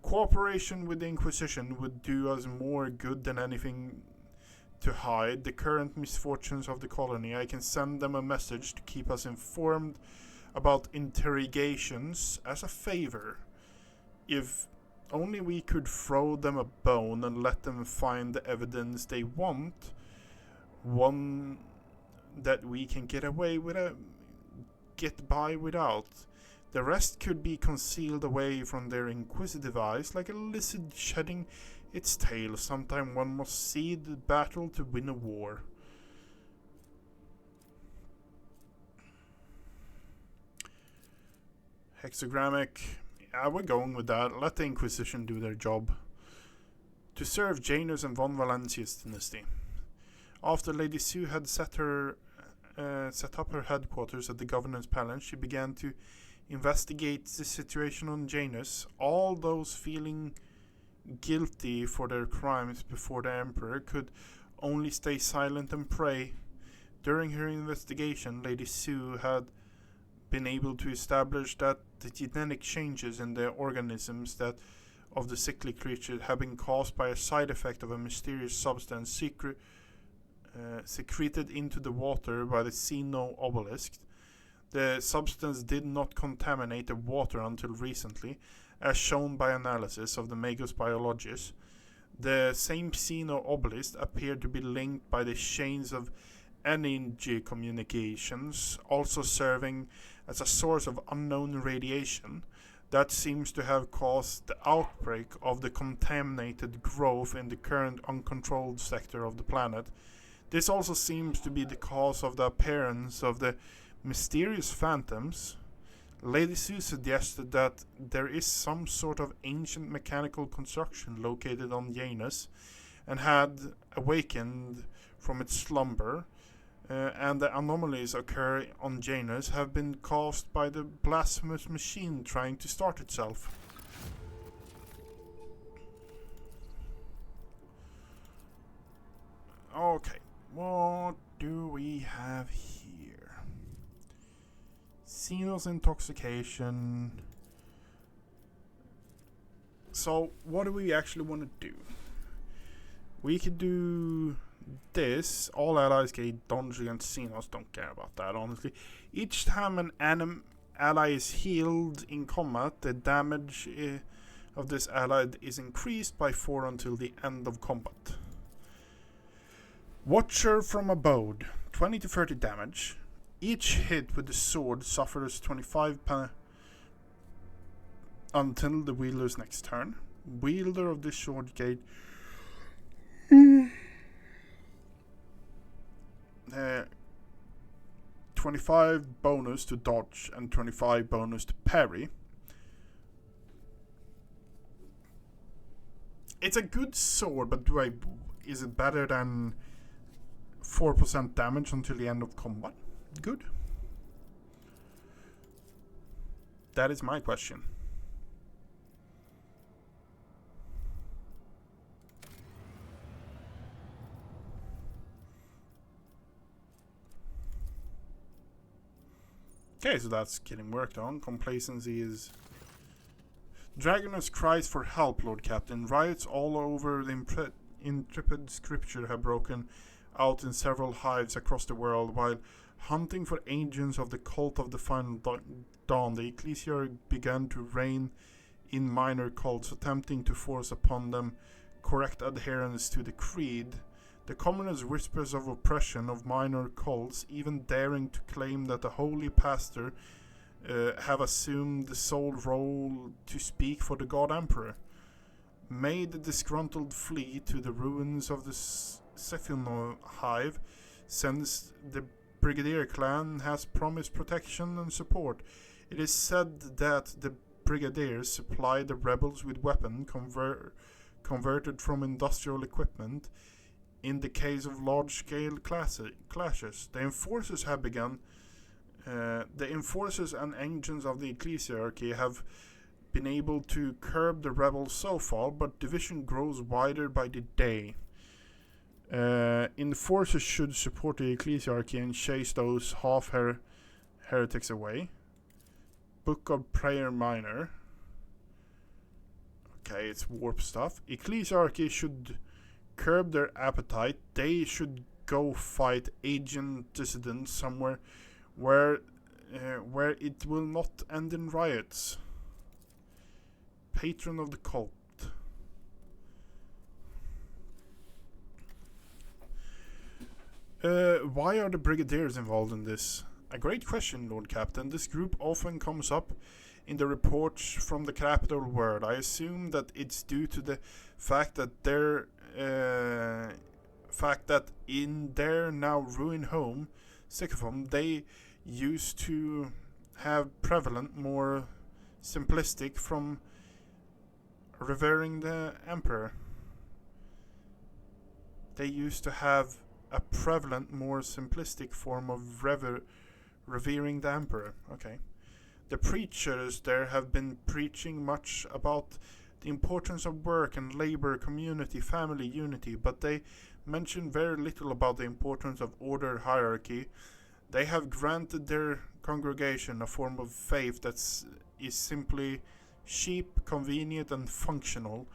Cooperation with the Inquisition would do us more good than anything to hide the current misfortunes of the colony. I can send them a message to keep us informed about interrogations as a favor. If only we could throw them a bone and let them find the evidence they want, one that we can get by without. The rest could be concealed away from their inquisitive eyes, like a lizard shedding its tail. Sometime one must see the battle to win a war. Hexagrammic. Yeah, we're going with that. Let the Inquisition do their job. To serve Janus and von Valancius dynasty. After Lady Sue had set up her headquarters at the governor's palace, she began to investigate the situation on Janus. All those feeling guilty for their crimes before the Emperor could only stay silent and pray. During her investigation, Lady Sue had been able to establish that the genetic changes in the organisms that of the sickly creature have been caused by a side effect of a mysterious substance secreted into the water by the Xeno obelisk. The substance did not contaminate the water until recently, as shown by analysis of the Magos Biologis. The same Xeno obelisk appeared to be linked by the chains of energy communications, also serving as a source of unknown radiation that seems to have caused the outbreak of the contaminated growth in the current uncontrolled sector of the planet. This also seems to be the cause of the appearance of the mysterious phantoms. Lady Sue suggested that there is some sort of ancient mechanical construction located on Janus and had awakened from its slumber, and the anomalies occur on Janus have been caused by the blasphemous machine trying to start itself. Okay, what do we have here? Xenos intoxication. So, what do we actually want to do? We could do this. All allies gain dodge against Xenos. Don't care about that, honestly. Each time an ally is healed in combat, the damage of this ally is increased by 4 until the end of combat. Watcher from Abode, 20 to 30 damage. Each hit with the sword suffers 25 until the wielder's next turn. Wielder of this sword gain 25 bonus to dodge and 25 bonus to parry. It's a good sword, but is it better than 4% damage until the end of combat? Good. That is my question. Okay, so that's getting worked on. Complacency is Dragonus cries for help, Lord Captain. Riots all over the intrepid scripture have broken out in several hives across the world, while hunting for agents of the cult of the final dawn. The Ecclesia began to rein in minor cults, attempting to force upon them correct adherence to the creed. The commonest whispers of oppression of minor cults, even daring to claim that the holy pastor have assumed the sole role to speak for the God Emperor, made the disgruntled flee to the ruins of the Sephino hive, since the Brigadier clan has promised protection and support. It is said that the Brigadiers supply the rebels with weapons converted from industrial equipment in the case of large-scale clashes. The enforcers have begun. The enforcers and agents of the Ecclesiarchy have been able to curb the rebels so far, but division grows wider by the day. Enforcers should support the Ecclesiarchy and chase those heretics away. Book of Prayer Minor. Okay, it's warp stuff. Ecclesiarchy should curb their appetite. They should go fight agent dissidents somewhere where it will not end in riots. Patron of the cult. Why are the Brigadiers involved in this? A great question, Lord Captain. This group often comes up in the reports from the capital world. I assume that it's due to the fact that in their now ruined home, Sycophum, they used to have prevalent more simplistic from revering the Emperor. They used to have a prevalent, more simplistic form of revering the Emperor. Okay. The preachers there have been preaching much about the importance of work and labor, community, family, unity, but they mention very little about the importance of order hierarchy. They have granted their congregation a form of faith that is simply cheap, convenient, and functional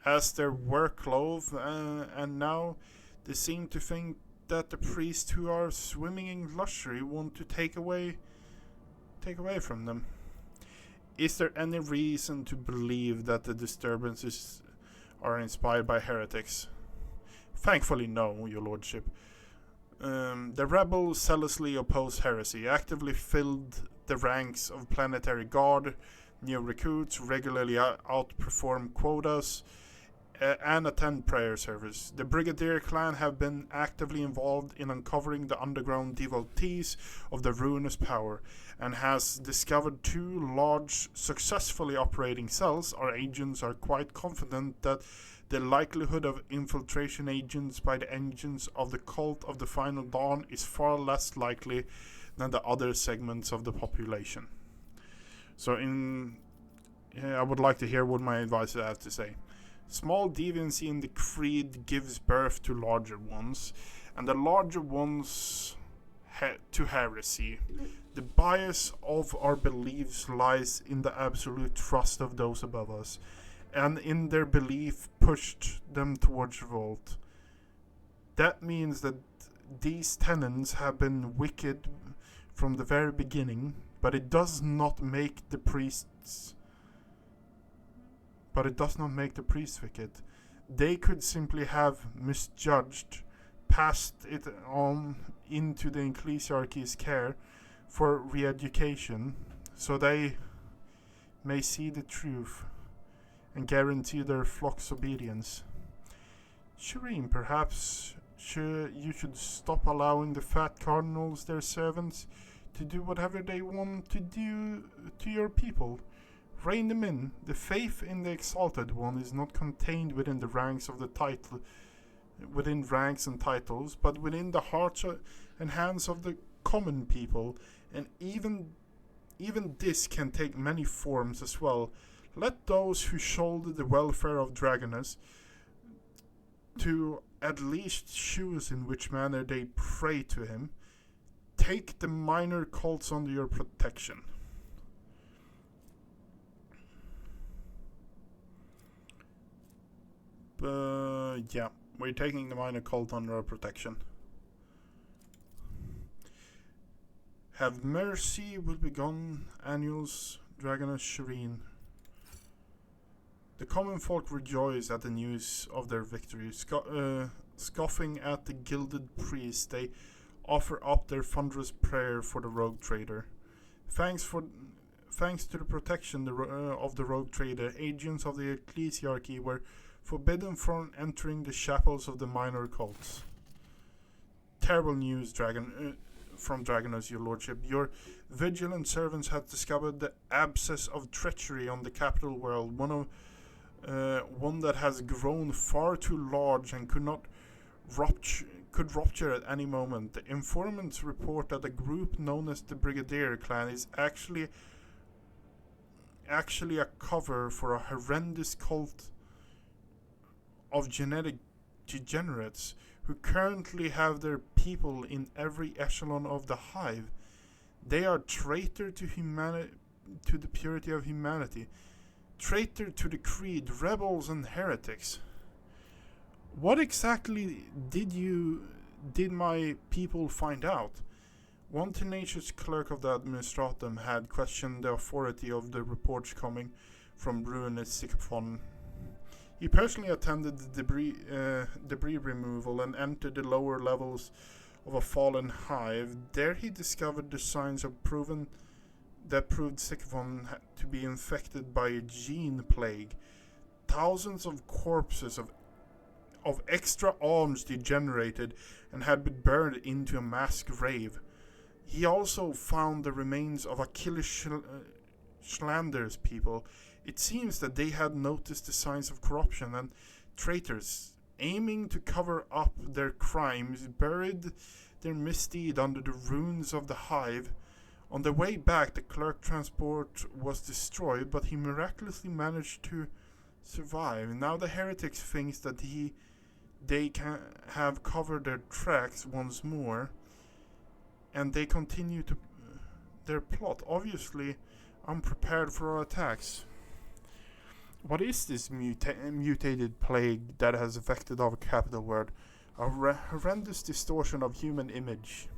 as their workload, and now they seem to think that the priests who are swimming in luxury want to take away from them. Is there any reason to believe that the disturbances are inspired by heretics? Thankfully, no, your lordship. The rebels zealously oppose heresy, actively filled the ranks of planetary guard, new recruits regularly outperform quotas, and attend prayer service. The Brigadier clan have been actively involved in uncovering the underground devotees of the ruinous power, and has discovered 2 large, successfully operating cells. Our agents are quite confident that the likelihood of infiltration agents by the agents of the cult of the final dawn is far less likely than the other segments of the population. So I would like to hear what my advisor has to say. Small deviancy in the creed gives birth to larger ones, and the larger ones to heresy. The bias of our beliefs lies in the absolute trust of those above us, and in their belief pushed them towards revolt. That means that these tenets have been wicked from the very beginning, but it does not make the priests wicked. They could simply have misjudged, passed it on into the Ecclesiarchy's care for re-education, so they may see the truth and guarantee their flock's obedience. Shireen, perhaps you should stop allowing the fat cardinals, their servants, to do whatever they want to do to your people. Rein them in. The faith in the Exalted One is not contained within the ranks of the title, within ranks and titles, but within the hearts and hands of the common people, and even this can take many forms as well. Let those who shoulder the welfare of Dragonus to at least choose in which manner they pray to him. Take the minor cults under your protection. Yeah, we're taking the minor cult under our protection. Have mercy will be gone, annuals, Dragonus Shireen. The common folk rejoice at the news of their victory. Scoffing at the gilded priest, they offer up their thunderous prayer for the rogue trader. Thanks to the protection of the rogue trader, agents of the ecclesiarchy were forbidden from entering the chapels of the minor cults. Terrible news, from Dragonus, your lordship. Your vigilant servants have discovered the abscess of treachery on the capital world, one that has grown far too large and could rupture at any moment. The informants report that a group known as the Brigadier Clan is actually a cover for a horrendous cult of genetic degenerates who currently have their people in every echelon of the hive. They are traitor to to the purity of humanity, traitor to the creed, rebels and heretics. What exactly did my people find out? One tenacious clerk of the administratum had questioned the authority of the reports coming from ruinous Sicophon. He personally attended the debris removal and entered the lower levels of a fallen hive. There he discovered the signs of proved Sicophon to be infected by a gene plague. Thousands of corpses of extra arms degenerated and had been burned into a mass grave. He also found the remains of Achilles Schlander's people. It seems that they had noticed the signs of corruption, and traitors, aiming to cover up their crimes, buried their misdeed under the ruins of the hive. On the way back, the clerk transport was destroyed, but he miraculously managed to survive. Now the heretics think that they can have covered their tracks once more, and they continue to their plot, obviously unprepared for our attacks. What is this mutated plague that has affected our capital world? A horrendous distortion of human image.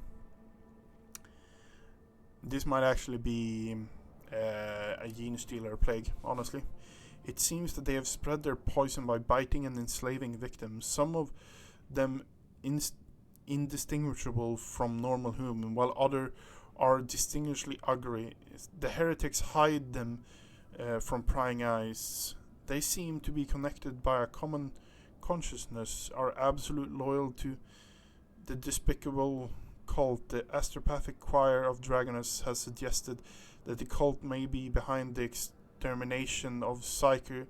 This might actually be a gene stealer plague, honestly. It seems that they have spread their poison by biting and enslaving victims, some of them indistinguishable from normal human, while others are distinguishably ugly. The heretics hide them from prying eyes. They seem to be connected by a common consciousness, are absolute loyal to the despicable cult. The astropathic choir of Dragonus has suggested that the cult may be behind the extermination of Psyche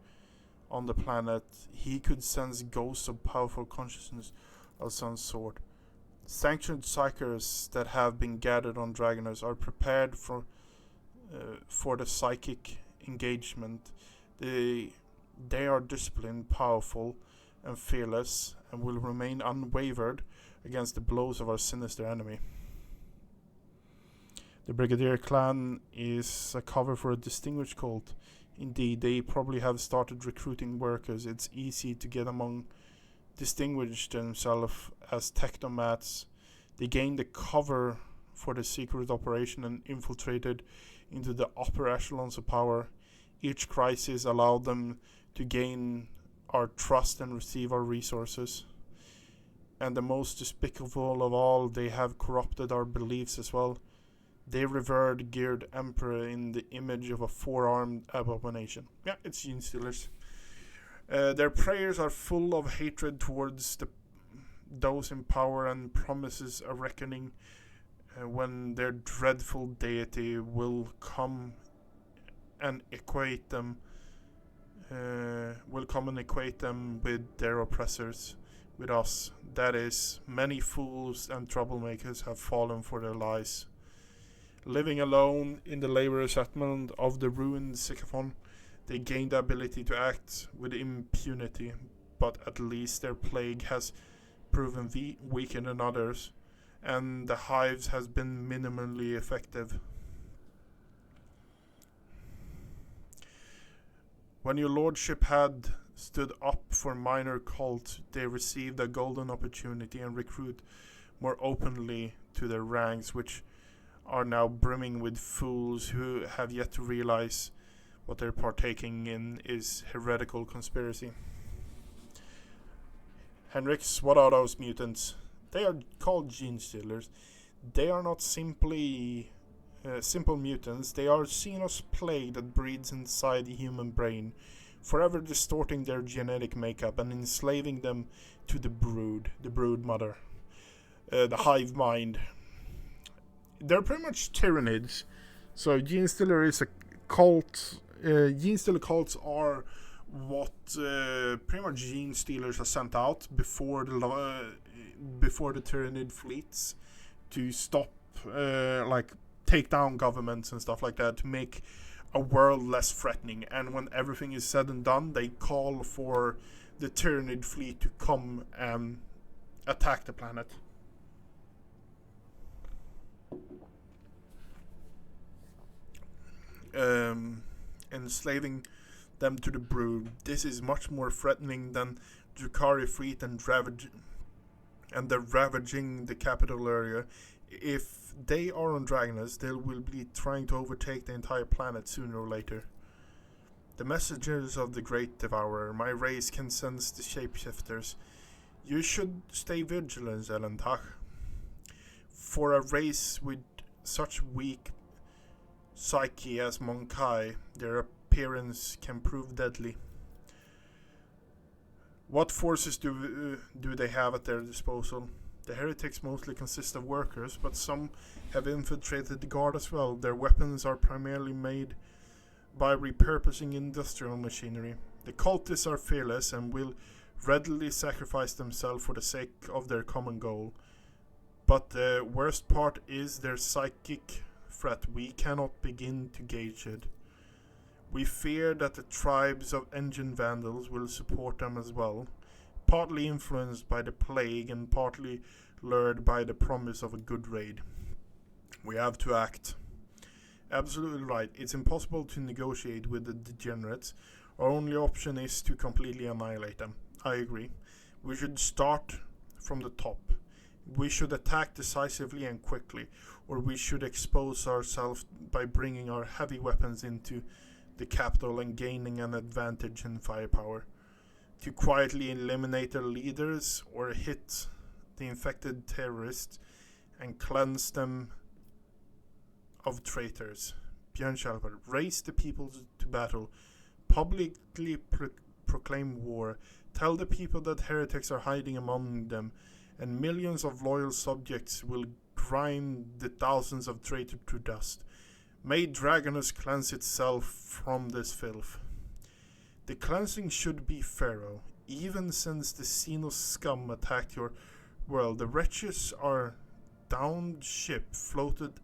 on the planet. He could sense ghosts of powerful consciousness of some sort. Sanctioned psychers that have been gathered on Dragonus are prepared for the psychic engagement. They are disciplined, powerful, and fearless, and will remain unwavered against the blows of our sinister enemy. The Brigadier Clan is a cover for a distinguished cult. Indeed, they probably have started recruiting workers. It's easy to get among distinguished themselves as technomats. They gained the cover for the secret operation and infiltrated into the upper echelons of power. Each crisis allowed them to gain our trust and receive our resources. And the most despicable of all, they have corrupted our beliefs as well. They revered Geared Emperor in the image of a four-armed abomination. Yeah, it's gene stealers. Their prayers are full of hatred towards those in power and promises a reckoning when their dreadful deity will come and equate them with their oppressors, with us. That is, many fools and troublemakers have fallen for their lies. Living alone in the labor settlement of the ruined Sicophon, they gained the ability to act with impunity, but at least their plague has proven weaker than others, and the hives has been minimally effective. When your lordship had stood up for minor cults, they received a golden opportunity and recruit more openly to their ranks, which are now brimming with fools who have yet to realize what they're partaking in is heretical conspiracy. Henrix, what are those mutants? They are called gene stealers. They are not simply simple mutants. They are Xenos plague that breeds inside the human brain, forever distorting their genetic makeup and enslaving them to the brood mother, the hive mind. They're pretty much tyrannids. So Gene Stealer is a cult. Gene Stealer cults are what pretty much Gene Stealers are sent out before the Tyrannid fleets to stop, take down governments and stuff like that, to make a world less threatening. And when everything is said and done, they call for the Tyrannid fleet to come and attack the planet. Enslaving them to the brood. This is much more threatening than Drukhari fleet and they're ravaging the capital area. If they are on Dragonus, they will be trying to overtake the entire planet sooner or later. The messengers of the Great Devourer, my race can sense the shapeshifters. You should stay vigilant, Zelentach. For a race with such weak psyche as Monkai, their appearance can prove deadly. What forces do they have at their disposal? The heretics mostly consist of workers, but some have infiltrated the guard as well. Their weapons are primarily made by repurposing industrial machinery. The cultists are fearless and will readily sacrifice themselves for the sake of their common goal. But the worst part is their psychic threat. We cannot begin to gauge it. We fear that the tribes of engine vandals will support them as well, partly influenced by the plague and partly lured by the promise of a good raid. We have to act. Absolutely right. It's impossible to negotiate with the degenerates. Our only option is to completely annihilate them. I agree. We should start from the top. We should attack decisively and quickly, or we should expose ourselves by bringing our heavy weapons into the capital and gaining an advantage in firepower. To quietly eliminate their leaders or hit the infected terrorists and cleanse them of traitors. Björn Shalper, raise the people to battle, publicly proclaim war, tell the people that heretics are hiding among them, and millions of loyal subjects will grind the thousands of traitors to dust. May Dragonus cleanse itself from this filth. The cleansing should be thorough. Even since the Xenos scum attacked your world, the wretches are downed ship, floated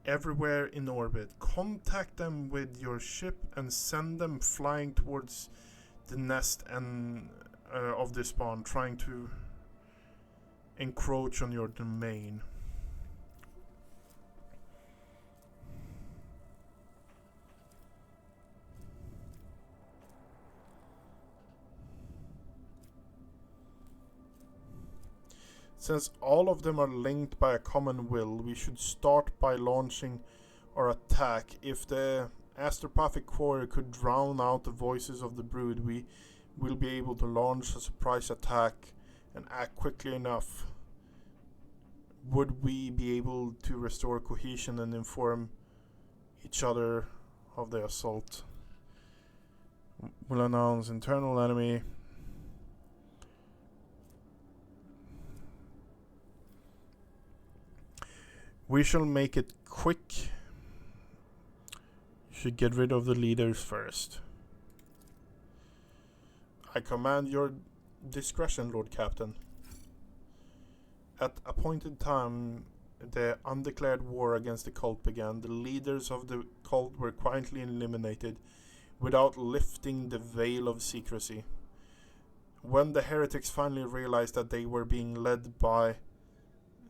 everywhere in orbit. Contact them with your ship and send them flying towards the nest and of the spawn, trying to encroach on your domain. Since all of them are linked by a common will, we should start by launching our attack. If the astropathic quarry could drown out the voices of the brood, we will be able to launch a surprise attack and act quickly enough. Would we be able to restore cohesion and inform each other of the assault? Will announce internal enemy. We shall make it quick. You should get rid of the leaders first. I command your discretion, Lord Captain. At appointed time, the undeclared war against the cult began. The leaders of the cult were quietly eliminated without lifting the veil of secrecy. When the heretics finally realized that they were being led by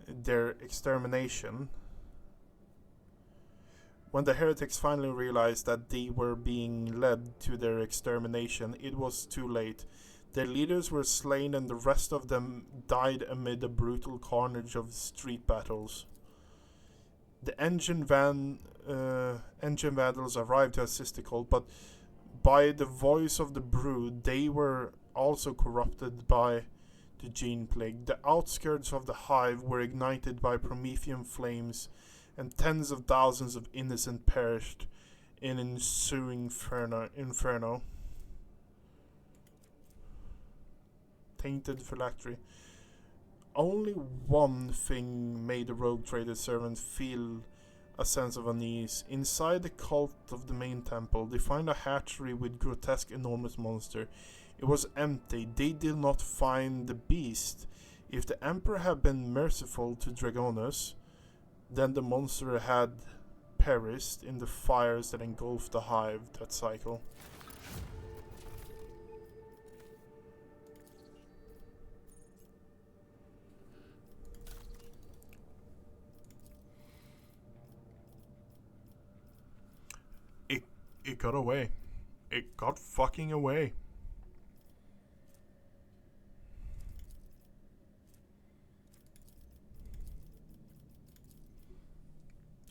their extermination, When the heretics finally realized that they were being led to their extermination, it was too late. Their leaders were slain and the rest of them died amid a brutal carnage of street battles. The engine vandals arrived to assist the cult, but by the voice of the brood, they were also corrupted by the gene plague. The outskirts of the hive were ignited by Promethean flames, and tens of thousands of innocent perished in ensuing inferno. Tainted phylactery. Only one thing made the rogue trader servants feel a sense of unease. Inside the cult of the main temple, they find a hatchery with grotesque enormous monster. It was empty. They did not find the beast. If the Emperor had been merciful to Dragonus, then the monster had perished in the fires that engulfed the hive that cycle. It got away. It got fucking away.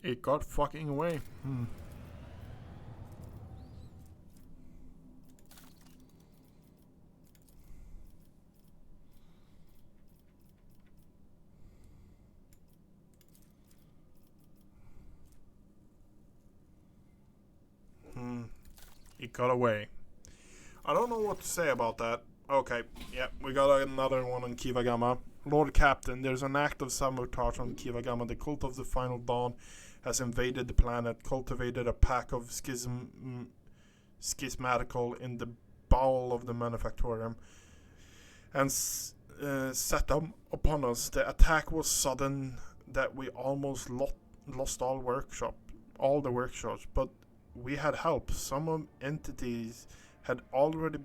It got fucking away. It got away. I don't know what to say about that. Okay, yeah, we got another one on Kiva Gamma. Lord Captain, there's an act of sabotage on Kiva Gamma. The cult of the Final Dawn has invaded the planet, cultivated a pack of schismatical in the bowel of the Manufactorium, and set them upon us. The attack was sudden that we almost lost all the workshops, but we had help. Some entities had already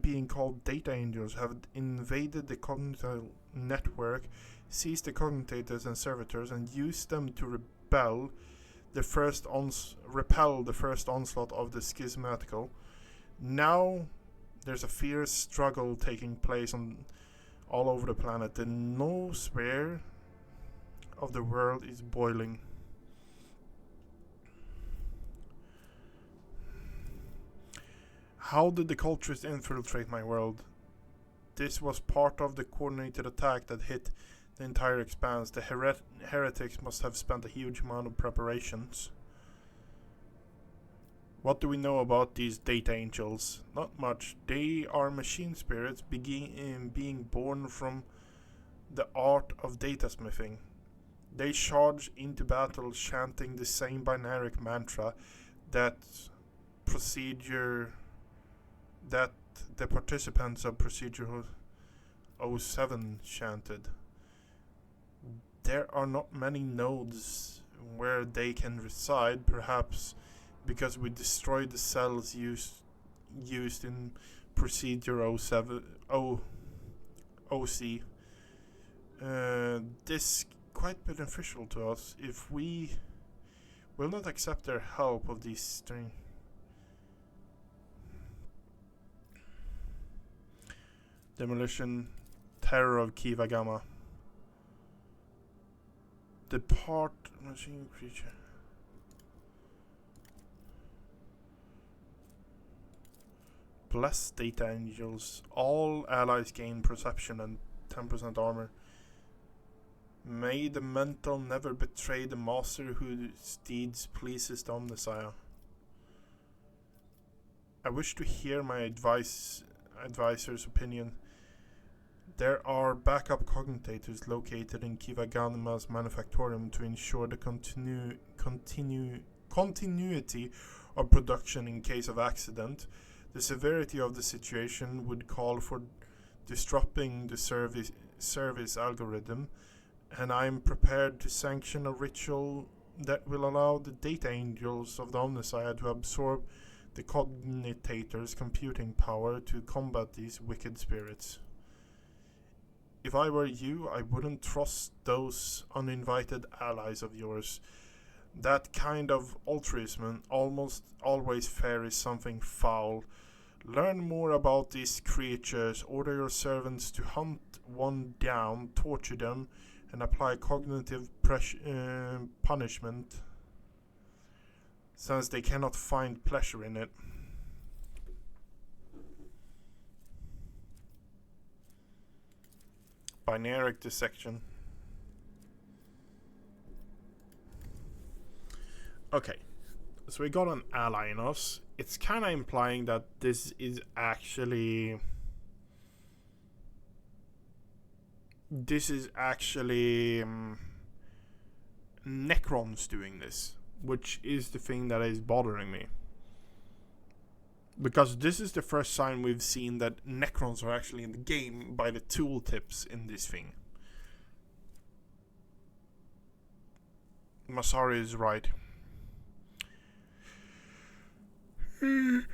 being called data angels have invaded the cognitive network, seized the cognitators and servitors, and used them to repel the first onslaught of the schismatical. Now there's a fierce struggle taking place all over the planet. The noosphere of the world is boiling. How did the cultists infiltrate my world? This was part of the coordinated attack that hit the entire expanse. The heretics must have spent a huge amount of preparations. What do we know about these data angels? Not much. They are machine spirits being born from the art of data smithing. They charge into battle chanting the same binary mantra that the participants of Procedure 07 chanted. There are not many nodes where they can reside, perhaps because we destroyed the cells used in Procedure 07 OC. This quite beneficial to us if we will not accept their help of these strings. Demolition, terror of Kiva Gamma. Depart machine creature. Bless data angels. All allies gain perception and 10% armor. May the mental never betray the master whose deeds pleases the Omnissiah. I wish to hear my advisor's opinion. There are backup cognitators located in Kiva Gamma's Manufactorium to ensure the continuity of production in case of accident. The severity of the situation would call for disrupting the service algorithm, and I am prepared to sanction a ritual that will allow the data angels of the Omnissiah to absorb the cognitators' computing power to combat these wicked spirits. If I were you, I wouldn't trust those uninvited allies of yours. That kind of altruism almost always ferries something foul. Learn more about these creatures, order your servants to hunt one down, torture them, and apply cognitive punishment, since they cannot find pleasure in it. Binary dissection. Okay, so we got an ally in us. It's kind of implying that this is actually Necrons doing this, which is the thing that is bothering me. Because this is the first sign we've seen that Necrons are actually in the game by the tooltips in this thing. Masari is right. You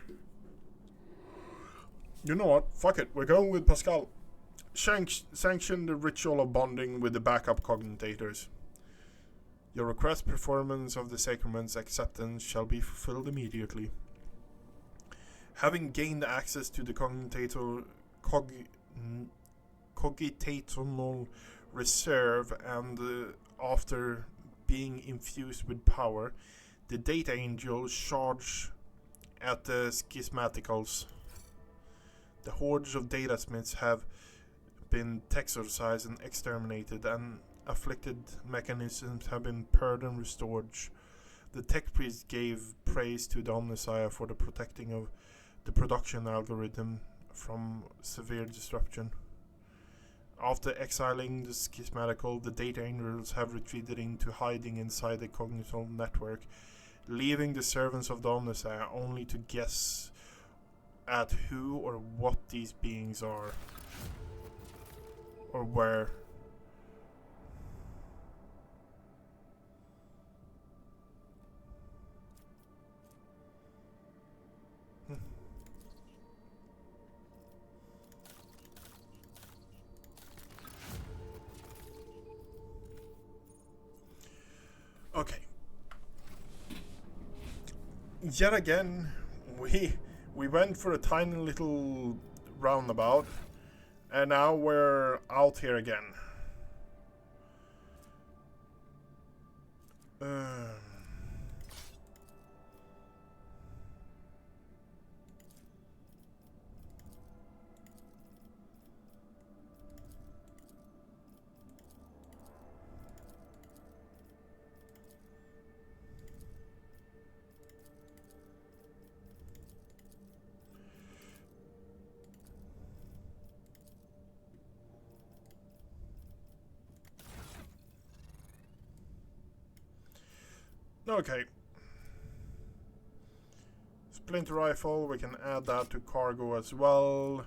know what? Fuck it. We're going with Pascal. Sanction the ritual of bonding with the backup cognitators. Your request performance of the sacrament's acceptance shall be fulfilled immediately. Having gained access to the cogitational reserve and after being infused with power, the data angels charge at the schismaticals. The hordes of datasmiths have been exorcised and exterminated, and afflicted mechanisms have been purged and restored. The tech priest gave praise to the Omnissiah for the protecting of the production algorithm from severe disruption. After exiling the schismatical, the data angels have retreated into hiding inside the cognitive network, leaving the servants of the Omnissiah only to guess at who or what these beings are, or where. Okay. Yet again, we went for a tiny little roundabout, and now we're out here again. Okay. Splinter rifle, we can add that to cargo as well.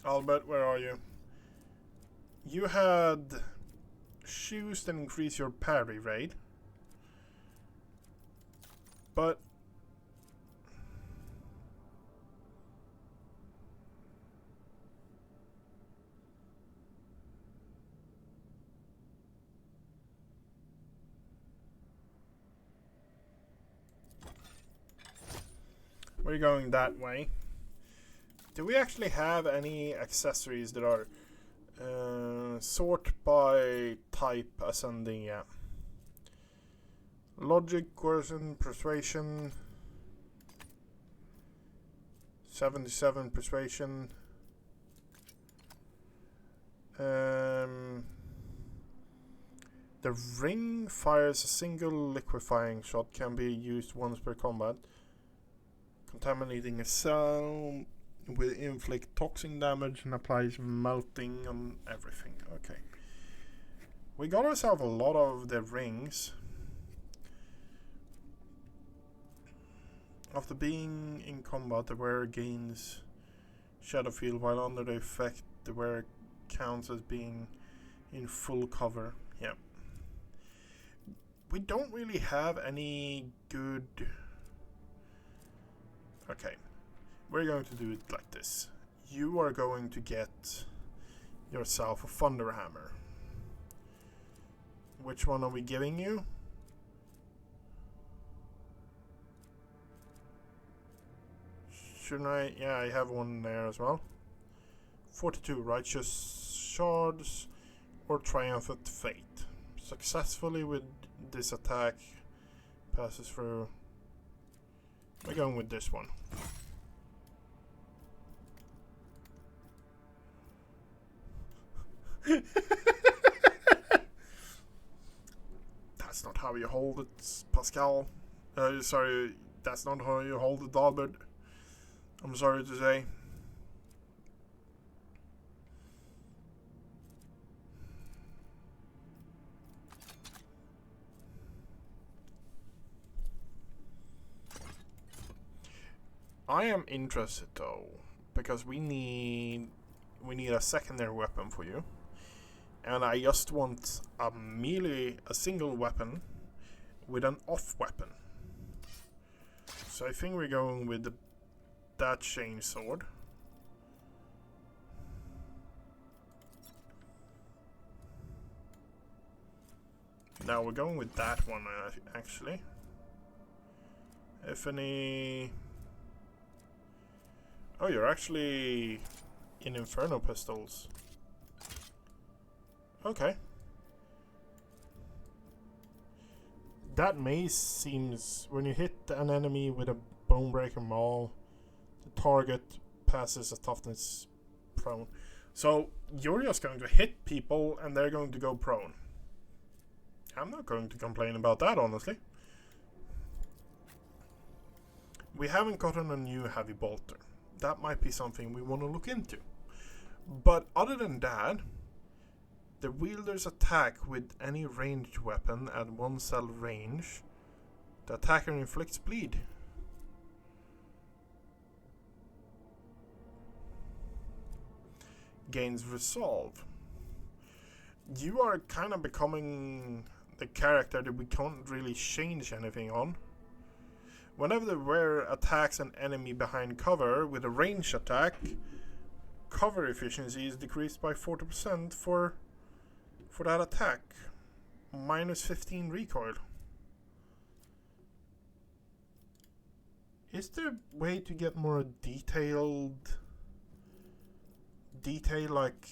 Albert, where are you? You had shoes that increase your parry rate, but we're going that way. Do we actually have any accessories that are sort by type ascending? Yeah. Logic, coercion, persuasion. 77 persuasion. The ring fires a single liquefying shot, can be used once per combat. Contaminating a cell will inflict toxin damage and applies melting on everything. Okay. We got ourselves a lot of the rings. After being in combat, the wearer gains shadow field while under the effect. The wearer counts as being in full cover. Yeah. We don't really have any good... Okay. We're going to do it like this. You are going to get yourself a Thunder Hammer. Which one are we giving you? Shouldn't I? Yeah, I have one there as well. 42 Righteous Shards or Triumphant Fate. Successfully with this attack passes through. We're going with this one. That's not how you hold it, Pascal. Sorry, that's not how you hold it, Albert. I'm sorry to say. I am interested though, because we need a secondary weapon for you, and I just want a single weapon with an off weapon. So I think we're going with that chain sword. Now we're going with that one actually. If any... Oh, you're actually in Inferno Pistols. Okay. That mace seems... When you hit an enemy with a Bonebreaker Maul, the target passes a toughness prone. So, you're just going to hit people and they're going to go prone. I'm not going to complain about that, honestly. We haven't gotten a new Heavy Bolter. That might be something we want to look into. But other than that, the wielder's attack with any ranged weapon at 1 cell range, the attacker inflicts bleed. Gains resolve. You are kind of becoming the character that we can't really change anything on. Whenever the wearer attacks an enemy behind cover with a ranged attack, cover efficiency is decreased by 40% for that attack. Minus 15 recoil. Is there a way to get more detail like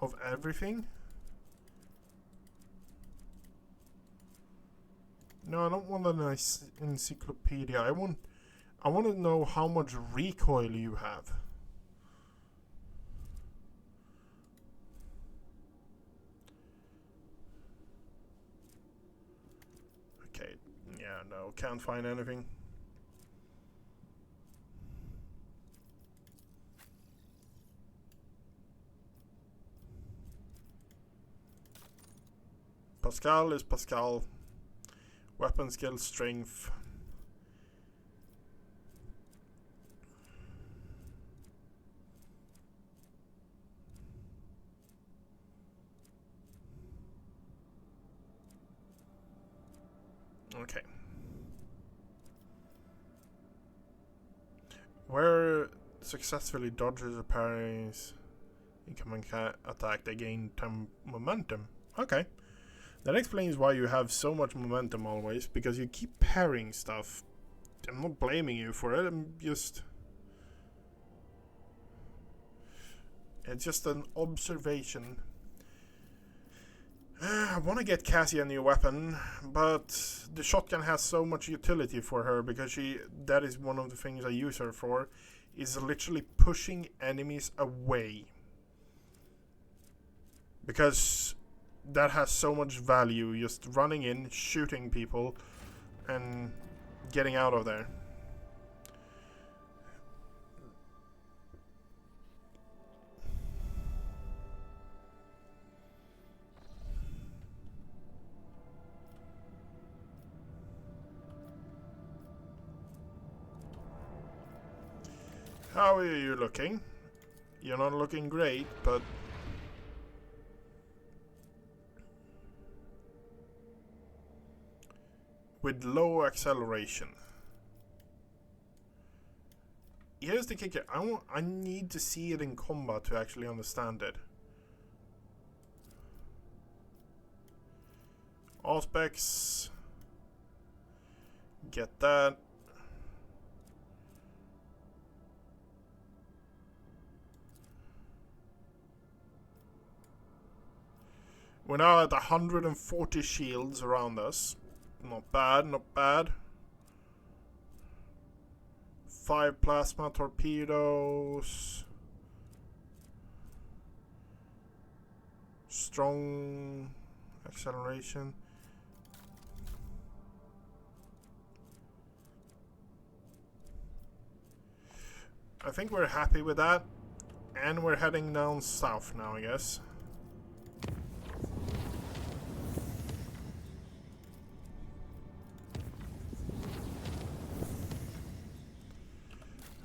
of everything? No, I don't want an encyclopedia. I want to know how much recoil you have. Okay, yeah, no, can't find anything. Pascal is Pascal. Weapon skill, strength. Okay. Where successfully dodges or parries incoming attack, they gain momentum. Okay. That explains why you have so much momentum always, because you keep parrying stuff. I'm not blaming you for it, I'm just... It's just an observation. I want to get Cassie a new weapon, but the shotgun has so much utility for her, because that is one of the things I use her for, is literally pushing enemies away. Because that has so much value, just running in, shooting people, and getting out of there. How are you looking? You're not looking great, but... with low acceleration. Here's the kicker. I need to see it in combat to actually understand it. Auspex. Get that. We're now at 140 shields around us. Not bad, not bad. 5 plasma torpedoes. Strong acceleration. I think we're happy with that. And we're heading down south now, I guess.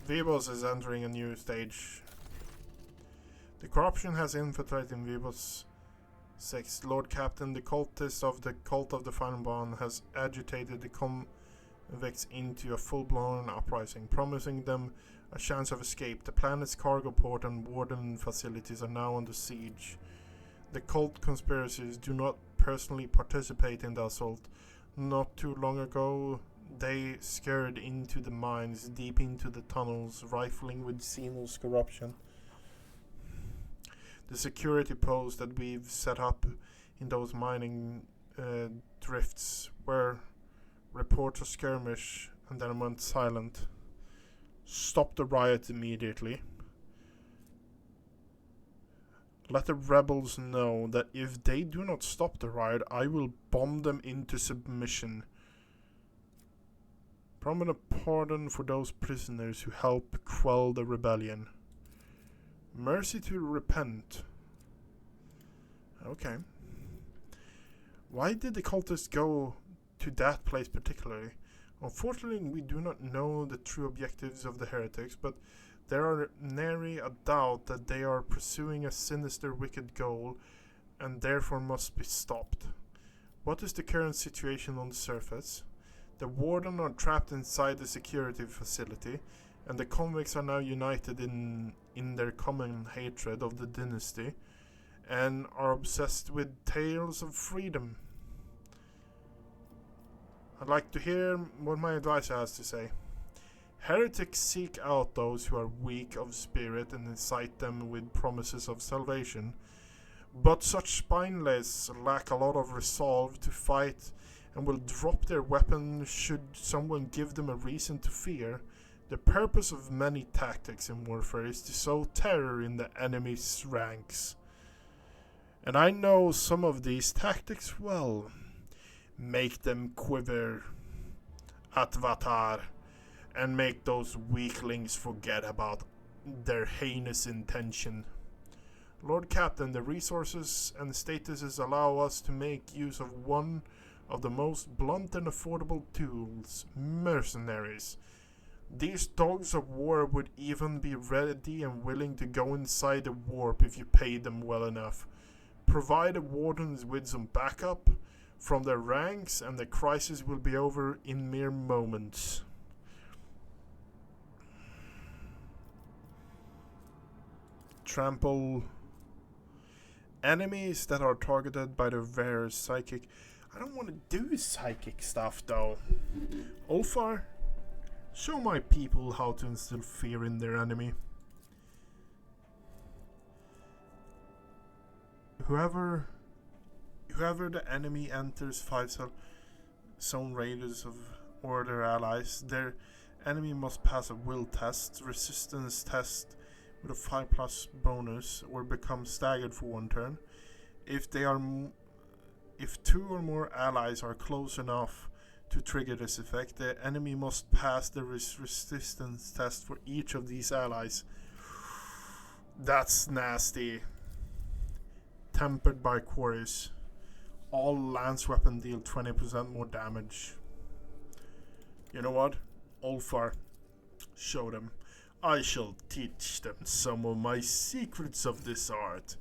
Vibos is entering a new stage. The corruption has infiltrated Vibos 6. Lord Captain, the cultist of the Cult of the Final Bond, has agitated the convicts into a full-blown uprising, promising them a chance of escape. The planet's cargo port and warden facilities are now under siege. The cult conspiracies do not personally participate in the assault. Not too long ago, they scurried into the mines, deep into the tunnels, rifling with Xenos corruption. The security posts that we've set up in those mining drifts were reports of skirmish and then went silent. Stop the riot immediately. Let the rebels know that if they do not stop the riot, I will bomb them into submission. Promise a pardon for those prisoners who help quell the rebellion. Mercy to repent. Okay. Why did the cultists go to that place particularly? Unfortunately, we do not know the true objectives of the heretics, but there are nary a doubt that they are pursuing a sinister, wicked goal, and therefore must be stopped. What is the current situation on the surface? The warden are trapped inside the security facility, and the convicts are now united in their common hatred of the dynasty, and are obsessed with tales of freedom. I'd like to hear what my advisor has to say. Heretics seek out those who are weak of spirit and incite them with promises of salvation, but such spineless lack a lot of resolve to fight and will drop their weapon should someone give them a reason to fear. The purpose of many tactics in warfare is to sow terror in the enemy's ranks. And I know some of these tactics well. Make them quiver, Atvatar, and make those weaklings forget about their heinous intention. Lord Captain, the resources and statuses allow us to make use of one of the most blunt and affordable tools, mercenaries. These dogs of war would even be ready and willing to go inside the warp if you paid them well enough. Provide the wardens with some backup from their ranks and the crisis will be over in mere moments. Trample enemies that are targeted by the rare psychic. I don't want to do psychic stuff though. Ulfar, show my people how to instill fear in their enemy. Whoever the enemy enters 5 zone radius of or their allies, their enemy must pass a will test, resistance test with a 5+ bonus, or become staggered for 1 turn. If 2 or more allies are close enough to trigger this effect, the enemy must pass the resistance test for each of these allies. That's nasty. Tempered by quarries. All lance weapon deal 20% more damage. You know what? Ulfar, show them. I shall teach them some of my secrets of this art.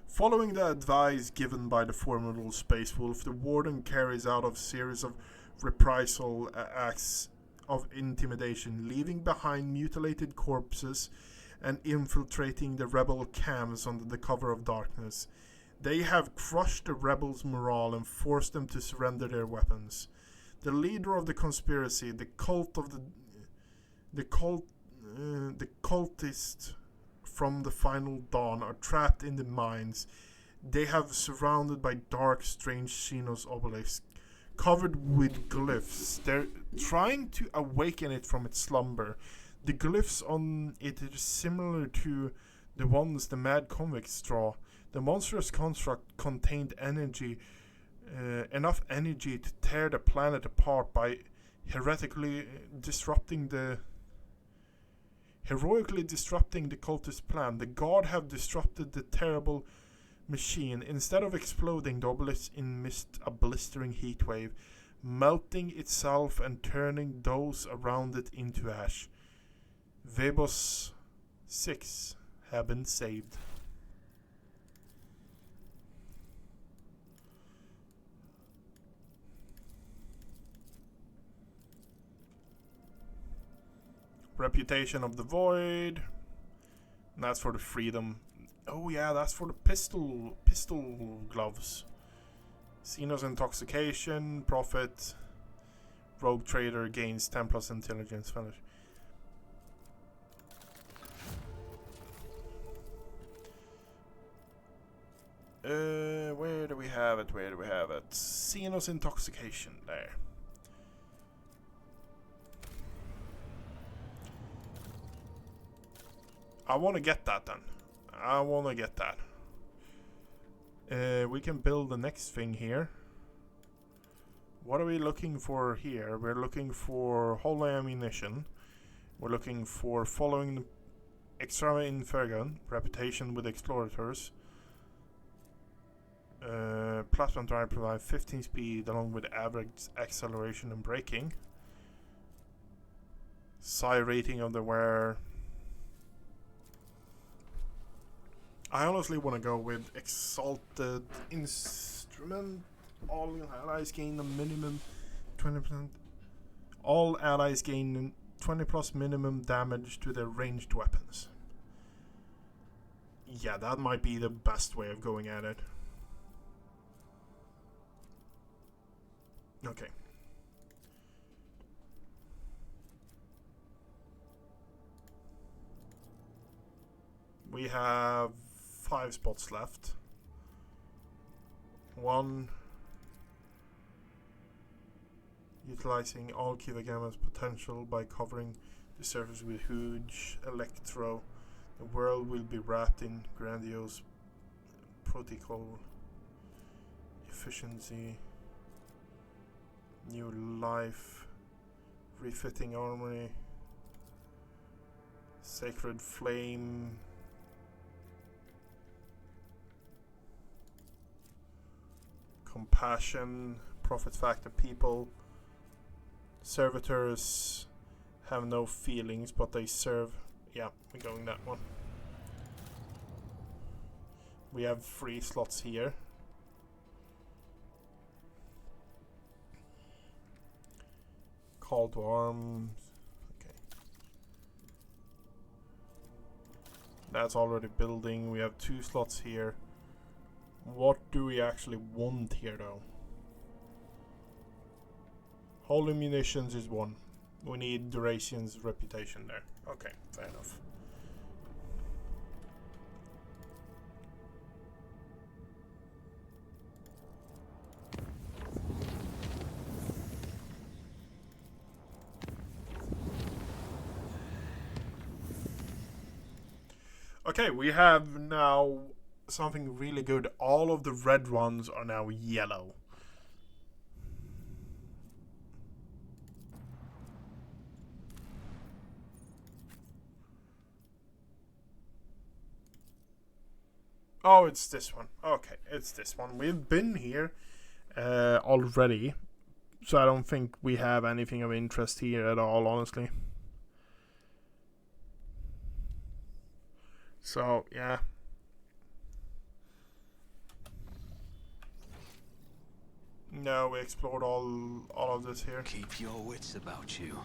Following the advice given by the formidable Space Wolf, the Warden carries out a series of reprisal acts of intimidation, leaving behind mutilated corpses and infiltrating the rebel camps under the cover of darkness. They have crushed the rebels' morale and forced them to surrender their weapons. The leader of the conspiracy, the cultists from the Final Dawn, are trapped in the mines. They have surrounded by dark, strange Xenos obelisk, covered with glyphs. They're trying to awaken it from its slumber. The glyphs on it are similar to the ones the mad convicts draw. The monstrous construct contained energy, enough energy to tear the planet apart by heroically disrupting the cultist plan. The Guard have disrupted the terrible machine. Instead of exploding, the obelisk emits a blistering heat wave, melting itself and turning those around it into ash. Vebos 6 have been saved. Reputation of the Void. And that's for the freedom. Oh yeah, that's for the pistol gloves. Xenos intoxication, profit. Rogue trader gains 10+ intelligence. Finish. Where do we have it? Xenos intoxication there. I want to get that then. We can build the next thing here. What are we looking for here? We're looking for holy ammunition. We're looking for following the extra infergon, reputation with explorators. Plasma drive provide 15 speed along with average acceleration and braking. Psi rating of the wearer. I honestly want to go with Exalted Instrument. All allies gain a minimum 20%. All allies gain 20+ minimum damage to their ranged weapons. Yeah, that might be the best way of going at it. Okay. We have 5 spots left. 1. Utilizing all Kiva Gamma's potential by covering the surface with huge electro. The world will be wrapped in grandiose protocol efficiency. New life. Refitting armory. Sacred flame. Compassion, profit factor people. Servitors have no feelings, but they serve. Yeah, we're going that one. We have 3 slots here. Call to arms. Okay. That's already building. We have 2 slots here. What do we actually want here though? Holy munitions is 1. We need Duration's reputation there. Okay, fair enough. Okay, we have now something really good. All of the red ones are now yellow. Oh, it's this one. Okay, it's this one. We've been here already, so I don't think we have anything of interest here at all, honestly. So yeah. No, we explored all of this here. Keep your wits about you.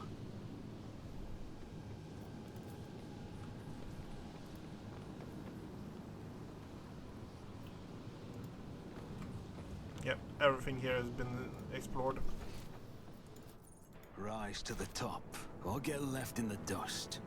Yep, everything here has been explored. Rise to the top, or get left in the dust.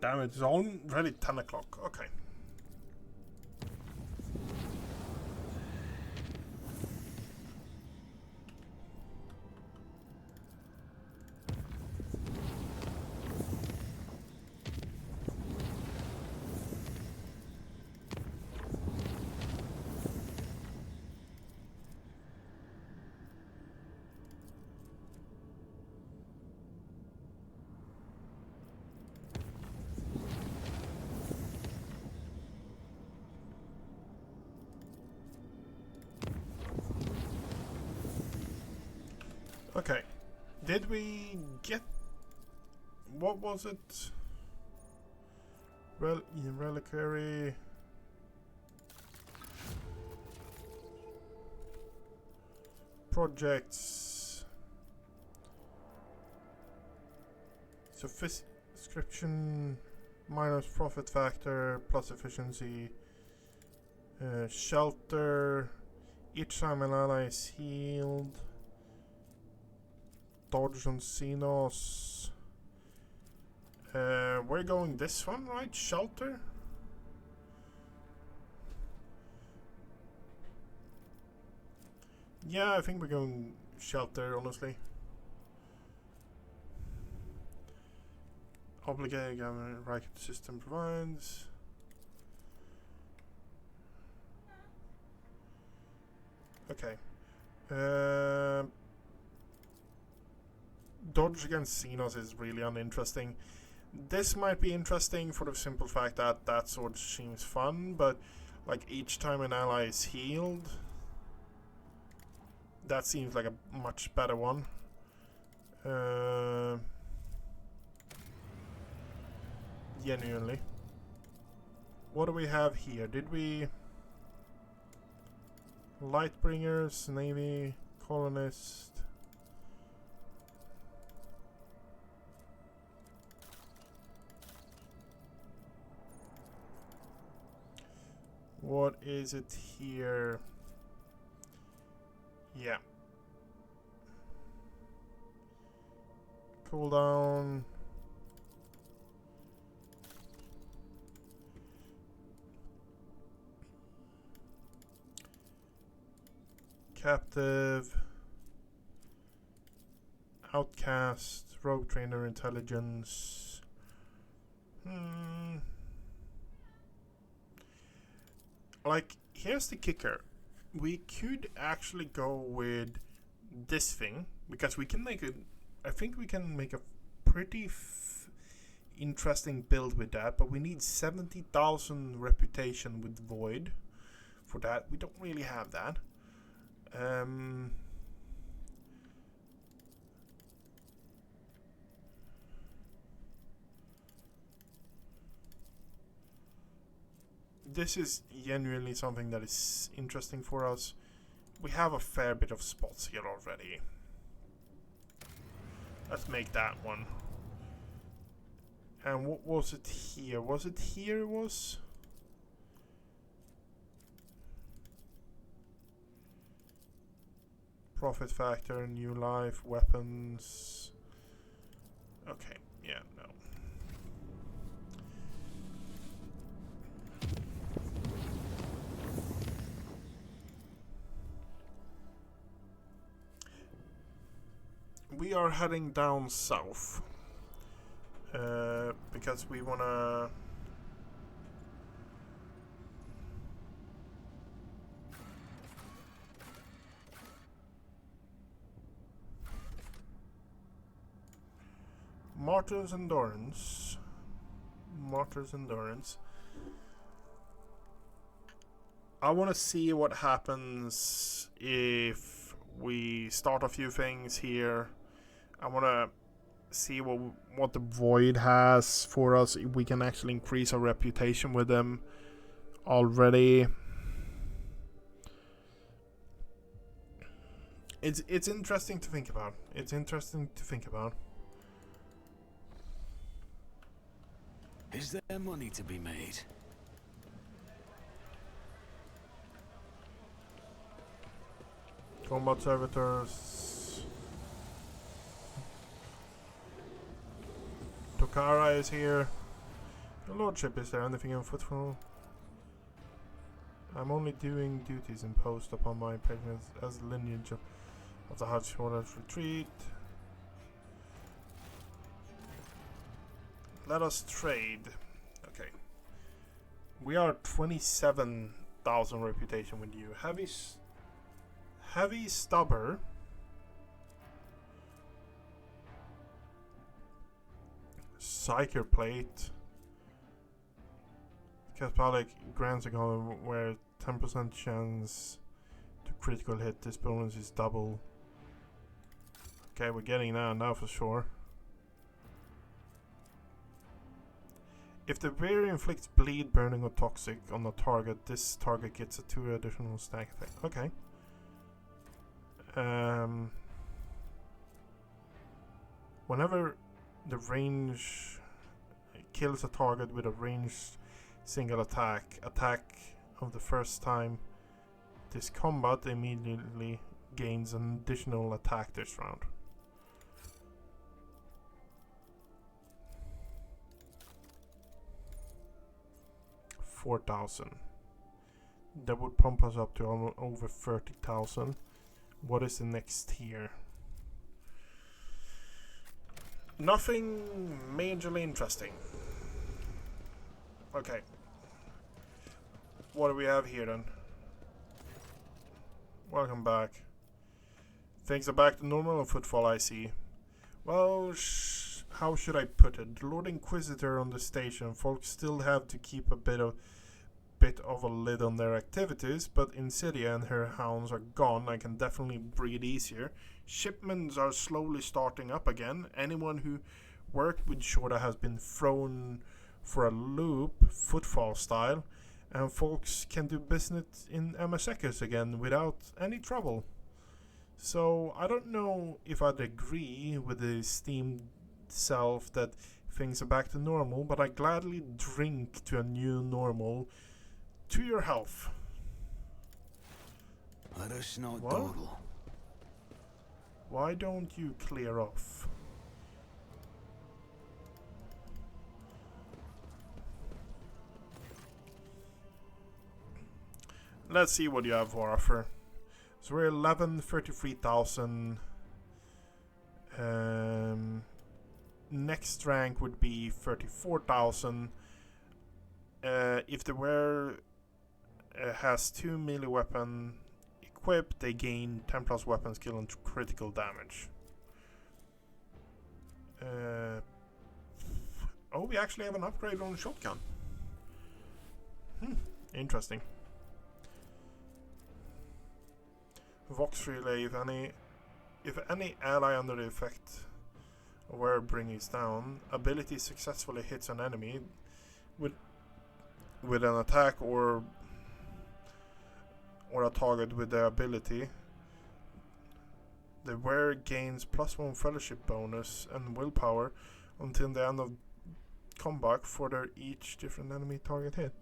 Damn it, it's already 10 o'clock. Okay. Okay. Did we get... What was it? Reliquary... Projects... Subscription... Minus profit factor, plus efficiency... shelter... Each time an ally is healed... Dodge on Xenos. We're going this one, right? Shelter? Yeah, I think we're going shelter, honestly. Obligated government racket system provides. Okay. Dodge against Xenos is really uninteresting. This might be interesting for the simple fact that that sword seems fun, but like each time an ally is healed, that seems like a much better one. Genuinely. What do we have here? Did we... Lightbringers, Navy, Colonist... What is it here? Yeah. Cooldown. Captive. Outcast. Rogue Trainer Intelligence. Like, here's the kicker. We could actually go with this thing, because we can make a... I think we can make a pretty interesting build with that, but we need 70,000 reputation with Void for that. We don't really have that. This is genuinely something that is interesting for us. We have a fair bit of spots here already. Let's make that one. And what was it here? Was it here it was? Profit factor, new life, weapons. Okay, yeah, no. We are heading down south because we wanna Martyr's Endurance. Martyr's Endurance. I want to see what happens if we start a few things here. I want to see what the Void has for us. If we can actually increase our reputation with them already. It's interesting to think about. It's interesting to think about. Is there money to be made? Combat servitors. Tokara is here. Your lordship, is there anything on footfall? I'm only doing duties imposed upon my pregnancy as lineage of the Hajj Order's retreat. Let us trade. Okay. We are 27,000 reputation with you. Heavy Stubber. Psyker Plate. Catholic grants a column where 10% chance to critical hit. This bonus is double. Okay, we're getting that now for sure. If the wear inflicts bleed, burning, or toxic on a target, this target gets a 2 additional stack effect. Okay. Whenever the range kills a target with a ranged single attack of the first time this combat, immediately gains an additional attack this round. $4,000. That would pump us up to over 30,000. What is the next tier? Nothing majorly interesting. Okay. What do we have here then? Welcome back. Things are back to normal on footfall, I see. Well, how should I put it? The Lord Inquisitor on the station. Folks still have to keep a bit of a lid on their activities, but Insidia and her hounds are gone. I can definitely breathe easier. Shipments are slowly starting up again. Anyone who worked with Shorta has been thrown for a loop, footfall style, and folks can do business in Amasekis again without any trouble. So I don't know if I'd agree with the esteemed self that things are back to normal, but I gladly drink to a new normal. To your health. Let us not what? dawdle. Why don't you clear off? Let's see what you have for offer. So we're 33,000. Next rank would be 34,000. If the wearer has 2 melee weapon equipped, they gain 10 plus weapon skill and critical damage. Oh, we actually have an upgrade on the shotgun. Interesting. Vox relay. If any ally under the effect of wearer brings down, ability successfully hits an enemy with an attack or a target with their ability, the wearer gains +1 fellowship bonus and willpower until the end of combat for their each different enemy target hit.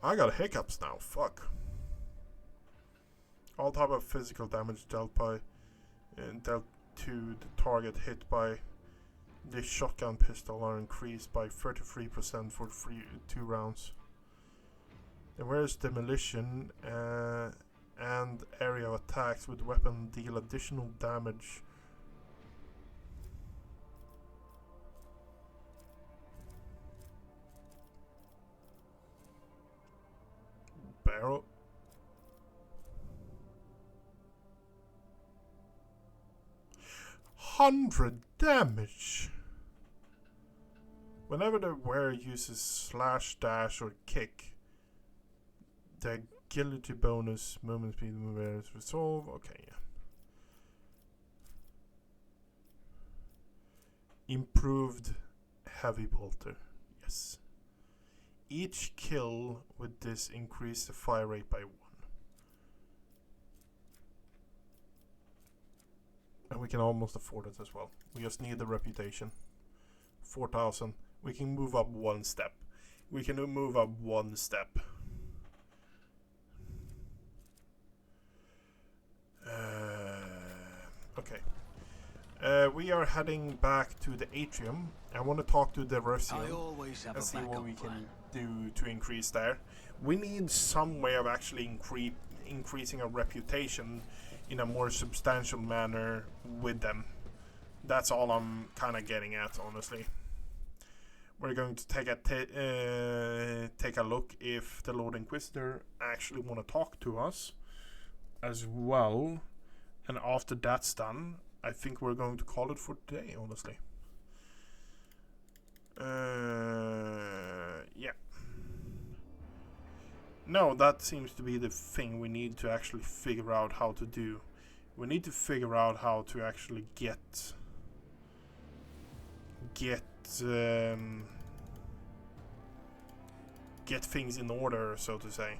I got hiccups now, fuck. All type of physical damage dealt to the target hit by the shotgun pistol are increased by 33% for 2 rounds. The wearer's demolition and area of attacks with weapon deal additional damage. Barrel. 100 damage. Whenever the wearer uses slash, dash, or kick, the agility bonus, movement speed, movement resolve. Okay, yeah. Improved heavy bolter. Yes. Each kill with this increased the fire rate by 1. And we can almost afford it as well. We just need the reputation. 4,000. We can move up 1 step. We can move up 1 step. Okay. We are heading back to the atrium. I want to talk to the Derosian and see what we can do to increase there. We need some way of actually increasing our reputation in a more substantial manner with them. That's all I'm kind of getting at, honestly. We're going to take a look if the Lord Inquisitor actually want to talk to us as well. And after that's done, I think we're going to call it for today, honestly. Yeah. No, that seems to be the thing we need to actually figure out how to do. We need to figure out how to actually get things in order, so to say.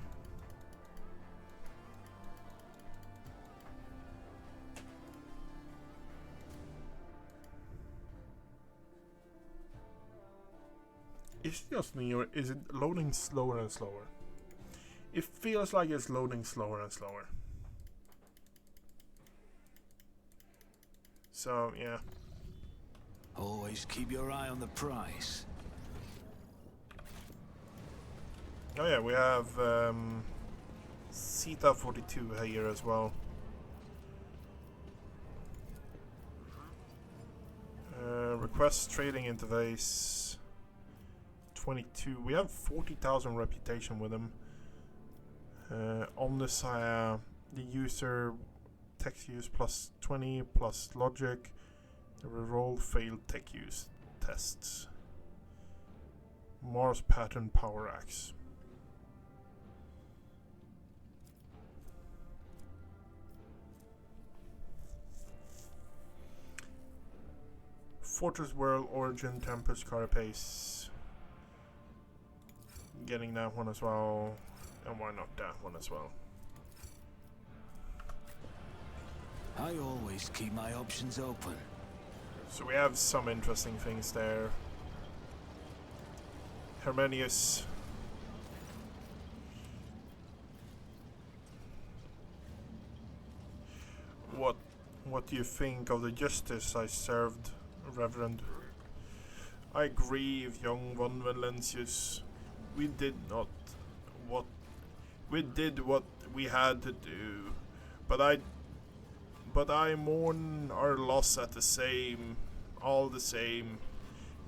Is it just me, or is it loading slower and slower? It feels like it's loading slower and slower. So, yeah. Always keep your eye on the prize. Oh yeah, we have Sita 42 here as well. Request trading interface 22. We have 40,000 reputation with them. Omnisaya, the user text use plus 20 plus logic. The reroll failed tech use tests. Mars pattern power axe. Fortress World Origin Tempest Carapace. Getting that one as well. And why not that one as well? I always keep my options open. So we have some interesting things there. Hermenius. What do you think of the justice I served, Reverend? I grieve, young von Valentius. We did what we had to do, but I mourn our loss all the same.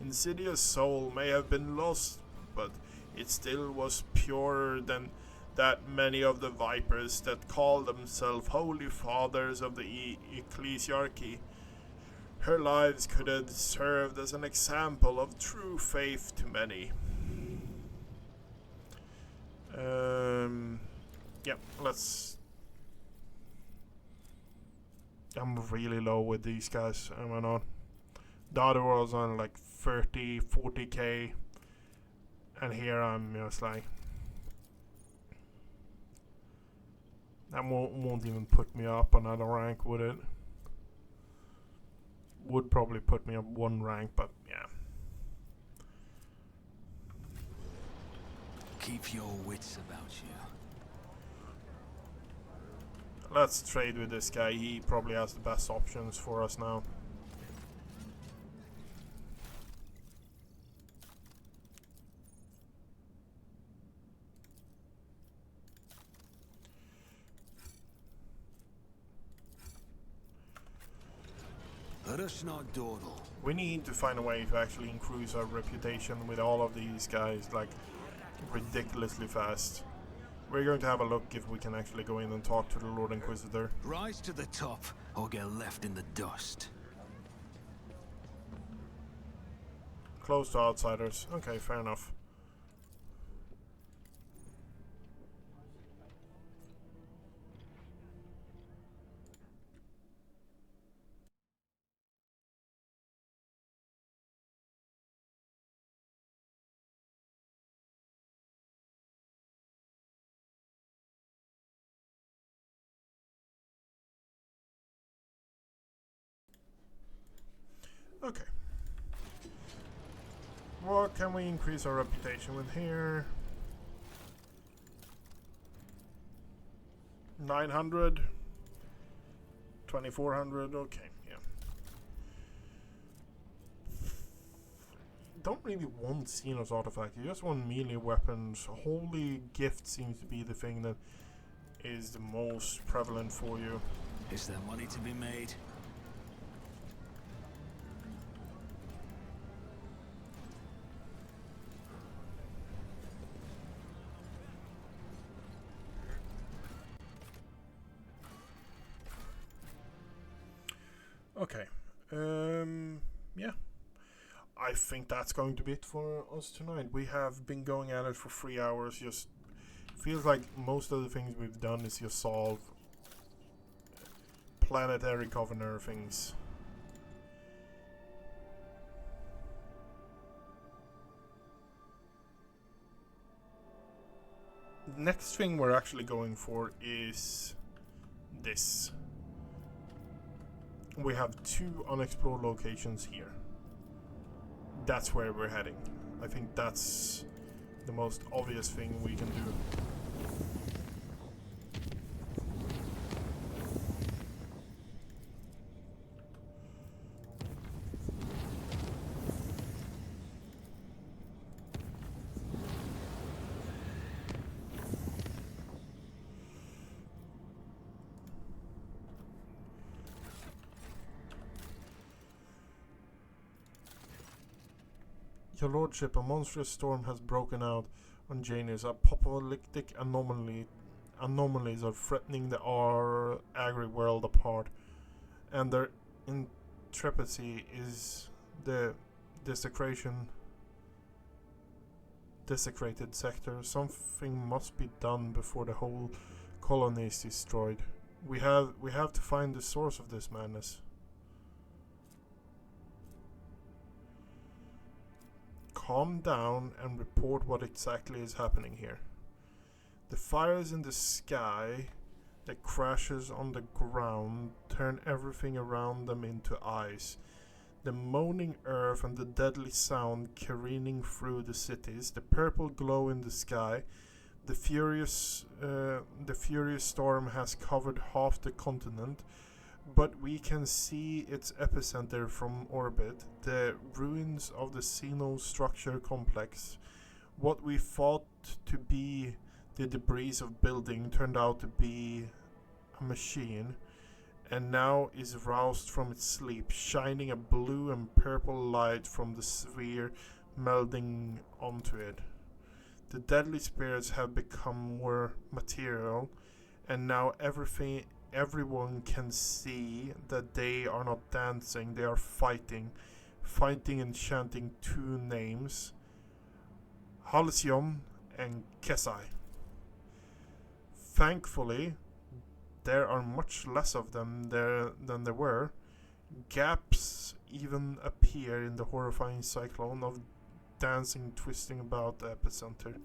Insidious soul may have been lost, but it still was purer than that many of the vipers that call themselves holy fathers of the ecclesiarchy. Her lives could have served as an example of true faith to many. Yeah, let's... I'm really low with these guys, am I not? The other was on like 30, 40k. And here I'm just like... That won't even put me up another rank, would it? Would probably put me up 1 rank, but yeah. Keep your wits about you. Let's trade with this guy. He probably has the best options for us now. Let us not dawdle. We need to find a way to actually increase our reputation with all of these guys, like, ridiculously fast. We're going to have a look if we can actually go in and talk to the Lord Inquisitor. Rise to the top, or get left in the dust. Close to outsiders. Okay, fair enough. Okay. What can we increase our reputation with here? 900, 2400. Okay, yeah. Don't really want Xenos artifact. You just want melee weapons. Holy gift seems to be the thing that is the most prevalent for you. Is there money to be made? Okay. Yeah. I think that's going to be it for us tonight. We have been going at it for 3 hours. Just feels like most of the things we've done is just solve planetary governor things. Next thing we're actually going for is this. We have 2 unexplored locations here. That's where we're heading. I think that's the most obvious thing we can do. Your lordship, a monstrous storm has broken out on Janus. Apocalyptic anomalies are threatening our agri-world apart, and their intrepidity is the desecrated sector. Something must be done before the whole colony is destroyed. We have to find the source of this madness. Calm down and report what exactly is happening here. The fires in the sky that crashes on the ground turn everything around them into ice. The moaning earth and the deadly sound careening through the cities, the purple glow in the sky. The furious storm has covered half the continent, but we can see its epicenter from orbit, the ruins of the Xeno structure complex. What we thought to be the debris of building turned out to be a machine, and now is roused from its sleep, shining a blue and purple light from the sphere melding onto it. The deadly spirits have become more material, and now everyone can see that they are not dancing, they are fighting and chanting 2 names, Halcyon and Kesai. Thankfully, there are much less of them there than there were. Gaps even appear in the horrifying cyclone of dancing, twisting about the epicenter.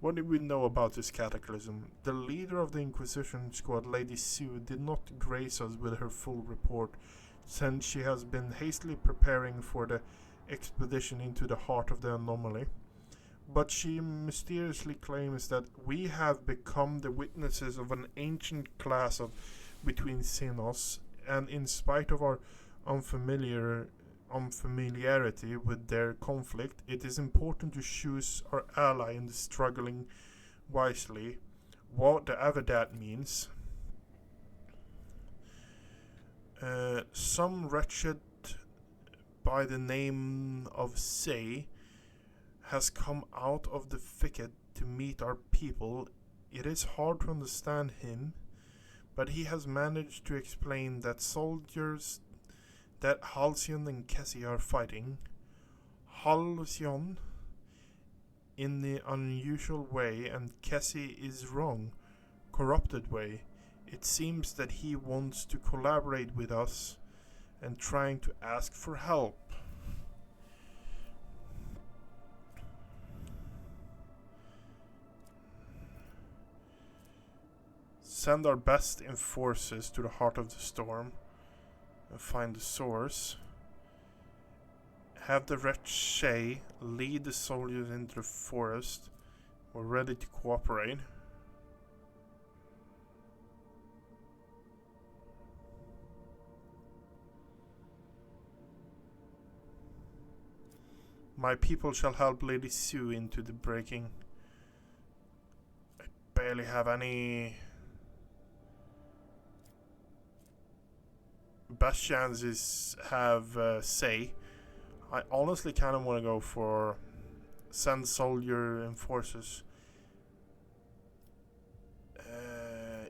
What did we know about this cataclysm? The leader of the Inquisition squad, Lady Sue, did not grace us with her full report, since she has been hastily preparing for the expedition into the heart of the anomaly. But she mysteriously claims that we have become the witnesses of an ancient clash of between Xenos, and in spite of our unfamiliarity with their conflict, it is important to choose our ally in the struggling wisely, whatever that means. Some wretched by the name of Say has come out of the thicket to meet our people. It is hard to understand him, but he has managed to explain that soldiers that Halcyon and Cassie are fighting, Halcyon in the unusual way, and Kessie is wrong, corrupted way. It seems that he wants to collaborate with us and trying to ask for help. Send our best enforcers to the heart of the storm and find the source. Have the wretched Shay lead the soldiers into the forest. We're ready to cooperate. My people shall help Lady Sue into the breaking. I barely have any best chances have say. I honestly kind of want to go for send soldier enforcers.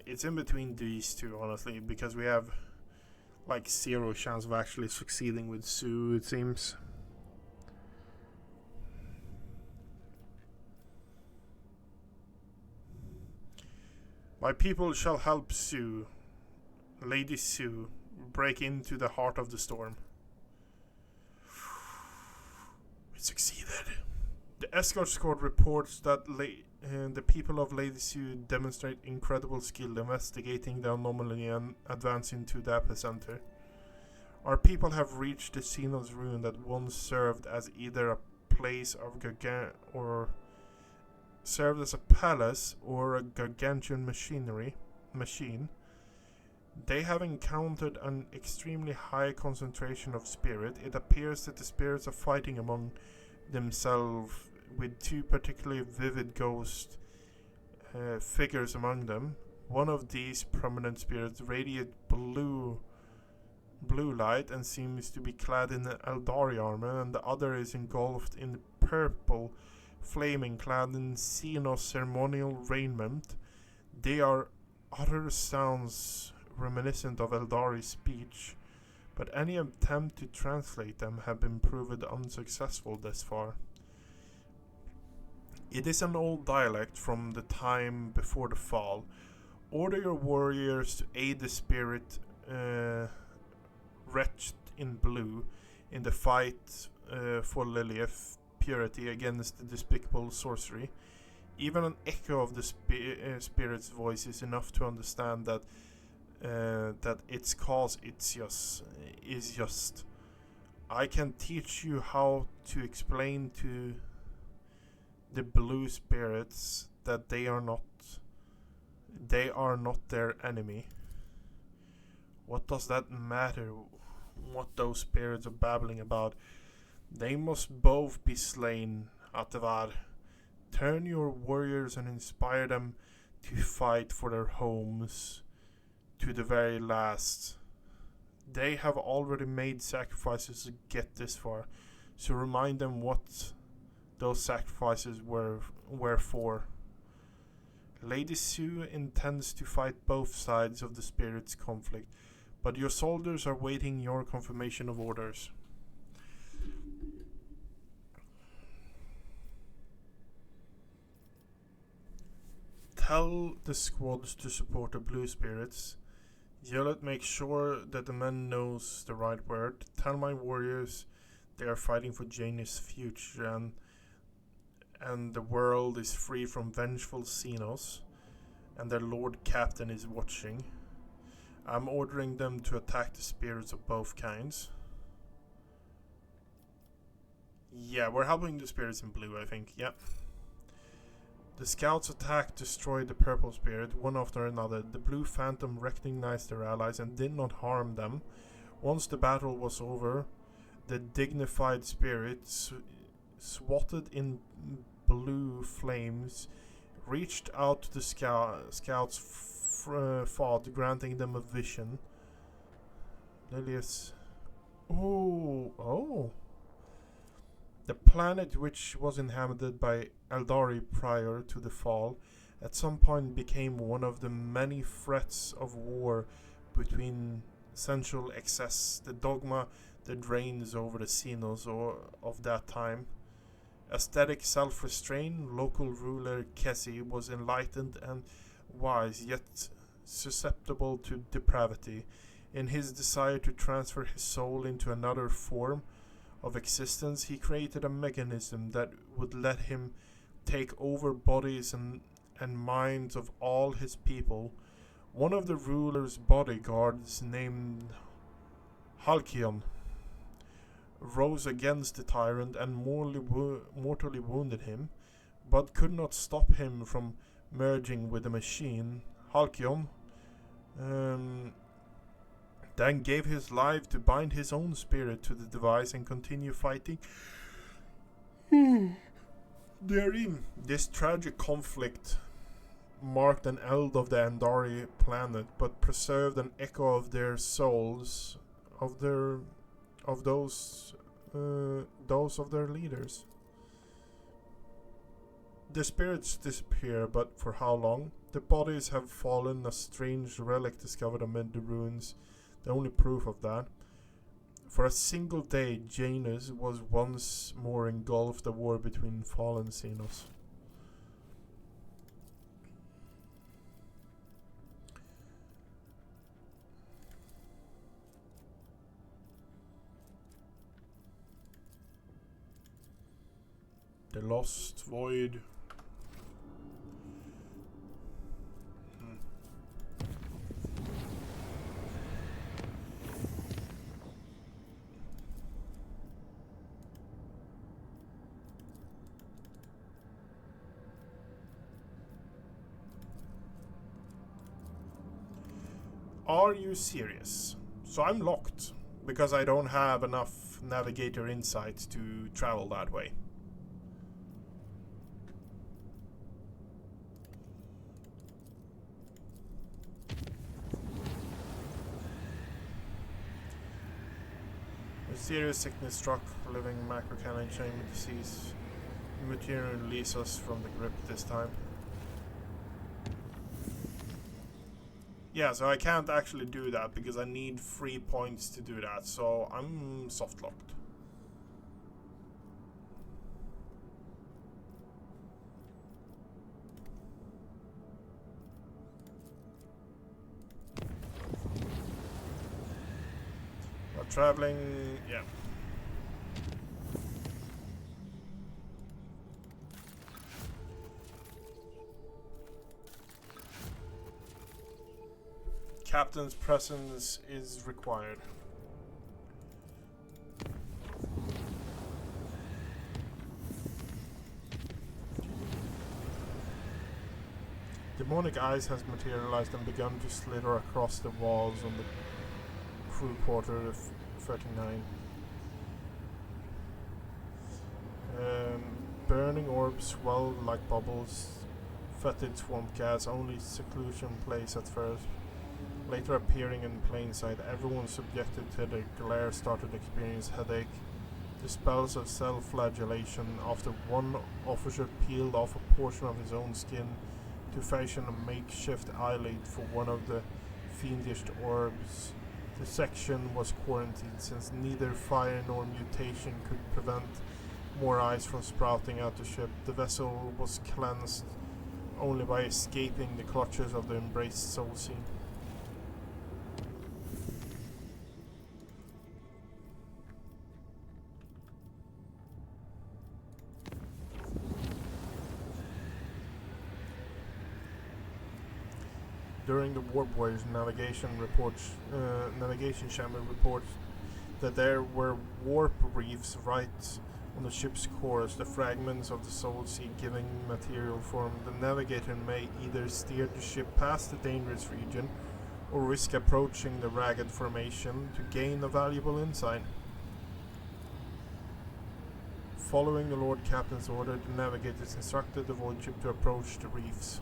It's in between these two, honestly, because we have like 0 chance of actually succeeding with Sue, it seems. My people shall help Sue, Lady Sue, break into the heart of the storm. We succeeded. The escort squad reports that the people of Lady Sue demonstrate incredible skill investigating the anomaly and advancing to the epicenter. Our people have reached the Xenos ruin that once served as either a place of served as a palace or a gargantuan machine. They have encountered an extremely high concentration of spirit. It appears that the spirits are fighting among themselves, with 2 particularly vivid ghost figures among them. One of these prominent spirits radiates blue light and seems to be clad in Eldari armor, and the other is engulfed in purple flaming, clad in Xenos ceremonial raiment. They are utter sounds reminiscent of Eldari speech, but any attempt to translate them have been proven unsuccessful thus far. It is an old dialect from the time before the fall. Order your warriors to aid the spirit wretched in blue in the fight for Lilith purity against the despicable sorcery. Even an echo of the spirit's voice is enough to understand that its cause is just. I can teach you how to explain to the blue spirits that they are not their enemy. What does that matter what those spirits are babbling about? They must both be slain, Atavar. Turn your warriors and inspire them to fight for their homes to the very last. They have already made sacrifices to get this far, so remind them what those sacrifices were for. Lady Sue intends to fight both sides of the spirit's conflict, but your soldiers are waiting your confirmation of orders. Tell the squads to support the blue spirits. Yelet, make sure that the men knows the right word. Tell my warriors they are fighting for Janie's future and the world is free from vengeful Xenos, and their Lord Captain is watching. I'm ordering them to attack the spirits of both kinds. Yeah, we're helping the spirits in blue, I think. Yeah. The scouts attacked, destroyed the purple spirit, one after another. The blue phantom recognized their allies and did not harm them. Once the battle was over, the dignified spirits, swathed in blue flames, reached out to the scouts' fought, granting them a vision. Lilius. Oh. The planet, which was inhabited by Eldari prior to the fall, at some point became one of the many threats of war between Central Excess, the Dogma, that reigns over the Xenos of that time. Aesthetic self-restraint, local ruler Kessie was enlightened and wise, yet susceptible to depravity. In his desire to transfer his soul into another form of existence, he created a mechanism that would let him take over bodies and minds of all his people. One of the ruler's bodyguards, named Halcyon, rose against the tyrant and mortally wounded him, but could not stop him from merging with the machine. Halcyon then gave his life to bind his own spirit to the device and continue fighting therein. This tragic conflict marked an end of the Andari planet, but preserved an echo of their souls, of those of their leaders. The spirits disappear, but for how long? The bodies have fallen, a strange relic discovered amid the ruins, the only proof of that. For a single day, Janus was once more engulfed the war between fallen Xenos. The Lost Void. Are you serious? So I'm locked because I don't have enough navigator insights to travel that way. A serious sickness struck living macrocanine chain disease. Material release us from the grip this time. Yeah, so I can't actually do that because I need 3 points to do that, so I'm soft locked. But traveling, yeah. Captain's presence is required. Demonic eyes has materialized and begun to slither across the walls on the crew quarter of 39. Burning orbs swell like bubbles. Fetid swamp gas, only seclusion place at first. Later appearing in plain sight, everyone subjected to the glare started to experience headache. The spells of self-flagellation after one officer peeled off a portion of his own skin to fashion a makeshift eyelid for one of the fiendish orbs. The section was quarantined since neither fire nor mutation could prevent more eyes from sprouting out the ship. The vessel was cleansed only by escaping the clutches of the embraced soul scene. During the warp voyage, navigation chamber reports that there were warp reefs right on the ship's course, the fragments of the Soul Sea giving material form. The navigator may either steer the ship past the dangerous region or risk approaching the ragged formation to gain a valuable insight. Following the Lord Captain's order, the navigators instructed the void ship to approach the reefs.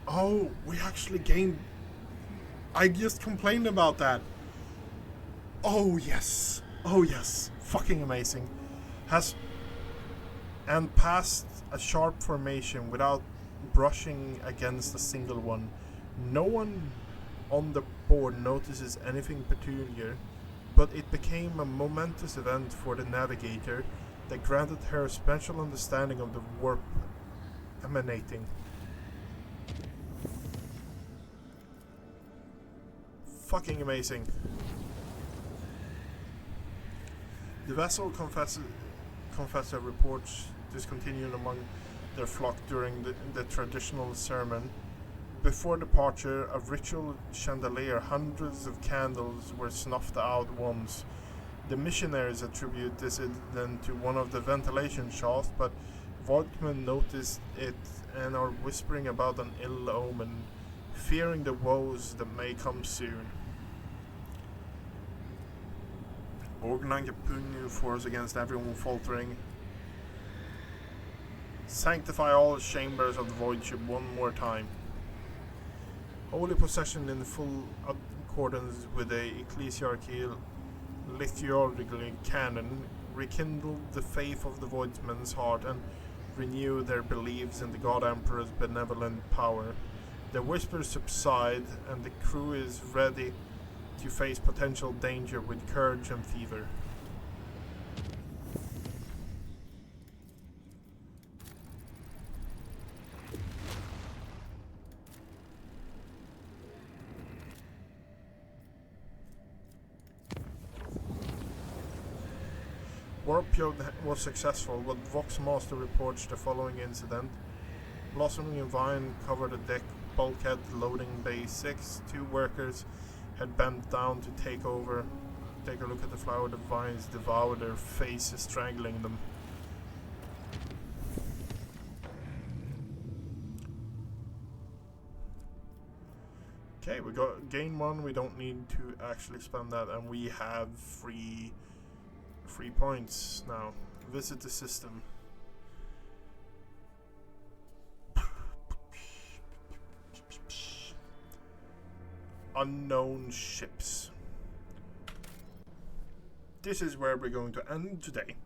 Oh, we actually gained... I just complained about that. Oh yes. Oh yes. Fucking amazing. And passed a sharp formation without brushing against a single one. No one on the board notices anything peculiar, but it became a momentous event for the navigator that granted her a special understanding of the warp emanating. Fucking amazing. The vessel confessor reports discontinued among their flock during the traditional ceremony. Before departure, a ritual chandelier, hundreds of candles were snuffed out once. The missionaries attribute this incident to one of the ventilation shafts, but Voigtman noticed it and are whispering about an ill omen, fearing the woes that may come soon. Organize a puny force against everyone faltering. Sanctify all chambers of the void ship one more time. Holy possession in full accordance with the ecclesiarchal liturgical canon rekindled the faith of the Voidman's heart and renewed their beliefs in the God Emperor's benevolent power. The whispers subside and the crew is ready to face potential danger with courage and fever. Warpyog was successful, but Voxmaster reports the following incident. Blossoming Vine covered the deck bulkhead loading bay 6. 2 workers had bent down to take a look at the flower. The vines devoured their faces, strangling them. Okay, we got gain 1. We don't need to actually spend that, and we have free points now. Visit the system. Unknown ships. This is where we're going to end today.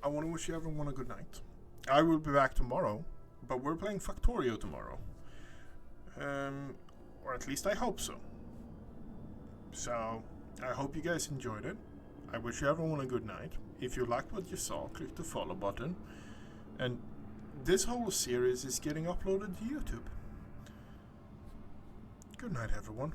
I want to wish everyone a good night. I will be back tomorrow, but we're playing Factorio tomorrow. Or at least I hope so. So, I hope you guys enjoyed it. I wish everyone a good night. If you liked what you saw, click the follow button. And this whole series is getting uploaded to YouTube. Good night, everyone.